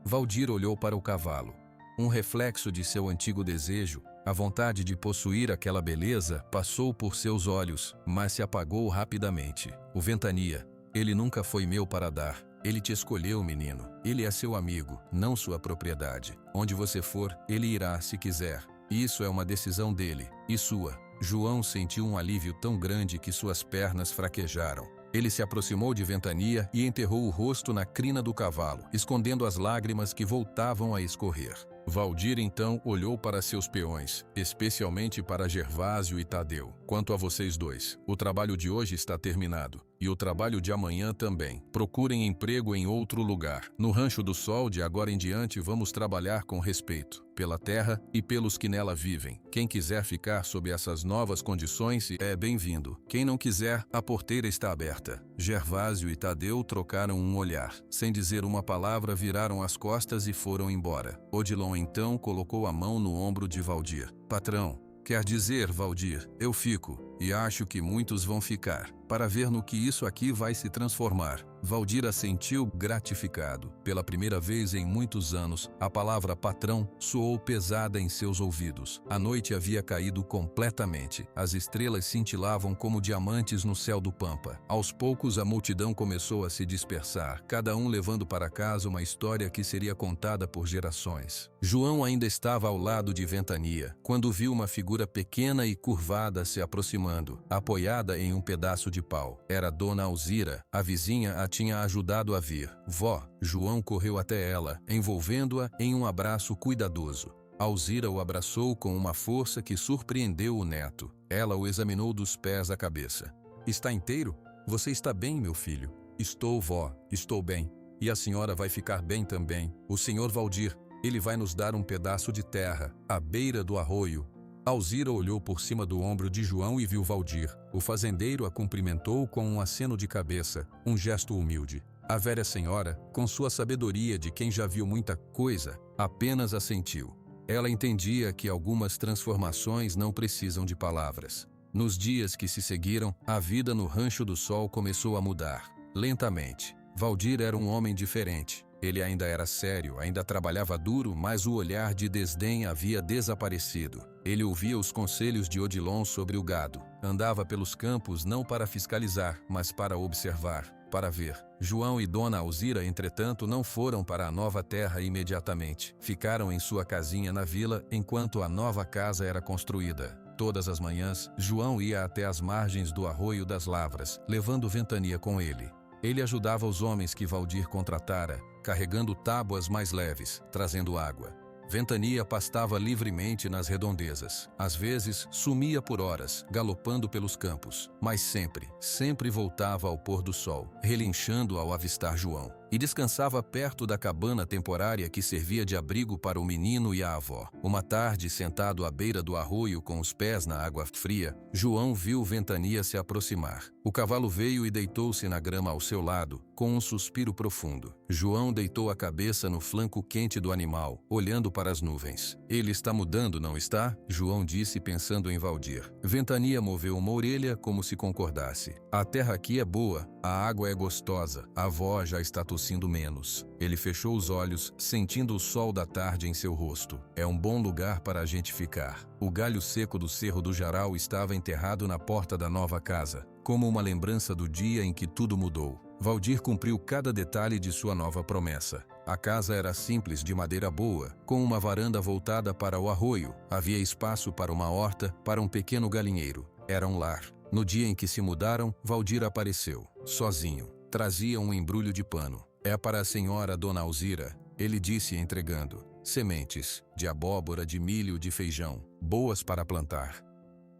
Valdir olhou para o cavalo. Um reflexo de seu antigo desejo, a vontade de possuir aquela beleza, passou por seus olhos, mas se apagou rapidamente. O Ventania, ele nunca foi meu para dar. Ele te escolheu, menino. Ele é seu amigo, não sua propriedade. Onde você for, ele irá se quiser. Isso é uma decisão dele, e sua. João sentiu um alívio tão grande que suas pernas fraquejaram. Ele se aproximou de Ventania e enterrou o rosto na crina do cavalo, escondendo as lágrimas que voltavam a escorrer. Valdir então olhou para seus peões, especialmente para Gervásio e Tadeu. Quanto a vocês dois, o trabalho de hoje está terminado. E o trabalho de amanhã também. Procurem emprego em outro lugar. No Rancho do Sol, de agora em diante, vamos trabalhar com respeito, pela terra e pelos que nela vivem. Quem quiser ficar sob essas novas condições é bem-vindo. Quem não quiser, a porteira está aberta. Gervásio e Tadeu trocaram um olhar. Sem dizer uma palavra, viraram as costas e foram embora. Odilon então colocou a mão no ombro de Valdir. Patrão, quer dizer, Valdir, eu fico. E acho que muitos vão ficar, para ver no que isso aqui vai se transformar. Valdir assentiu gratificado. Pela primeira vez em muitos anos, a palavra patrão soou pesada em seus ouvidos. A noite havia caído completamente. As estrelas cintilavam como diamantes no céu do Pampa. Aos poucos a multidão começou a se dispersar, cada um levando para casa uma história que seria contada por gerações. João ainda estava ao lado de Ventania, quando viu uma figura pequena e curvada se aproximando, apoiada em um pedaço de pau. Era Dona Alzira, a vizinha a tinha ajudado a vir. Vó, João correu até ela, envolvendo-a em um abraço cuidadoso. Alzira o abraçou com uma força que surpreendeu o neto. Ela o examinou dos pés à cabeça. Está inteiro? Você está bem, meu filho? Estou, vó, estou bem. E a senhora vai ficar bem também. O senhor Valdir, ele vai nos dar um pedaço de terra, à beira do arroio. Alzira olhou por cima do ombro de João e viu Valdir. O fazendeiro a cumprimentou com um aceno de cabeça, um gesto humilde. A velha senhora, com sua sabedoria de quem já viu muita coisa, apenas assentiu. Ela entendia que algumas transformações não precisam de palavras. Nos dias que se seguiram, a vida no Rancho do Sol começou a mudar, lentamente. Valdir era um homem diferente. Ele ainda era sério, ainda trabalhava duro, mas o olhar de desdém havia desaparecido. Ele ouvia os conselhos de Odilon sobre o gado. Andava pelos campos não para fiscalizar, mas para observar, para ver. João e Dona Alzira, entretanto, não foram para a nova terra imediatamente. Ficaram em sua casinha na vila enquanto a nova casa era construída. Todas as manhãs, João ia até as margens do Arroio das Lavras, levando Ventania com ele. Ele ajudava os homens que Valdir contratara, carregando tábuas mais leves, trazendo água. Ventania pastava livremente nas redondezas. Às vezes, sumia por horas, galopando pelos campos, mas sempre voltava ao pôr do sol, relinchando ao avistar João. E descansava perto da cabana temporária que servia de abrigo para o menino e a avó. Uma tarde, sentado à beira do arroio com os pés na água fria, João viu Ventania se aproximar. O cavalo veio e deitou-se na grama ao seu lado, com um suspiro profundo. João deitou a cabeça no flanco quente do animal, olhando para as nuvens. Ele está mudando, não está? João disse pensando em Valdir. Ventania moveu uma orelha como se concordasse. A terra aqui é boa, a água é gostosa, a avó já está tossindo menos. Ele fechou os olhos, sentindo o sol da tarde em seu rosto. É um bom lugar para a gente ficar. O galho seco do Cerro do Jaral estava enterrado na porta da nova casa, como uma lembrança do dia em que tudo mudou. Valdir cumpriu cada detalhe de sua nova promessa. A casa era simples, de madeira boa, com uma varanda voltada para o arroio. Havia espaço para uma horta, para um pequeno galinheiro. Era um lar. No dia em que se mudaram, Valdir apareceu, sozinho. Trazia um embrulho de pano. É para a senhora Dona Alzira, ele disse entregando. Sementes, de abóbora, de milho, de feijão, boas para plantar.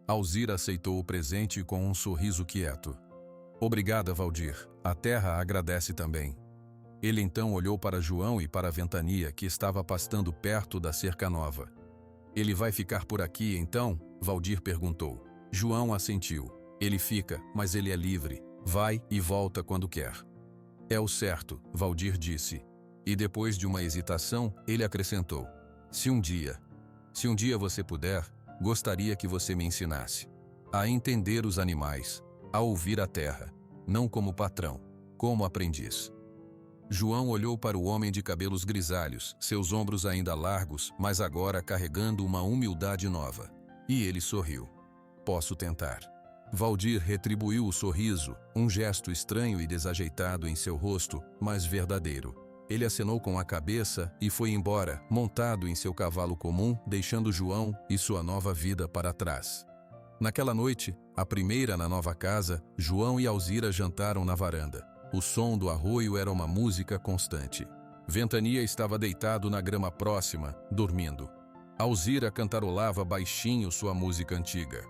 Alzira aceitou o presente com um sorriso quieto. Obrigada, Valdir. A terra agradece também. Ele então olhou para João e para Ventania, que estava pastando perto da cerca nova. Ele vai ficar por aqui, então? Valdir perguntou. João assentiu. Ele fica, mas ele é livre. Vai e volta quando quer. É o certo, Valdir disse. E depois de uma hesitação, ele acrescentou. Se um dia você puder, gostaria que você me ensinasse a entender os animais, a ouvir a terra, não como patrão, como aprendiz. João olhou para o homem de cabelos grisalhos, seus ombros ainda largos, mas agora carregando uma humildade nova. E ele sorriu. Posso tentar. Valdir retribuiu o sorriso, um gesto estranho e desajeitado em seu rosto, mas verdadeiro. Ele acenou com a cabeça e foi embora, montado em seu cavalo comum, deixando João e sua nova vida para trás. Naquela noite, a primeira na nova casa, João e Alzira jantaram na varanda. O som do arroio era uma música constante. Ventania estava deitado na grama próxima, dormindo. Alzira cantarolava baixinho sua música antiga.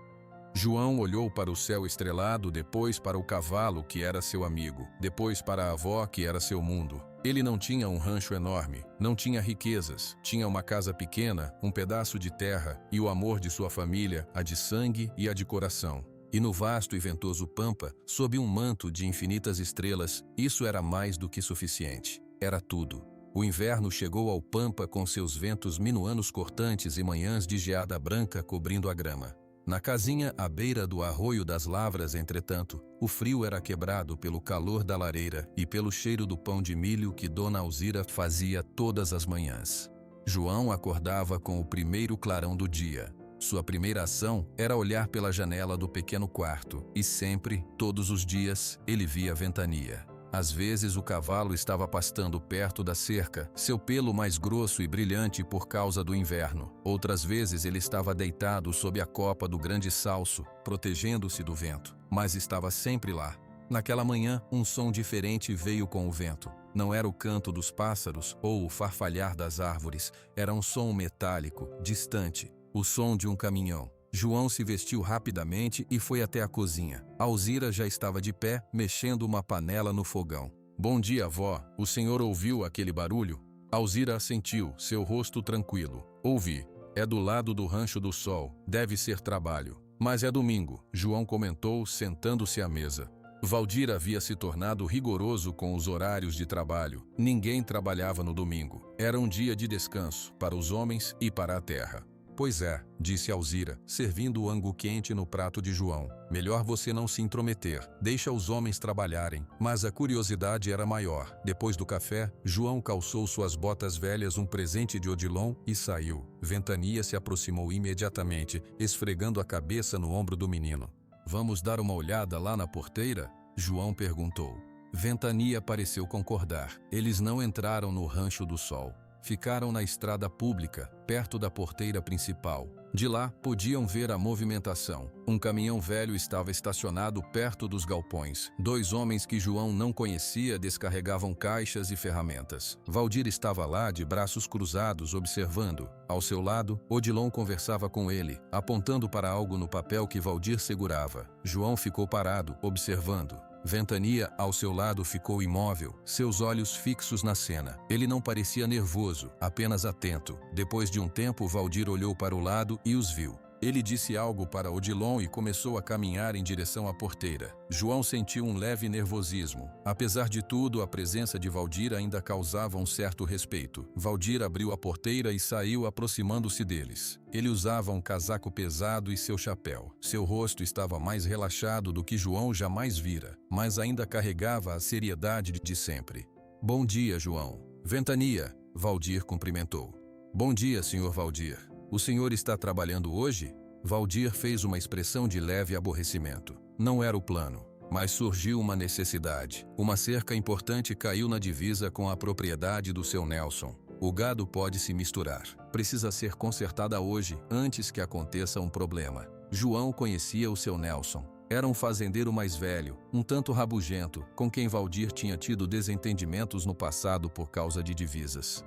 João olhou para o céu estrelado, depois para o cavalo, que era seu amigo, depois para a avó, que era seu mundo. Ele não tinha um rancho enorme, não tinha riquezas, tinha uma casa pequena, um pedaço de terra e o amor de sua família, a de sangue e a de coração. E no vasto e ventoso Pampa, sob um manto de infinitas estrelas, isso era mais do que suficiente. Era tudo. O inverno chegou ao Pampa com seus ventos minuanos cortantes e manhãs de geada branca cobrindo a grama. Na casinha à beira do arroio das lavras, entretanto, o frio era quebrado pelo calor da lareira e pelo cheiro do pão de milho que Dona Alzira fazia todas as manhãs. João acordava com o primeiro clarão do dia. Sua primeira ação era olhar pela janela do pequeno quarto e sempre, todos os dias, ele via a ventania. Às vezes o cavalo estava pastando perto da cerca, seu pelo mais grosso e brilhante por causa do inverno. Outras vezes ele estava deitado sob a copa do grande salso, protegendo-se do vento, mas estava sempre lá. Naquela manhã, um som diferente veio com o vento. Não era o canto dos pássaros ou o farfalhar das árvores, era um som metálico, distante, o som de um caminhão. João se vestiu rapidamente e foi até a cozinha. Alzira já estava de pé, mexendo uma panela no fogão. "Bom dia, vó. O senhor ouviu aquele barulho?" Alzira assentiu, seu rosto tranquilo. "Ouvi. É do lado do Rancho do Sol. Deve ser trabalho. Mas é domingo", João comentou, sentando-se à mesa. Valdir havia se tornado rigoroso com os horários de trabalho. Ninguém trabalhava no domingo. Era um dia de descanso, para os homens e para a terra. "Pois é", disse Alzira, servindo o angu quente no prato de João. "Melhor você não se intrometer, deixa os homens trabalharem." Mas a curiosidade era maior. Depois do café, João calçou suas botas velhas, um presente de Odilon, e saiu. Ventania se aproximou imediatamente, esfregando a cabeça no ombro do menino. "Vamos dar uma olhada lá na porteira?" João perguntou. Ventania pareceu concordar. Eles não entraram no Rancho do Sol. Ficaram na estrada pública, perto da porteira principal. De lá, podiam ver a movimentação. Um caminhão velho estava estacionado perto dos galpões. Dois homens que João não conhecia descarregavam caixas e ferramentas. Valdir estava lá, de braços cruzados, observando. Ao seu lado, Odilon conversava com ele, apontando para algo no papel que Valdir segurava. João ficou parado, observando. Ventania, ao seu lado, ficou imóvel, seus olhos fixos na cena. Ele não parecia nervoso, apenas atento. Depois de um tempo, Valdir olhou para o lado e os viu. Ele disse algo para Odilon e começou a caminhar em direção à porteira. João sentiu um leve nervosismo. Apesar de tudo, a presença de Valdir ainda causava um certo respeito. Valdir abriu a porteira e saiu, aproximando-se deles. Ele usava um casaco pesado e seu chapéu. Seu rosto estava mais relaxado do que João jamais vira, mas ainda carregava a seriedade de sempre. "Bom dia, João." "Ventania", Valdir cumprimentou. "Bom dia, senhor Valdir. O senhor está trabalhando hoje?" Valdir fez uma expressão de leve aborrecimento. Não era o plano, mas surgiu uma necessidade. Uma cerca importante caiu na divisa com a propriedade do seu Nelson. O gado pode se misturar. Precisa ser consertada hoje, antes que aconteça um problema. João conhecia o seu Nelson. Era um fazendeiro mais velho, um tanto rabugento, com quem Valdir tinha tido desentendimentos no passado por causa de divisas.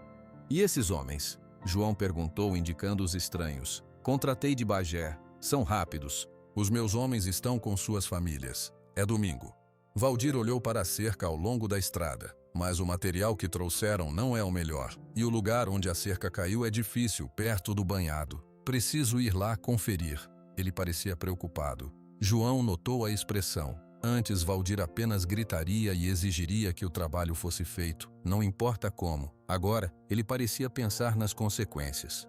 "E esses homens?" João perguntou, indicando os estranhos. "Contratei de Bagé. São rápidos. Os meus homens estão com suas famílias. É domingo." Valdir olhou para a cerca ao longo da estrada. "Mas o material que trouxeram não é o melhor. E o lugar onde a cerca caiu é difícil, perto do banhado. Preciso ir lá conferir." Ele parecia preocupado. João notou a expressão. Antes, Valdir apenas gritaria e exigiria que o trabalho fosse feito, não importa como. Agora, ele parecia pensar nas consequências.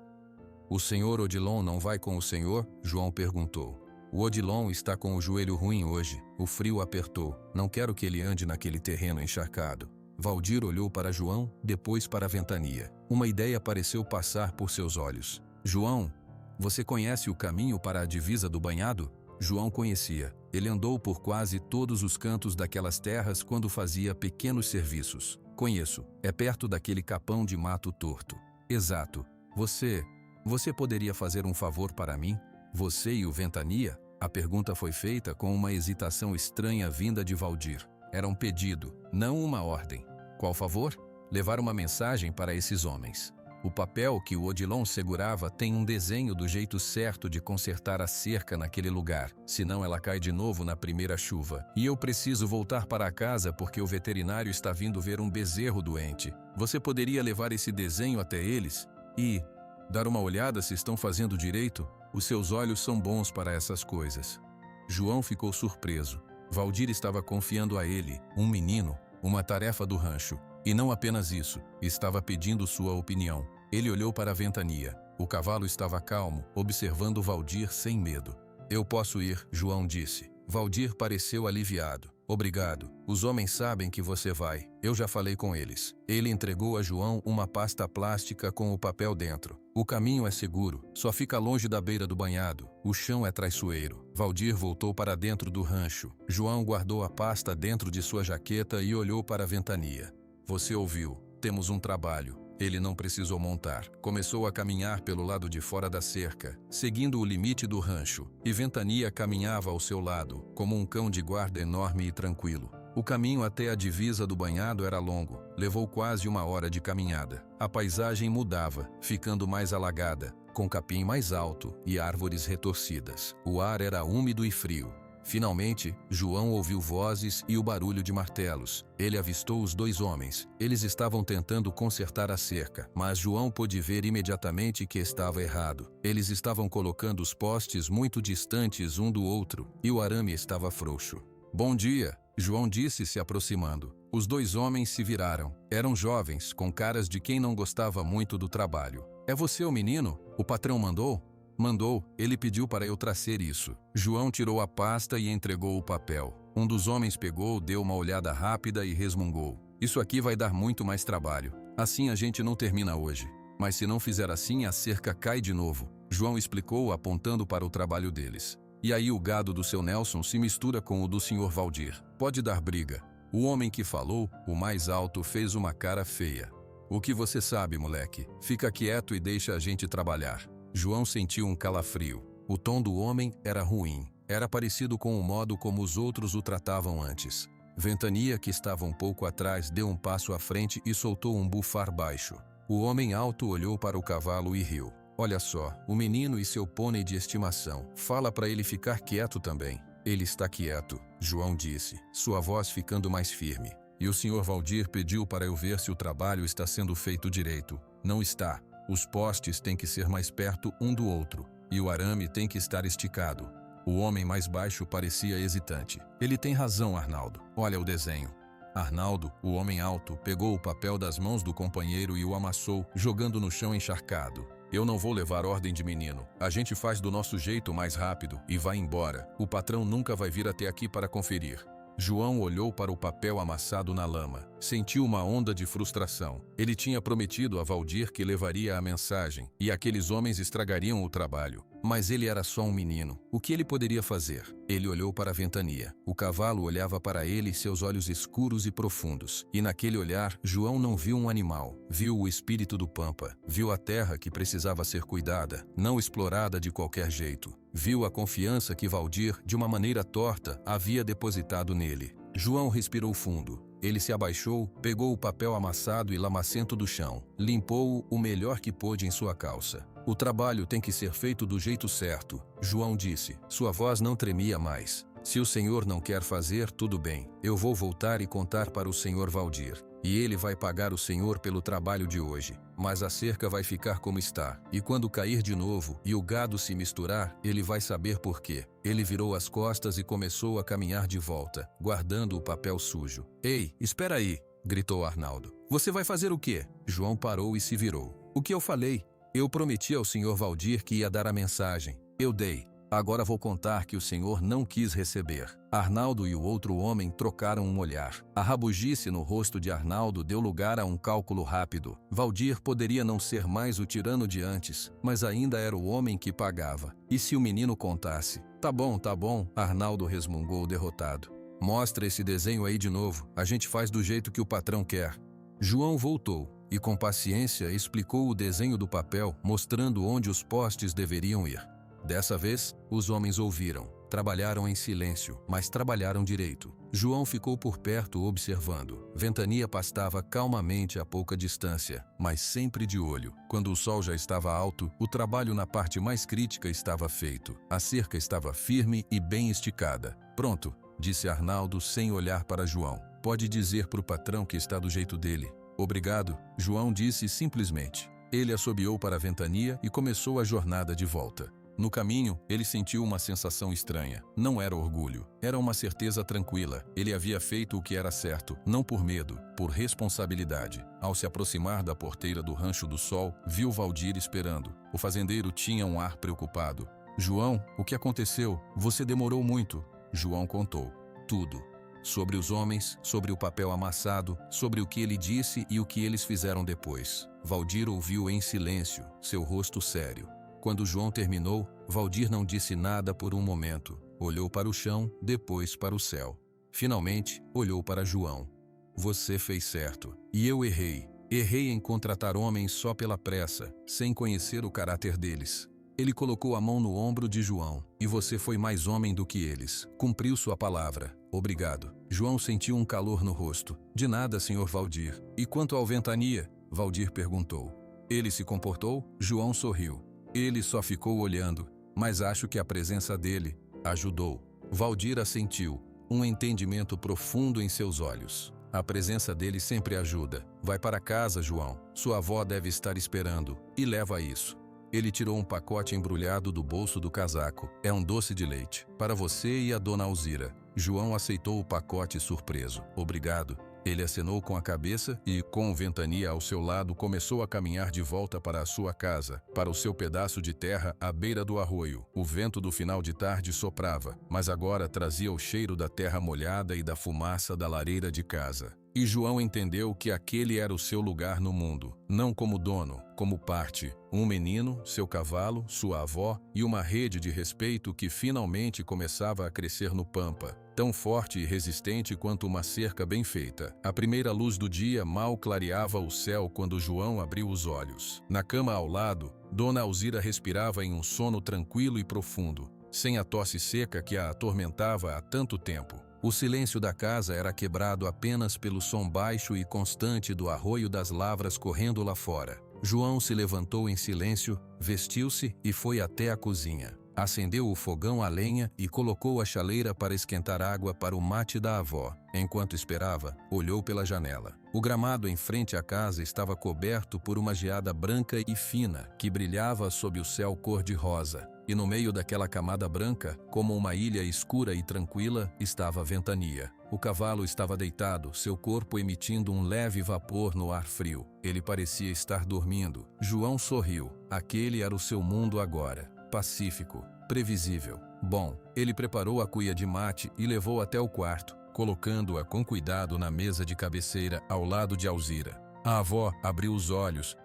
"O senhor Odilon não vai com o senhor?" João perguntou. "O Odilon está com o joelho ruim hoje. O frio apertou. Não quero que ele ande naquele terreno encharcado." Valdir olhou para João, depois para a Ventania. Uma ideia pareceu passar por seus olhos. "João, você conhece o caminho para a divisa do banhado?" João conhecia. Ele andou por quase todos os cantos daquelas terras quando fazia pequenos serviços. "Conheço. É perto daquele capão de mato torto." "Exato. Você poderia fazer um favor para mim? Você e o Ventania?" A pergunta foi feita com uma hesitação estranha vinda de Valdir. Era um pedido, não uma ordem. Qual favor? "Levar uma mensagem para esses homens. O papel que o Odilon segurava tem um desenho do jeito certo de consertar a cerca naquele lugar, senão ela cai de novo na primeira chuva. E eu preciso voltar para casa porque o veterinário está vindo ver um bezerro doente. Você poderia levar esse desenho até eles e dar uma olhada se estão fazendo direito? Os seus olhos são bons para essas coisas." João ficou surpreso. Valdir estava confiando a ele, um menino, uma tarefa do rancho. E não apenas isso, estava pedindo sua opinião. Ele olhou para a Ventania. O cavalo estava calmo, observando Valdir sem medo. Eu posso ir, João disse. Valdir pareceu aliviado. Obrigado. Os homens sabem que você vai. Eu já falei com eles. Ele entregou a João uma pasta plástica com o papel dentro. O caminho é seguro, só fica longe da beira do banhado. O chão é traiçoeiro. Valdir voltou para dentro do rancho. João guardou a pasta dentro de sua jaqueta e olhou para a ventania. Você ouviu. Temos um trabalho. Ele não precisou montar. Começou a caminhar pelo lado de fora da cerca, seguindo o limite do rancho, e Ventania caminhava ao seu lado, como um cão de guarda enorme e tranquilo. O caminho até a divisa do banhado era longo, levou quase 1 hora de caminhada. A paisagem mudava, ficando mais alagada, com capim mais alto e árvores retorcidas. O ar era úmido e frio. Finalmente, João ouviu vozes e o barulho de martelos. Ele avistou os 2 homens. Eles estavam tentando consertar a cerca, mas João pôde ver imediatamente que estava errado. Eles estavam colocando os postes muito distantes um do outro, e o arame estava frouxo. Bom dia, João disse se aproximando. Os 2 homens se viraram. Eram jovens, com caras de quem não gostava muito do trabalho. É você o menino? O patrão mandou? Mandou, ele pediu para eu trazer isso. João tirou a pasta e entregou o papel. Um dos homens pegou, deu uma olhada rápida e resmungou. Isso aqui vai dar muito mais trabalho. Assim a gente não termina hoje. Mas se não fizer assim, a cerca cai de novo. João explicou, apontando para o trabalho deles. E aí o gado do seu Nelson se mistura com o do Sr. Valdir. Pode dar briga. O homem que falou, o mais alto, fez uma cara feia. O que você sabe, moleque? Fica quieto e deixa a gente trabalhar. João sentiu um calafrio. O tom do homem era ruim. Era parecido com o modo como os outros o tratavam antes. Ventania, que estava um pouco atrás, deu um passo à frente e soltou um bufar baixo. O homem alto olhou para o cavalo e riu. Olha só, o menino e seu pônei de estimação. Fala para ele ficar quieto também. Ele está quieto, João disse, sua voz ficando mais firme. E o Sr. Valdir pediu para eu ver se o trabalho está sendo feito direito. Não está. Os postes têm que ser mais perto um do outro, e o arame tem que estar esticado. O homem mais baixo parecia hesitante. Ele tem razão, Arnaldo. Olha o desenho. Arnaldo, o homem alto, pegou o papel das mãos do companheiro e o amassou, jogando no chão encharcado. Eu não vou levar ordem de menino. A gente faz do nosso jeito mais rápido e vai embora. O patrão nunca vai vir até aqui para conferir. João olhou para o papel amassado na lama. Sentiu uma onda de frustração. Ele tinha prometido a Valdir que levaria a mensagem, e aqueles homens estragariam o trabalho. Mas ele era só um menino. O que ele poderia fazer? Ele olhou para a ventania. O cavalo olhava para ele, seus olhos escuros e profundos. E naquele olhar, João não viu um animal. Viu o espírito do Pampa. Viu a terra que precisava ser cuidada, não explorada de qualquer jeito. Viu a confiança que Valdir, de uma maneira torta, havia depositado nele. João respirou fundo. Ele se abaixou, pegou o papel amassado e lamacento do chão. Limpou-o o melhor que pôde em sua calça. O trabalho tem que ser feito do jeito certo, João disse. Sua voz não tremia mais. Se o senhor não quer fazer, tudo bem. Eu vou voltar e contar para o senhor Valdir. E ele vai pagar o senhor pelo trabalho de hoje. Mas a cerca vai ficar como está. E quando cair de novo e o gado se misturar, ele vai saber por quê. Ele virou as costas e começou a caminhar de volta, guardando o papel sujo. Ei, espera aí, gritou Arnaldo. Você vai fazer o quê? João parou e se virou. O que eu falei? Eu prometi ao senhor Valdir que ia dar a mensagem. Eu dei. Agora vou contar que o senhor não quis receber. Arnaldo e o outro homem trocaram um olhar. A rabugice no rosto de Arnaldo deu lugar a um cálculo rápido. Valdir poderia não ser mais o tirano de antes, mas ainda era o homem que pagava. E se o menino contasse? Tá bom, Arnaldo resmungou derrotado. Mostra esse desenho aí de novo, a gente faz do jeito que o patrão quer. João voltou e com paciência explicou o desenho do papel, mostrando onde os postes deveriam ir. Dessa vez, os homens ouviram. Trabalharam em silêncio, mas trabalharam direito. João ficou por perto observando. Ventania pastava calmamente a pouca distância, mas sempre de olho. Quando o sol já estava alto, o trabalho na parte mais crítica estava feito. A cerca estava firme e bem esticada. Pronto, disse Arnaldo sem olhar para João. Pode dizer para o patrão que está do jeito dele. Obrigado, João disse simplesmente. Ele assobiou para a ventania e começou a jornada de volta. No caminho, ele sentiu uma sensação estranha. Não era orgulho, era uma certeza tranquila. Ele havia feito o que era certo, não por medo, por responsabilidade. Ao se aproximar da porteira do Rancho do Sol, viu Valdir esperando. O fazendeiro tinha um ar preocupado. João, o que aconteceu? Você demorou muito. João contou tudo. Sobre os homens, sobre o papel amassado, sobre o que ele disse e o que eles fizeram depois. Valdir ouviu em silêncio, seu rosto sério. Quando João terminou, Valdir não disse nada por um momento. Olhou para o chão, depois para o céu. Finalmente, olhou para João. Você fez certo. E eu errei. Errei em contratar homens só pela pressa, sem conhecer o caráter deles. Ele colocou a mão no ombro de João. E você foi mais homem do que eles. Cumpriu sua palavra. Obrigado. João sentiu um calor no rosto. De nada, senhor Valdir. E quanto ao Ventania? Valdir perguntou. Ele se comportou? João sorriu. Ele só ficou olhando, mas acho que a presença dele ajudou. Valdir assentiu, um entendimento profundo em seus olhos. A presença dele sempre ajuda. Vai para casa, João. Sua avó deve estar esperando. E leva isso. Ele tirou um pacote embrulhado do bolso do casaco. É um doce de leite. Para você e a dona Alzira. João aceitou o pacote surpreso. Obrigado. Ele acenou com a cabeça e, com o Ventania ao seu lado, começou a caminhar de volta para a sua casa, para o seu pedaço de terra à beira do arroio. O vento do final de tarde soprava, mas agora trazia o cheiro da terra molhada e da fumaça da lareira de casa. E João entendeu que aquele era o seu lugar no mundo, não como dono, como parte. Um menino, seu cavalo, sua avó e uma rede de respeito que finalmente começava a crescer no pampa, tão forte e resistente quanto uma cerca bem feita. A primeira luz do dia mal clareava o céu quando João abriu os olhos. Na cama ao lado, Dona Alzira respirava em um sono tranquilo e profundo, sem a tosse seca que a atormentava há tanto tempo. O silêncio da casa era quebrado apenas pelo som baixo e constante do arroio das lavras correndo lá fora. João se levantou em silêncio, vestiu-se e foi até a cozinha. Acendeu o fogão a lenha e colocou a chaleira para esquentar água para o mate da avó. Enquanto esperava, olhou pela janela. O gramado em frente à casa estava coberto por uma geada branca e fina que brilhava sob o céu cor-de-rosa. E no meio daquela camada branca, como uma ilha escura e tranquila, estava a Ventania. O cavalo estava deitado, seu corpo emitindo um leve vapor no ar frio. Ele parecia estar dormindo. João sorriu. Aquele era o seu mundo agora. Pacífico, previsível. Bom, ele preparou a cuia de mate e levou até o quarto, colocando-a com cuidado na mesa de cabeceira ao lado de Alzira. A avó abriu os olhos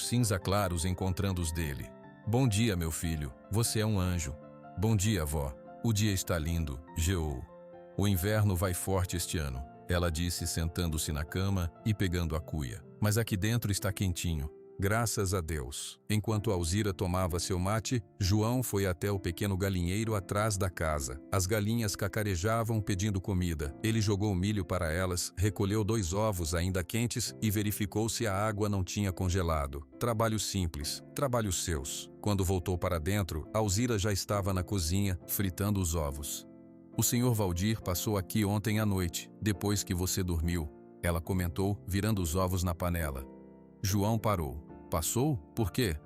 cinza claros encontrando os dele. Bom dia, meu filho. Você é um anjo. Bom dia, avó. O dia está lindo, geou. O inverno vai forte este ano, ela disse sentando-se na cama e pegando a cuia. Mas aqui dentro está quentinho. Graças a Deus. Enquanto Alzira tomava seu mate, João foi até o pequeno galinheiro atrás da casa. As galinhas cacarejavam pedindo comida. Ele jogou milho para elas, recolheu 2 ovos ainda quentes e verificou se a água não tinha congelado. Trabalhos simples, trabalhos seus. Quando voltou para dentro, Alzira já estava na cozinha, fritando os ovos. O senhor Valdir passou aqui ontem à noite, depois que você dormiu. Ela comentou, virando os ovos na panela. João parou. Passou? Por quê?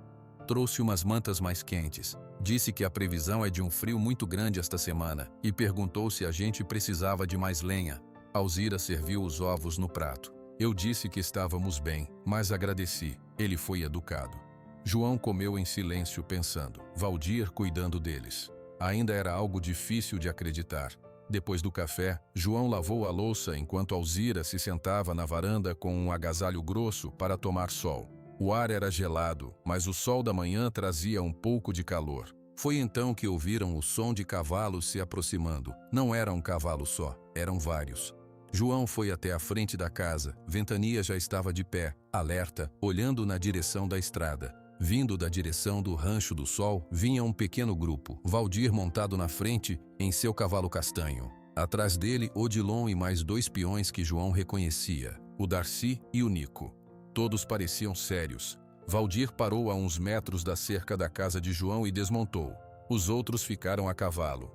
Trouxe umas mantas mais quentes. Disse que a previsão é de um frio muito grande esta semana e perguntou se a gente precisava de mais lenha. Alzira serviu os ovos no prato. Eu disse que estávamos bem, mas agradeci. Ele foi educado. João comeu em silêncio pensando. Valdir cuidando deles. Ainda era algo difícil de acreditar. Depois do café, João lavou a louça enquanto Alzira se sentava na varanda com um agasalho grosso para tomar sol. O ar era gelado, mas o sol da manhã trazia um pouco de calor. Foi então que ouviram o som de cavalos se aproximando. Não era um cavalo só, eram vários. João foi até a frente da casa. Ventania já estava de pé, alerta, olhando na direção da estrada. Vindo da direção do Rancho do Sol, vinha um pequeno grupo. Valdir montado na frente, em seu cavalo castanho. Atrás dele, Odilon e mais 2 peões que João reconhecia, o Darcy e o Nico. Todos pareciam sérios. Valdir parou a uns metros da cerca da casa de João e desmontou. Os outros ficaram a cavalo.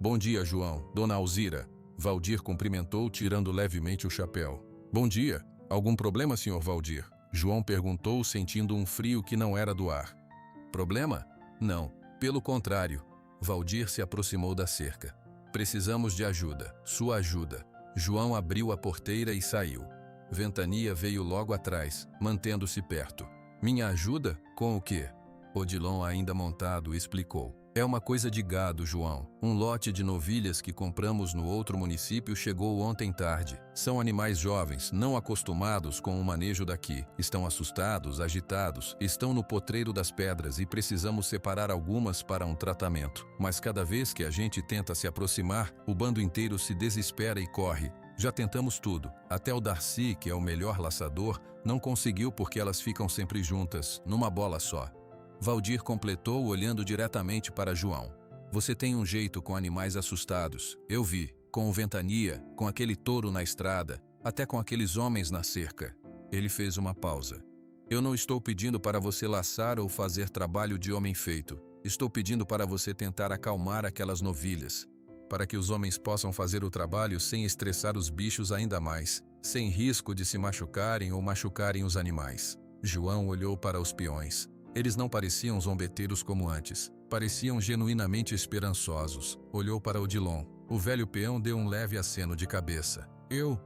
Bom dia, João. Dona Alzira. Valdir cumprimentou, tirando levemente o chapéu. Bom dia. Algum problema, senhor Valdir? João perguntou, sentindo um frio que não era do ar. Problema? Não. Pelo contrário. Valdir se aproximou da cerca. Precisamos de ajuda. Sua ajuda. João abriu a porteira e saiu. Ventania veio logo atrás, mantendo-se perto. Minha ajuda? Com o quê? Odilon, ainda montado, explicou. É uma coisa de gado, João. Um lote de novilhas que compramos no outro município chegou ontem tarde. São animais jovens, não acostumados com o manejo daqui. Estão assustados, agitados, estão no potreiro das pedras e precisamos separar algumas para um tratamento. Mas cada vez que a gente tenta se aproximar, o bando inteiro se desespera e corre. Já tentamos tudo. Até o Darcy, que é o melhor laçador, não conseguiu porque elas ficam sempre juntas, numa bola só. Valdir completou olhando diretamente para João. Você tem um jeito com animais assustados. Eu vi, com o Ventania, com aquele touro na estrada, até com aqueles homens na cerca. Ele fez uma pausa. Eu não estou pedindo para você laçar ou fazer trabalho de homem feito. Estou pedindo para você tentar acalmar aquelas novilhas, para que os homens possam fazer o trabalho sem estressar os bichos ainda mais, sem risco de se machucarem ou machucarem os animais. João olhou para os peões. Eles não pareciam zombeteiros como antes. Pareciam genuinamente esperançosos. Olhou para Odilon. O velho peão deu um leve aceno de cabeça. Eu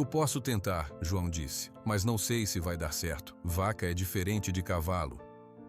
posso tentar, João disse, mas não sei se vai dar certo. Vaca é diferente de cavalo.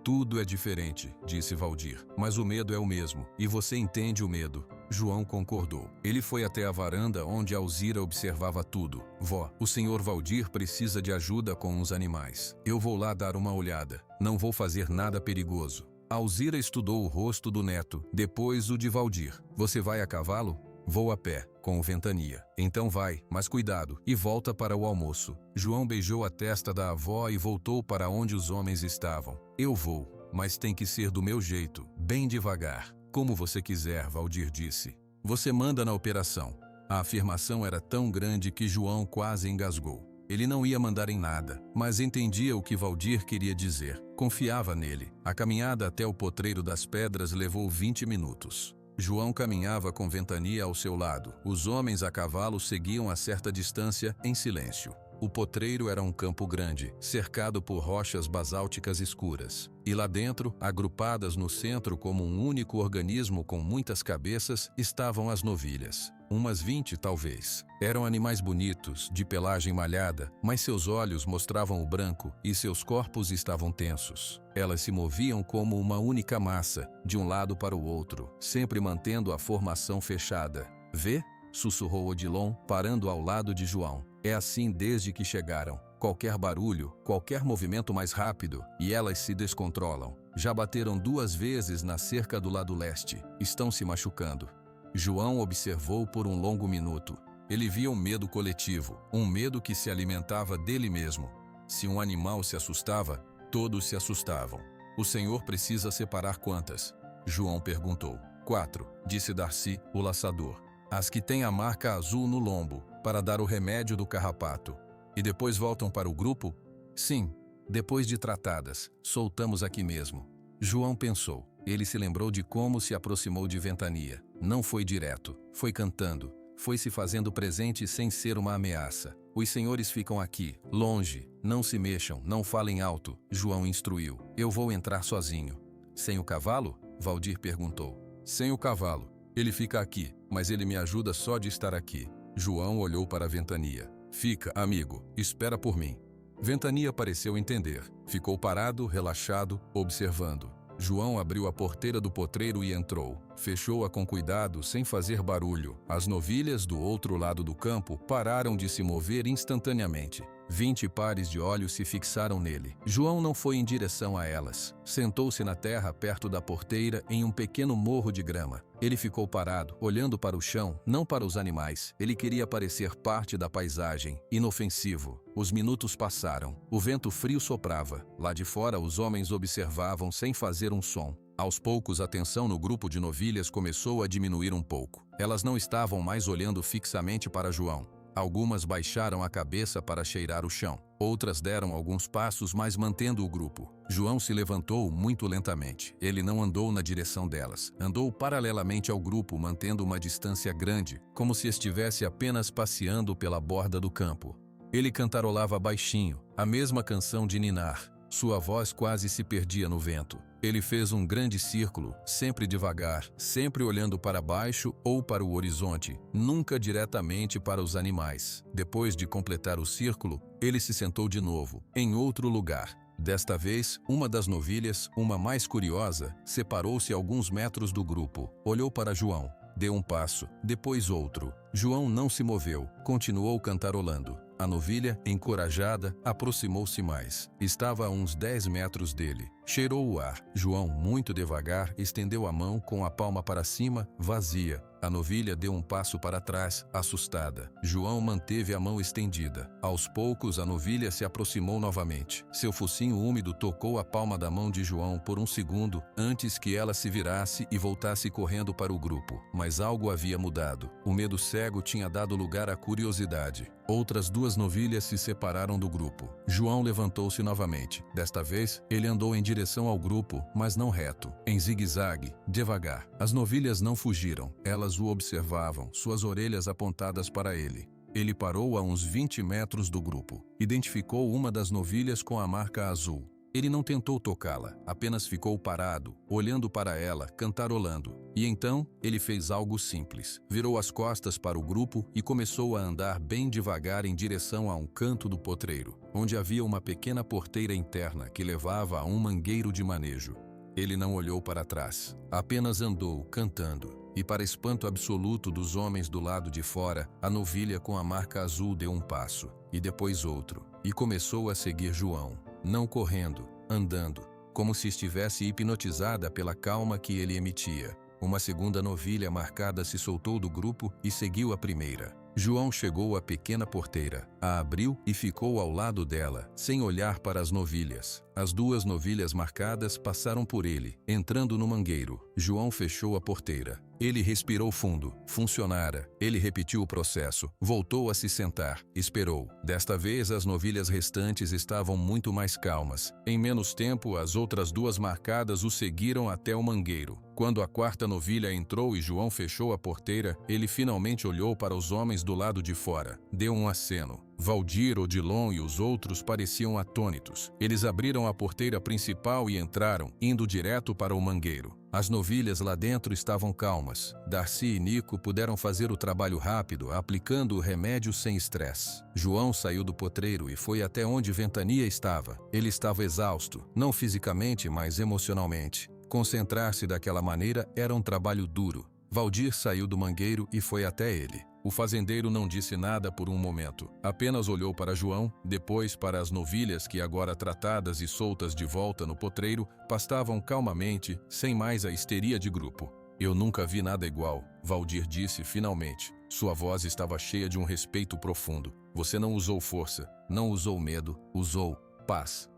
Tudo é diferente, disse Valdir, mas o medo é o mesmo, e você entende o medo. João concordou. Ele foi até a varanda onde Alzira observava tudo. Vó, o senhor Valdir precisa de ajuda com os animais. Eu vou lá dar uma olhada. Não vou fazer nada perigoso. Alzira estudou o rosto do neto, depois o de Valdir. Você vai a cavalo? Vou a pé, com o Ventania. Então vai, mas cuidado, e volta para o almoço. João beijou a testa da avó e voltou para onde os homens estavam. Eu vou, mas tem que ser do meu jeito, bem devagar. Como você quiser, Valdir disse. Você manda na operação. A afirmação era tão grande que João quase engasgou. Ele não ia mandar em nada, mas entendia o que Valdir queria dizer. Confiava nele. A caminhada até o potreiro das pedras levou 20 minutos. João caminhava com Ventania ao seu lado. Os homens a cavalo seguiam a certa distância, em silêncio. O potreiro era um campo grande, cercado por rochas basálticas escuras. E lá dentro, agrupadas no centro como um único organismo com muitas cabeças, estavam as novilhas. Umas 20, talvez. Eram animais bonitos, de pelagem malhada, mas seus olhos mostravam o branco e seus corpos estavam tensos. Elas se moviam como uma única massa, de um lado para o outro, sempre mantendo a formação fechada. Vê? Sussurrou Odilon, parando ao lado de João. É assim desde que chegaram. Qualquer barulho, qualquer movimento mais rápido, e elas se descontrolam. Já bateram 2 vezes na cerca do lado leste. Estão se machucando. João observou por um longo minuto. Ele via um medo coletivo, um medo que se alimentava dele mesmo. Se um animal se assustava, todos se assustavam. O senhor precisa separar quantas? João perguntou. 4, disse Darcy, o laçador. As que têm a marca azul no lombo, para dar o remédio do carrapato. E depois voltam para o grupo? Sim, depois de tratadas, soltamos aqui mesmo. João pensou. Ele se lembrou de como se aproximou de Ventania. Não foi direto, foi cantando, foi se fazendo presente sem ser uma ameaça. Os senhores ficam aqui, longe, não se mexam, não falem alto, João instruiu. Eu vou entrar sozinho. Sem o cavalo? Valdir perguntou. Sem o cavalo. Ele fica aqui, mas ele me ajuda só de estar aqui. João olhou para Ventania. Fica, amigo, espera por mim. Ventania pareceu entender. Ficou parado, relaxado, observando. João abriu a porteira do potreiro e entrou. Fechou-a com cuidado, sem fazer barulho. As novilhas do outro lado do campo pararam de se mover instantaneamente. 20 pares de olhos se fixaram nele. João não foi em direção a elas. Sentou-se na terra perto da porteira em um pequeno morro de grama. Ele ficou parado, olhando para o chão, não para os animais. Ele queria parecer parte da paisagem, inofensivo. Os minutos passaram. O vento frio soprava. Lá de fora, os homens observavam sem fazer um som. Aos poucos, a tensão no grupo de novilhas começou a diminuir um pouco. Elas não estavam mais olhando fixamente para João. Algumas baixaram a cabeça para cheirar o chão. Outras deram alguns passos, mas mantendo o grupo. João se levantou muito lentamente. Ele não andou na direção delas. Andou paralelamente ao grupo, mantendo uma distância grande, como se estivesse apenas passeando pela borda do campo. Ele cantarolava baixinho, a mesma canção de ninar. Sua voz quase se perdia no vento. Ele fez um grande círculo, sempre devagar, sempre olhando para baixo ou para o horizonte, nunca diretamente para os animais. Depois de completar o círculo, ele se sentou de novo, em outro lugar. Desta vez, uma das novilhas, uma mais curiosa, separou-se alguns metros do grupo, olhou para João, deu um passo, depois outro. João não se moveu, continuou cantarolando. A novilha, encorajada, aproximou-se mais. Estava a uns 10 metros dele. Cheirou o ar. João, muito devagar, estendeu a mão com a palma para cima, vazia. A novilha deu um passo para trás, assustada. João manteve a mão estendida. Aos poucos, a novilha se aproximou novamente. Seu focinho úmido tocou a palma da mão de João por um segundo, antes que ela se virasse e voltasse correndo para o grupo. Mas algo havia mudado. O medo cego tinha dado lugar à curiosidade. Outras 2 novilhas se separaram do grupo. João levantou-se novamente. Desta vez, ele andou em direção ao grupo, mas não reto, em zigue-zague, devagar. As novilhas não fugiram. Elas o observavam, suas orelhas apontadas para ele. Ele parou a uns 20 metros do grupo. Identificou uma das novilhas com a marca azul. Ele não tentou tocá-la, apenas ficou parado, olhando para ela, cantarolando. E então, ele fez algo simples. Virou as costas para o grupo e começou a andar bem devagar em direção a um canto do potreiro, onde havia uma pequena porteira interna que levava a um mangueiro de manejo. Ele não olhou para trás, apenas andou, cantando. E para espanto absoluto dos homens do lado de fora, a novilha com a marca azul deu um passo, e depois outro, e começou a seguir João. Não correndo, andando, como se estivesse hipnotizada pela calma que ele emitia. Uma segunda novilha marcada se soltou do grupo e seguiu a primeira. João chegou à pequena porteira, a abriu e ficou ao lado dela, sem olhar para as novilhas. As 2 novilhas marcadas passaram por ele, entrando no mangueiro. João fechou a porteira. Ele respirou fundo. Funcionara. Ele repetiu o processo. Voltou a se sentar. Esperou. Desta vez, as novilhas restantes estavam muito mais calmas. Em menos tempo, as outras 2 marcadas o seguiram até o mangueiro. Quando a 4ª novilha entrou e João fechou a porteira, ele finalmente olhou para os homens do lado de fora. Deu um aceno. Valdir, Odilon e os outros pareciam atônitos. Eles abriram a porteira principal e entraram, indo direto para o mangueiro. As novilhas lá dentro estavam calmas. Darcy e Nico puderam fazer o trabalho rápido, aplicando o remédio sem estresse. João saiu do potreiro e foi até onde Ventania estava. Ele estava exausto, não fisicamente, mas emocionalmente. Concentrar-se daquela maneira era um trabalho duro. Valdir saiu do mangueiro e foi até ele. O fazendeiro não disse nada por um momento. Apenas olhou para João, depois para as novilhas que, agora tratadas e soltas de volta no potreiro, pastavam calmamente, sem mais a histeria de grupo. Eu nunca vi nada igual, Valdir disse finalmente. Sua voz estava cheia de um respeito profundo. Você não usou força, não usou medo, usou paz.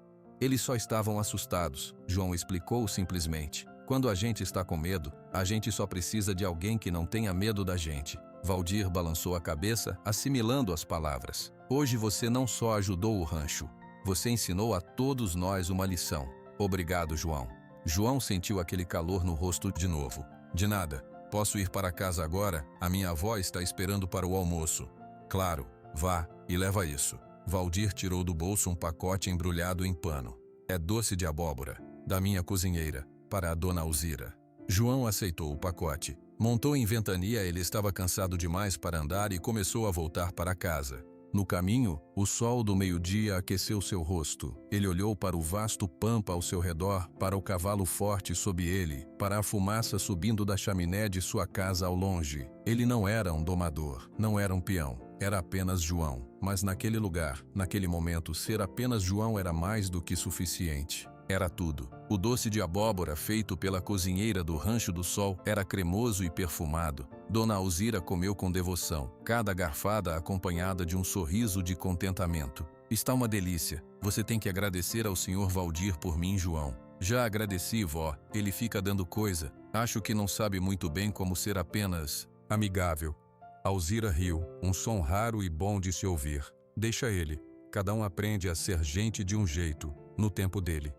Eles só estavam assustados, João explicou simplesmente. Quando a gente está com medo, a gente só precisa de alguém que não tenha medo da gente. Valdir balançou a cabeça, assimilando as palavras. Hoje você não só ajudou o rancho, você ensinou a todos nós uma lição. Obrigado, João. João sentiu aquele calor no rosto de novo. De nada. Posso ir para casa agora? A minha avó está esperando para o almoço. Claro, vá e leva isso. Valdir tirou do bolso um pacote embrulhado em pano. É doce de abóbora, da minha cozinheira, para a dona Alzira. João aceitou o pacote. Montou em Ventania, ele estava cansado demais para andar e começou a voltar para casa. No caminho, o sol do meio-dia aqueceu seu rosto. Ele olhou para o vasto pampa ao seu redor, para o cavalo forte sob ele, para a fumaça subindo da chaminé de sua casa ao longe. Ele não era um domador, não era um peão, era apenas João. Mas naquele lugar, naquele momento, ser apenas João era mais do que suficiente. Era tudo. O doce de abóbora feito pela cozinheira do Rancho do Sol era cremoso e perfumado. Dona Alzira comeu com devoção, cada garfada acompanhada de um sorriso de contentamento. Está uma delícia. Você tem que agradecer ao Sr. Valdir por mim, João. Já agradeci, vó. Ele fica dando coisa. Acho que não sabe muito bem como ser apenas amigável. Alzira riu, um som raro e bom de se ouvir. Deixa ele. Cada um aprende a ser gente de um jeito, no tempo dele.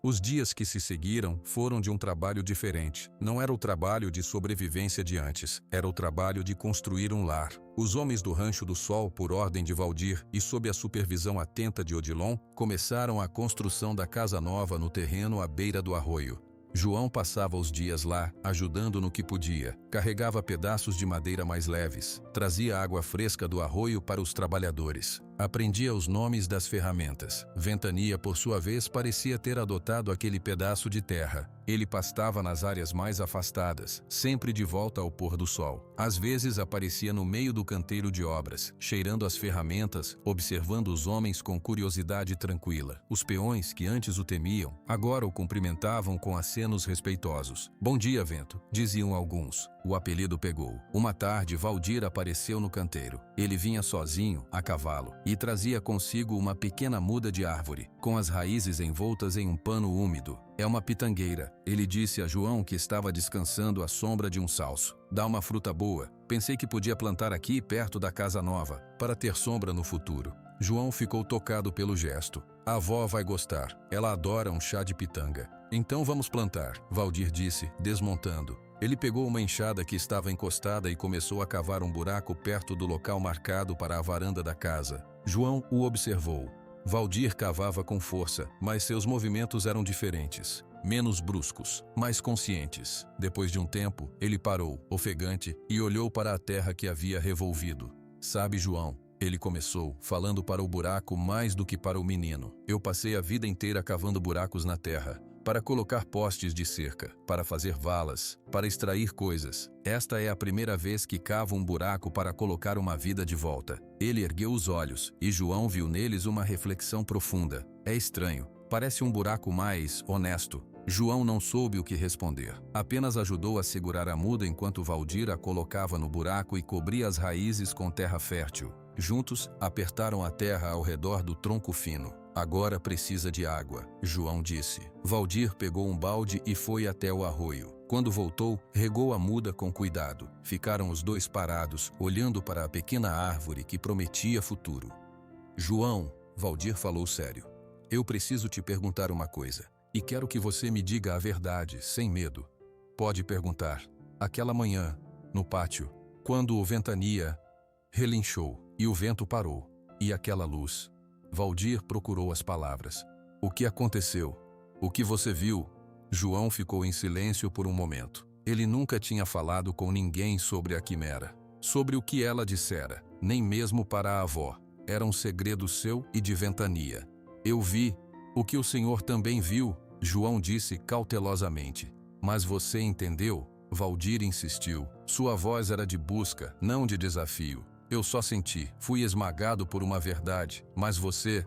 Os dias que se seguiram foram de um trabalho diferente. Não era o trabalho de sobrevivência de antes, era o trabalho de construir um lar. Os homens do Rancho do Sol, por ordem de Valdir e sob a supervisão atenta de Odilon, começaram a construção da casa nova no terreno à beira do arroio. João passava os dias lá, ajudando no que podia. Carregava pedaços de madeira mais leves, trazia água fresca do arroio para os trabalhadores. Aprendia os nomes das ferramentas. Ventania, por sua vez, parecia ter adotado aquele pedaço de terra. Ele pastava nas áreas mais afastadas, sempre de volta ao pôr do sol. Às vezes aparecia no meio do canteiro de obras, cheirando as ferramentas, observando os homens com curiosidade tranquila. Os peões, que antes o temiam, agora o cumprimentavam com acenos respeitosos. "Bom dia, vento", diziam alguns. O apelido pegou. Uma tarde, Valdir apareceu no canteiro. Ele vinha sozinho, a cavalo, e trazia consigo uma pequena muda de árvore, com as raízes envoltas em um pano úmido. "É uma pitangueira", ele disse a João, que estava descansando à sombra de um salso. "Dá uma fruta boa. Pensei que podia plantar aqui, perto da casa nova, para ter sombra no futuro." João ficou tocado pelo gesto. "A avó vai gostar. Ela adora um chá de pitanga." "Então vamos plantar", Valdir disse, desmontando. Ele pegou uma enxada que estava encostada e começou a cavar um buraco perto do local marcado para a varanda da casa. João o observou. Valdir cavava com força, mas seus movimentos eram diferentes, menos bruscos, mais conscientes. Depois de um tempo, ele parou, ofegante, e olhou para a terra que havia revolvido. "Sabe, João", ele começou, falando para o buraco mais do que para o menino, "eu passei a vida inteira cavando buracos na terra, para colocar postes de cerca, para fazer valas, para extrair coisas. Esta é a primeira vez que cavo um buraco para colocar uma vida de volta." Ele ergueu os olhos, e João viu neles uma reflexão profunda. "É estranho, parece um buraco mais honesto." João não soube o que responder. Apenas ajudou a segurar a muda enquanto Valdir a colocava no buraco e cobria as raízes com terra fértil. Juntos, apertaram a terra ao redor do tronco fino. "Agora precisa de água", João disse. Valdir pegou um balde e foi até o arroio. Quando voltou, regou a muda com cuidado. Ficaram os dois parados, olhando para a pequena árvore que prometia futuro. "João", Valdir falou sério, "eu preciso te perguntar uma coisa. E quero que você me diga a verdade, sem medo. Pode perguntar." Aquela manhã, no pátio, quando o ventania relinchou e o vento parou, e aquela luz. Valdir procurou as palavras. "O que aconteceu? O que você viu?" João ficou em silêncio por um momento. Ele nunca tinha falado com ninguém sobre a quimera, sobre o que ela dissera, nem mesmo para a avó. Era um segredo seu e de Ventania. "Eu vi o que o senhor também viu", João disse cautelosamente. "Mas você entendeu?" Valdir insistiu. Sua voz era de busca, não de desafio. "Eu só senti, fui esmagado por uma verdade, mas você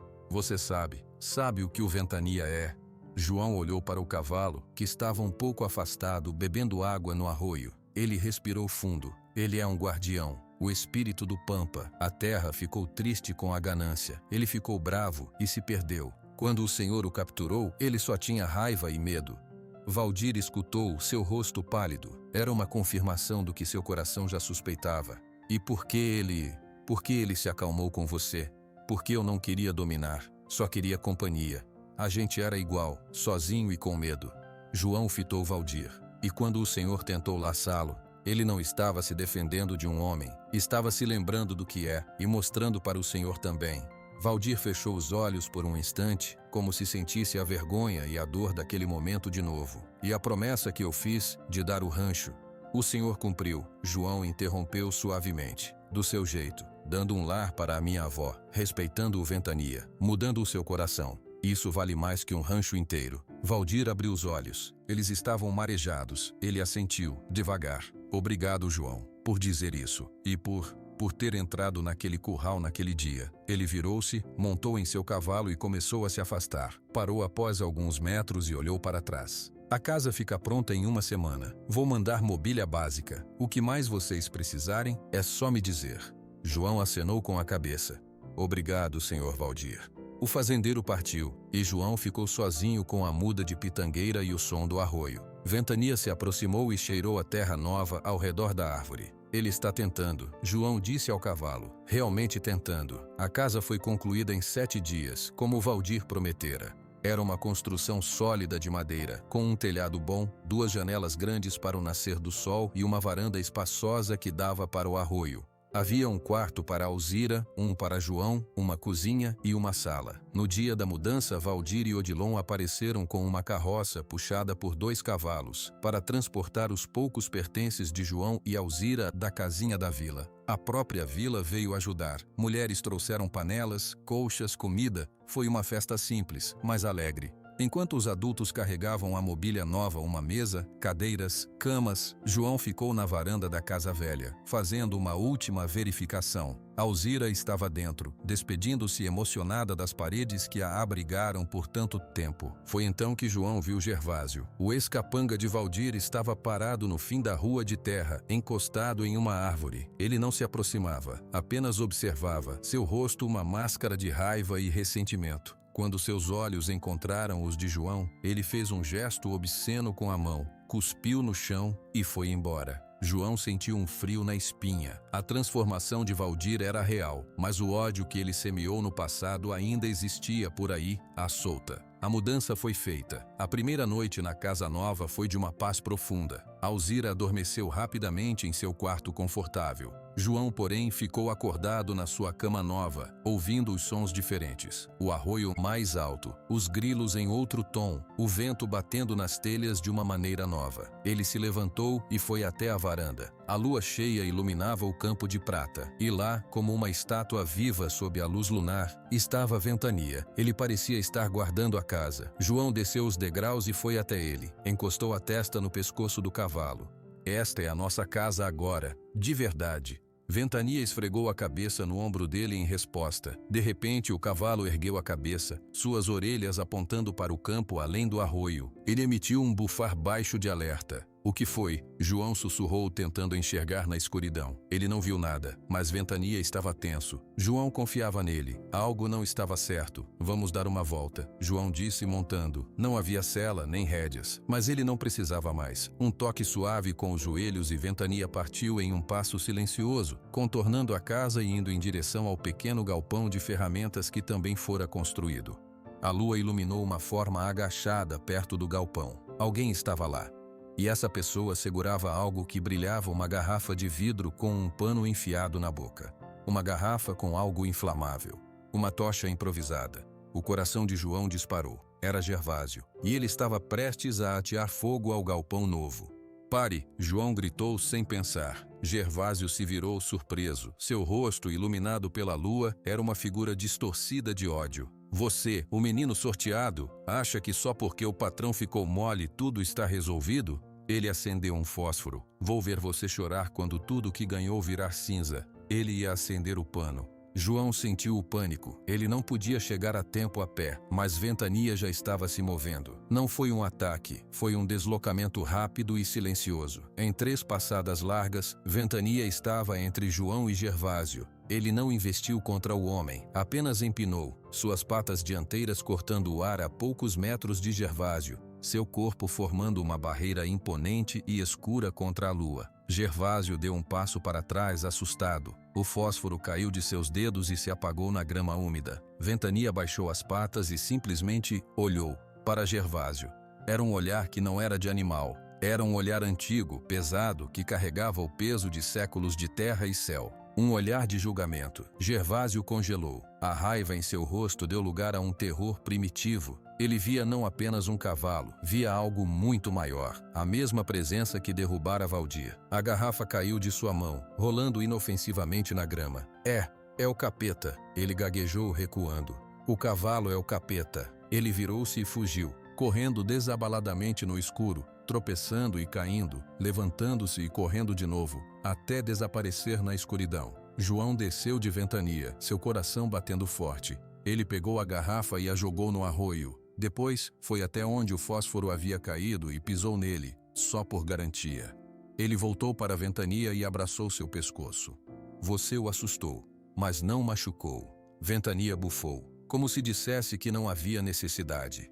sabe o que o Ventania é." João olhou para o cavalo, que estava um pouco afastado, bebendo água no arroio. Ele respirou fundo. Ele é um guardião, o espírito do Pampa. A terra ficou triste com a ganância. Ele ficou bravo e se perdeu. Quando o Senhor o capturou, ele só tinha raiva e medo. Valdir escutou, seu rosto pálido. Era uma confirmação do que seu coração já suspeitava. "E por que ele se acalmou com você? Porque eu não queria dominar, só queria companhia. A gente era igual, sozinho e com medo." João fitou Valdir. "E quando o Senhor tentou laçá-lo, ele não estava se defendendo de um homem, estava se lembrando do que é e mostrando para o Senhor também." Valdir fechou os olhos por um instante, como se sentisse a vergonha e a dor daquele momento de novo. "E a promessa que eu fiz de dar o rancho, o Senhor cumpriu." João interrompeu suavemente. "Do seu jeito, dando um lar para a minha avó, respeitando o Ventania, mudando o seu coração. Isso vale mais que um rancho inteiro." Valdir abriu os olhos. Eles estavam marejados. Ele assentiu, devagar. "Obrigado, João, por dizer isso. E por ter entrado naquele curral naquele dia." Ele virou-se, montou em seu cavalo e começou a se afastar. Parou após alguns metros e olhou para trás. "A casa fica pronta em uma semana. Vou mandar mobília básica. O que mais vocês precisarem, é só me dizer." João acenou com a cabeça. "Obrigado, senhor Valdir." O fazendeiro partiu, e João ficou sozinho com a muda de pitangueira e o som do arroio. Ventania se aproximou e cheirou a terra nova ao redor da árvore. "Ele está tentando", João disse ao cavalo. "Realmente tentando." A casa foi concluída em 7 dias, como Valdir prometera. Era uma construção sólida de madeira, com um telhado bom, 2 janelas grandes para o nascer do sol e uma varanda espaçosa que dava para o arroio. Havia um quarto para Alzira, um para João, uma cozinha e uma sala. No dia da mudança, Valdir e Odilon apareceram com uma carroça puxada por 2 cavalos, para transportar os poucos pertences de João e Alzira da casinha da vila. A própria vila veio ajudar. Mulheres trouxeram panelas, colchas, comida. Foi uma festa simples, mas alegre. Enquanto os adultos carregavam a mobília nova, uma mesa, cadeiras, camas, João ficou na varanda da casa velha, fazendo uma última verificação. Alzira estava dentro, despedindo-se emocionada das paredes que a abrigaram por tanto tempo. Foi então que João viu Gervásio. O ex-capanga de Valdir estava parado no fim da rua de terra, encostado em uma árvore. Ele não se aproximava, apenas observava, seu rosto uma máscara de raiva e ressentimento. Quando seus olhos encontraram os de João, ele fez um gesto obsceno com a mão, cuspiu no chão e foi embora. João sentiu um frio na espinha. A transformação de Valdir era real, mas o ódio que ele semeou no passado ainda existia por aí, à solta. A mudança foi feita. A primeira noite na casa nova foi de uma paz profunda. Alzira adormeceu rapidamente em seu quarto confortável. João, porém, ficou acordado na sua cama nova, ouvindo os sons diferentes. O arroio mais alto, os grilos em outro tom, o vento batendo nas telhas de uma maneira nova. Ele se levantou e foi até a varanda. A lua cheia iluminava o campo de prata, e lá, como uma estátua viva sob a luz lunar, estava Ventania. Ele parecia estar guardando a casa. João desceu os degraus e foi até ele. Encostou a testa no pescoço do cavalo. Esta é a nossa casa agora, de verdade. Ventania esfregou a cabeça no ombro dele em resposta. De repente, o cavalo ergueu a cabeça, suas orelhas apontando para o campo além do arroio. Ele emitiu um bufar baixo de alerta. O que foi? João sussurrou, tentando enxergar na escuridão. Ele não viu nada, mas Ventania estava tenso. João confiava nele. Algo não estava certo. Vamos dar uma volta, João disse, montando. Não havia sela nem rédeas, mas ele não precisava mais. Um toque suave com os joelhos e Ventania partiu em um passo silencioso, contornando a casa e indo em direção ao pequeno galpão de ferramentas que também fora construído. A lua iluminou uma forma agachada perto do galpão. Alguém estava lá. E essa pessoa segurava algo que brilhava, uma garrafa de vidro com um pano enfiado na boca. Uma garrafa com algo inflamável. Uma tocha improvisada. O coração de João disparou. Era Gervásio. E ele estava prestes a atear fogo ao galpão novo. Pare! João gritou sem pensar. Gervásio se virou surpreso. Seu rosto, iluminado pela lua, era uma figura distorcida de ódio. Você, o menino sorteado, acha que só porque o patrão ficou mole tudo está resolvido? Ele acendeu um fósforo. Vou ver você chorar quando tudo que ganhou virar cinza. Ele ia acender o pano. João sentiu o pânico. Ele não podia chegar a tempo a pé, mas Ventania já estava se movendo. Não foi um ataque, foi um deslocamento rápido e silencioso. Em 3 passadas largas, Ventania estava entre João e Gervásio. Ele não investiu contra o homem, apenas empinou, suas patas dianteiras cortando o ar a poucos metros de Gervásio, seu corpo formando uma barreira imponente e escura contra a lua. Gervásio deu um passo para trás, assustado. O fósforo caiu de seus dedos e se apagou na grama úmida. Ventania baixou as patas e simplesmente olhou para Gervásio. Era um olhar que não era de animal. Era um olhar antigo, pesado, que carregava o peso de séculos de terra e céu. Um olhar de julgamento. Gervásio congelou. A raiva em seu rosto deu lugar a um terror primitivo. Ele via não apenas um cavalo, via algo muito maior. A mesma presença que derrubara Valdir. A garrafa caiu de sua mão, rolando inofensivamente na grama. É o capeta. Ele gaguejou, recuando. O cavalo é o capeta. Ele virou-se e fugiu, correndo desabaladamente no escuro, tropeçando e caindo, levantando-se e correndo de novo, até desaparecer na escuridão. João desceu de Ventania, seu coração batendo forte. Ele pegou a garrafa e a jogou no arroio. Depois, foi até onde o fósforo havia caído e pisou nele, só por garantia. Ele voltou para a Ventania e abraçou seu pescoço. Você o assustou, mas não machucou. Ventania bufou, como se dissesse que não havia necessidade.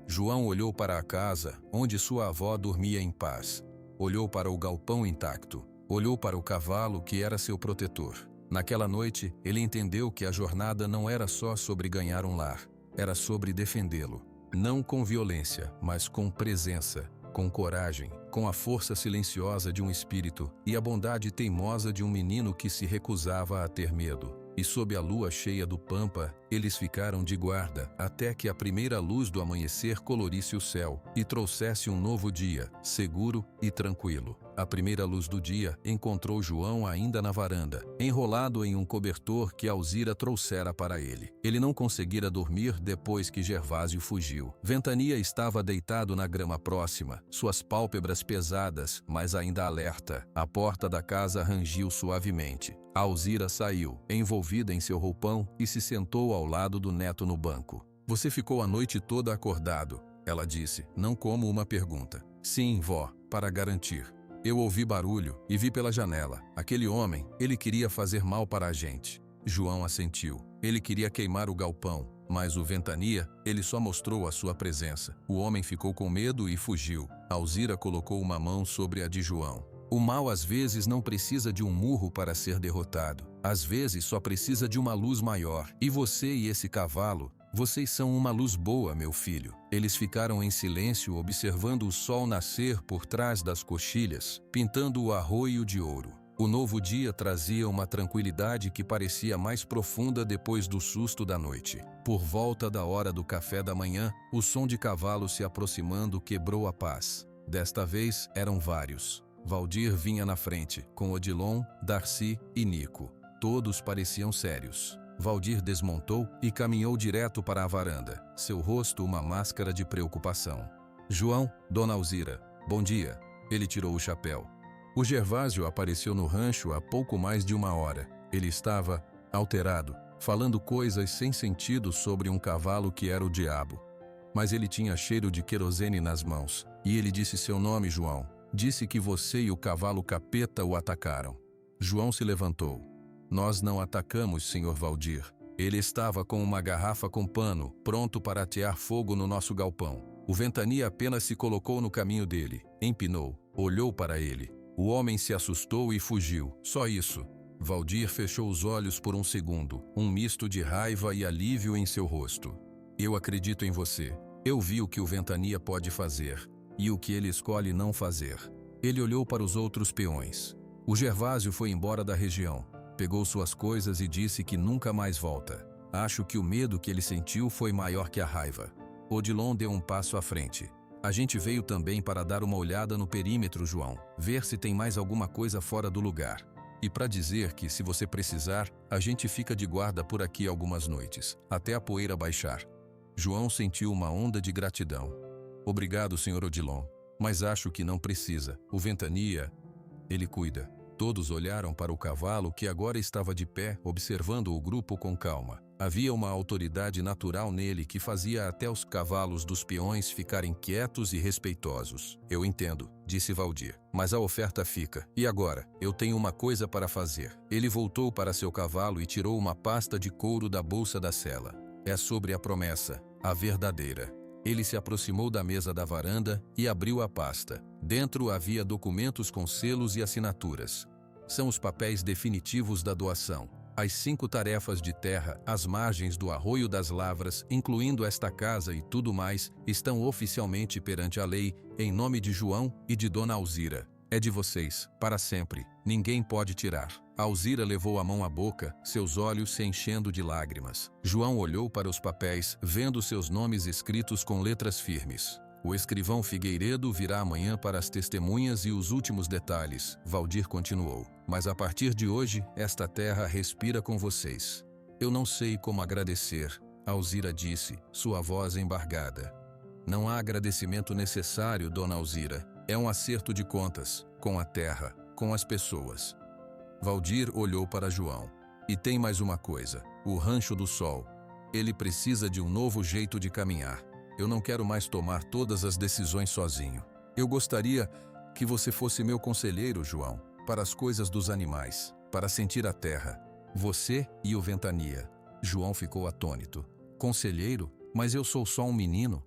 João olhou para a casa, onde sua avó dormia em paz. Olhou para o galpão intacto. Olhou para o cavalo que era seu protetor. Naquela noite, ele entendeu que a jornada não era só sobre ganhar um lar. Era sobre defendê-lo. Não com violência, mas com presença, com coragem. com a força silenciosa de um espírito e a bondade teimosa de um menino que se recusava a ter medo. E sob a lua cheia do pampa, eles ficaram de guarda, até que a primeira luz do amanhecer colorisse o céu e trouxesse um novo dia, seguro e tranquilo. A primeira luz do dia encontrou João ainda na varanda, enrolado em um cobertor que Alzira trouxera para ele. Ele não conseguira dormir depois que Gervásio fugiu. Ventania estava deitado na grama próxima, suas pálpebras pesadas, mas ainda alerta. A porta da casa rangiu suavemente. Alzira saiu, envolvida em seu roupão, e se sentou ao lado do neto no banco. "Você ficou a noite toda acordado", ela disse, não como uma pergunta. "Sim, vó, para garantir. Eu ouvi barulho e vi pela janela. Aquele homem, ele queria fazer mal para a gente." João assentiu. Ele queria queimar o galpão, mas o Ventania, ele só mostrou a sua presença. O homem ficou com medo e fugiu. Alzira colocou uma mão sobre a de João. "O mal às vezes não precisa de um murro para ser derrotado. Às vezes só precisa de uma luz maior. E você e esse cavalo, vocês são uma luz boa, meu filho." Eles ficaram em silêncio observando o sol nascer por trás das coxilhas, pintando o arroio de ouro. O novo dia trazia uma tranquilidade que parecia mais profunda depois do susto da noite. Por volta da hora do café da manhã, o som de cavalos se aproximando quebrou a paz. Desta vez eram vários. Valdir vinha na frente, com Odilon, Darcy e Nico. Todos pareciam sérios. Valdir desmontou e caminhou direto para a varanda, seu rosto uma máscara de preocupação. "João, Dona Alzira, bom dia." Ele tirou o chapéu. O Gervásio apareceu no rancho há pouco mais de uma hora. Ele estava alterado, falando coisas sem sentido sobre um cavalo que era o diabo. Mas ele tinha cheiro de querosene nas mãos. E ele disse seu nome, João. Disse que você e o cavalo capeta o atacaram. João se levantou. "Nós não atacamos, Sr. Valdir. Ele estava com uma garrafa com pano, pronto para atear fogo no nosso galpão. O Ventania apenas se colocou no caminho dele, empinou, olhou para ele. O homem se assustou e fugiu, só isso." Valdir fechou os olhos por um segundo, um misto de raiva e alívio em seu rosto. "Eu acredito em você. Eu vi o que o Ventania pode fazer, e o que ele escolhe não fazer." Ele olhou para os outros peões. O Gervásio foi embora da região. Pegou suas coisas e disse que nunca mais volta. Acho que o medo que ele sentiu foi maior que a raiva. Odilon deu um passo à frente. "A gente veio também para dar uma olhada no perímetro, João, ver se tem mais alguma coisa fora do lugar. E para dizer que, se você precisar, a gente fica de guarda por aqui algumas noites, até a poeira baixar." João sentiu uma onda de gratidão. "Obrigado, Sr. Odilon, mas acho que não precisa. O Ventania, ele cuida." Todos olharam para o cavalo que agora estava de pé, observando o grupo com calma. Havia uma autoridade natural nele que fazia até os cavalos dos peões ficarem quietos e respeitosos. "Eu entendo", disse Valdir, "mas a oferta fica. E agora? Eu tenho uma coisa para fazer." Ele voltou para seu cavalo e tirou uma pasta de couro da bolsa da sela. "É sobre a promessa, a verdadeira." Ele se aproximou da mesa da varanda e abriu a pasta. Dentro havia documentos com selos e assinaturas. São os papéis definitivos da doação. As 5 tarefas de terra às margens do Arroio das Lavras, incluindo esta casa e tudo mais, estão oficialmente perante a lei, em nome de João e de Dona Alzira. É de vocês, para sempre. Ninguém pode tirar. Alzira levou a mão à boca, seus olhos se enchendo de lágrimas. João olhou para os papéis, vendo seus nomes escritos com letras firmes. "O escrivão Figueiredo virá amanhã para as testemunhas e os últimos detalhes", Valdir continuou. "Mas a partir de hoje, esta terra respira com vocês." "Eu não sei como agradecer", Alzira disse, sua voz embargada. "Não há agradecimento necessário, Dona Alzira. É um acerto de contas, com a terra, com as pessoas." Valdir olhou para João. "E tem mais uma coisa, o Rancho do Sol. Ele precisa de um novo jeito de caminhar. Eu não quero mais tomar todas as decisões sozinho. Eu gostaria que você fosse meu conselheiro, João, para as coisas dos animais, para sentir a terra. Você e o Ventania." João ficou atônito. "Conselheiro? Mas eu sou só um menino."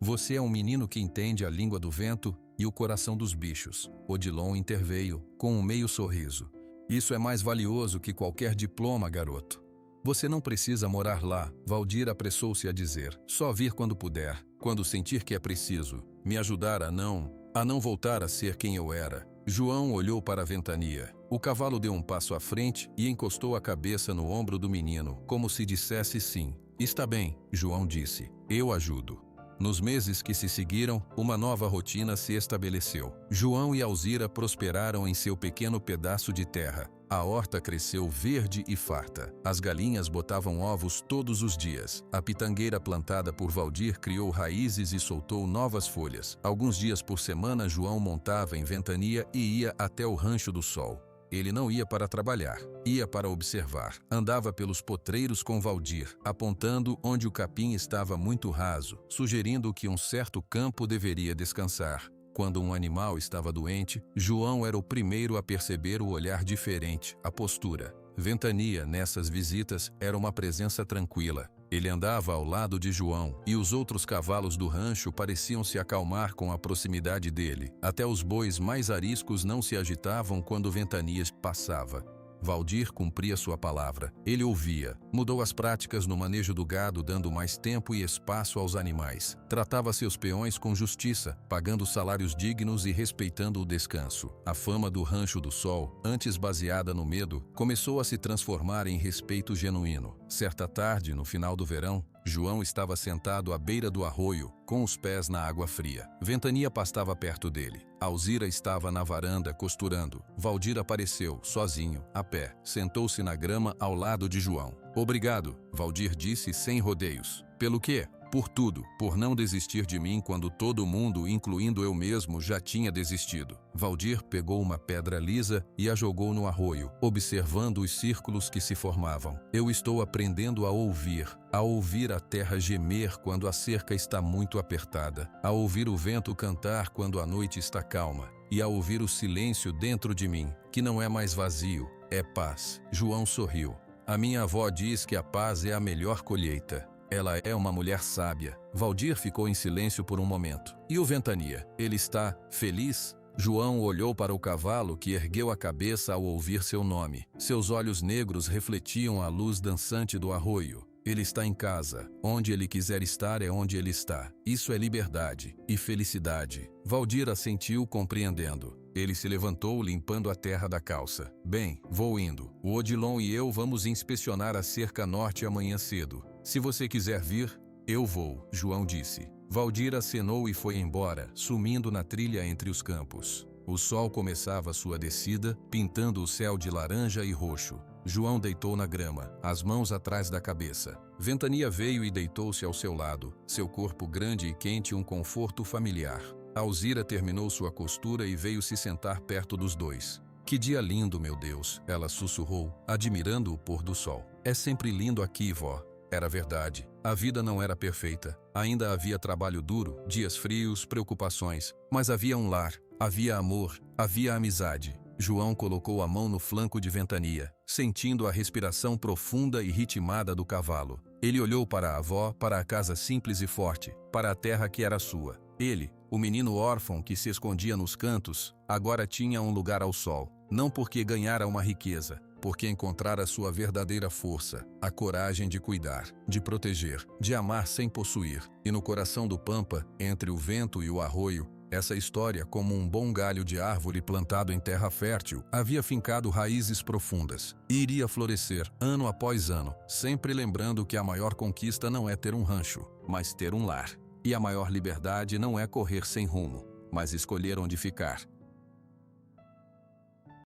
"Você é um menino que entende a língua do vento e o coração dos bichos." Odilon interveio, com um meio sorriso. "Isso é mais valioso que qualquer diploma, garoto." "Você não precisa morar lá", Valdir apressou-se a dizer. "Só vir quando puder, quando sentir que é preciso. Me ajudar a a não voltar a ser quem eu era. João olhou para a ventania. O cavalo deu um passo à frente e encostou a cabeça no ombro do menino, como se dissesse sim. Está bem, João disse. Eu ajudo. Nos meses que se seguiram, uma nova rotina se estabeleceu. João e Alzira prosperaram em seu pequeno pedaço de terra. A horta cresceu verde e farta. As galinhas botavam ovos todos os dias. A pitangueira plantada por Valdir criou raízes e soltou novas folhas. Alguns dias por semana, João montava em ventania e ia até o Rancho do Sol. Ele não ia para trabalhar, ia para observar. Andava pelos potreiros com Valdir, apontando onde o capim estava muito raso, sugerindo que um certo campo deveria descansar. Quando um animal estava doente, João era o primeiro a perceber o olhar diferente, a postura. Ventania, nessas visitas, era uma presença tranquila. Ele andava ao lado de João, e os outros cavalos do rancho pareciam se acalmar com a proximidade dele. Até os bois mais ariscos não se agitavam quando Ventania passava. Valdir cumpria sua palavra. Ele ouvia. Mudou as práticas no manejo do gado, dando mais tempo e espaço aos animais. Tratava seus peões com justiça, pagando salários dignos e respeitando o descanso. A fama do Rancho do Sol, antes baseada no medo, começou a se transformar em respeito genuíno. Certa tarde, no final do verão, João estava sentado à beira do arroio, com os pés na água fria. Ventania pastava perto dele. Alzira estava na varanda costurando. Valdir apareceu, sozinho, a pé. Sentou-se na grama ao lado de João. Obrigado, Valdir disse sem rodeios. Pelo quê? Por tudo, por não desistir de mim quando todo mundo, incluindo eu mesmo, já tinha desistido. Valdir pegou uma pedra lisa e a jogou no arroio, observando os círculos que se formavam. Eu estou aprendendo a ouvir a terra gemer quando a cerca está muito apertada, a ouvir o vento cantar quando a noite está calma, e a ouvir o silêncio dentro de mim, que não é mais vazio, é paz. João sorriu. A minha avó diz que a paz é a melhor colheita. Ela é uma mulher sábia. Valdir ficou em silêncio por um momento. E o Ventania? Ele está feliz? João olhou para o cavalo que ergueu a cabeça ao ouvir seu nome. Seus olhos negros refletiam a luz dançante do arroio. Ele está em casa. Onde ele quiser estar é onde ele está. Isso é liberdade e felicidade. Valdir assentiu, compreendendo. Ele se levantou, limpando a terra da calça. Bem, vou indo. O Odilon e eu vamos inspecionar a cerca norte amanhã cedo. Se você quiser vir, eu vou, João disse. Valdir acenou e foi embora, sumindo na trilha entre os campos. O sol começava sua descida, pintando o céu de laranja e roxo. João deitou na grama, as mãos atrás da cabeça. Ventania veio e deitou-se ao seu lado, seu corpo grande e quente, um conforto familiar. Alzira terminou sua costura e veio se sentar perto dos dois. Que dia lindo, meu Deus, ela sussurrou, admirando o pôr do sol. É sempre lindo aqui, vó. Era verdade. A vida não era perfeita. Ainda havia trabalho duro, dias frios, preocupações. Mas havia um lar, havia amor, havia amizade. João colocou a mão no flanco de Ventania, sentindo a respiração profunda e ritmada do cavalo. Ele olhou para a avó, para a casa simples e forte, para a terra que era sua. Ele, o menino órfão que se escondia nos cantos, agora tinha um lugar ao sol. Não porque ganhara uma riqueza, porque encontrara sua verdadeira força, a coragem de cuidar, de proteger, de amar sem possuir. E no coração do Pampa, entre o vento e o arroio, essa história, como um bom galho de árvore plantado em terra fértil, havia fincado raízes profundas e iria florescer ano após ano, sempre lembrando que a maior conquista não é ter um rancho, mas ter um lar. E a maior liberdade não é correr sem rumo, mas escolher onde ficar.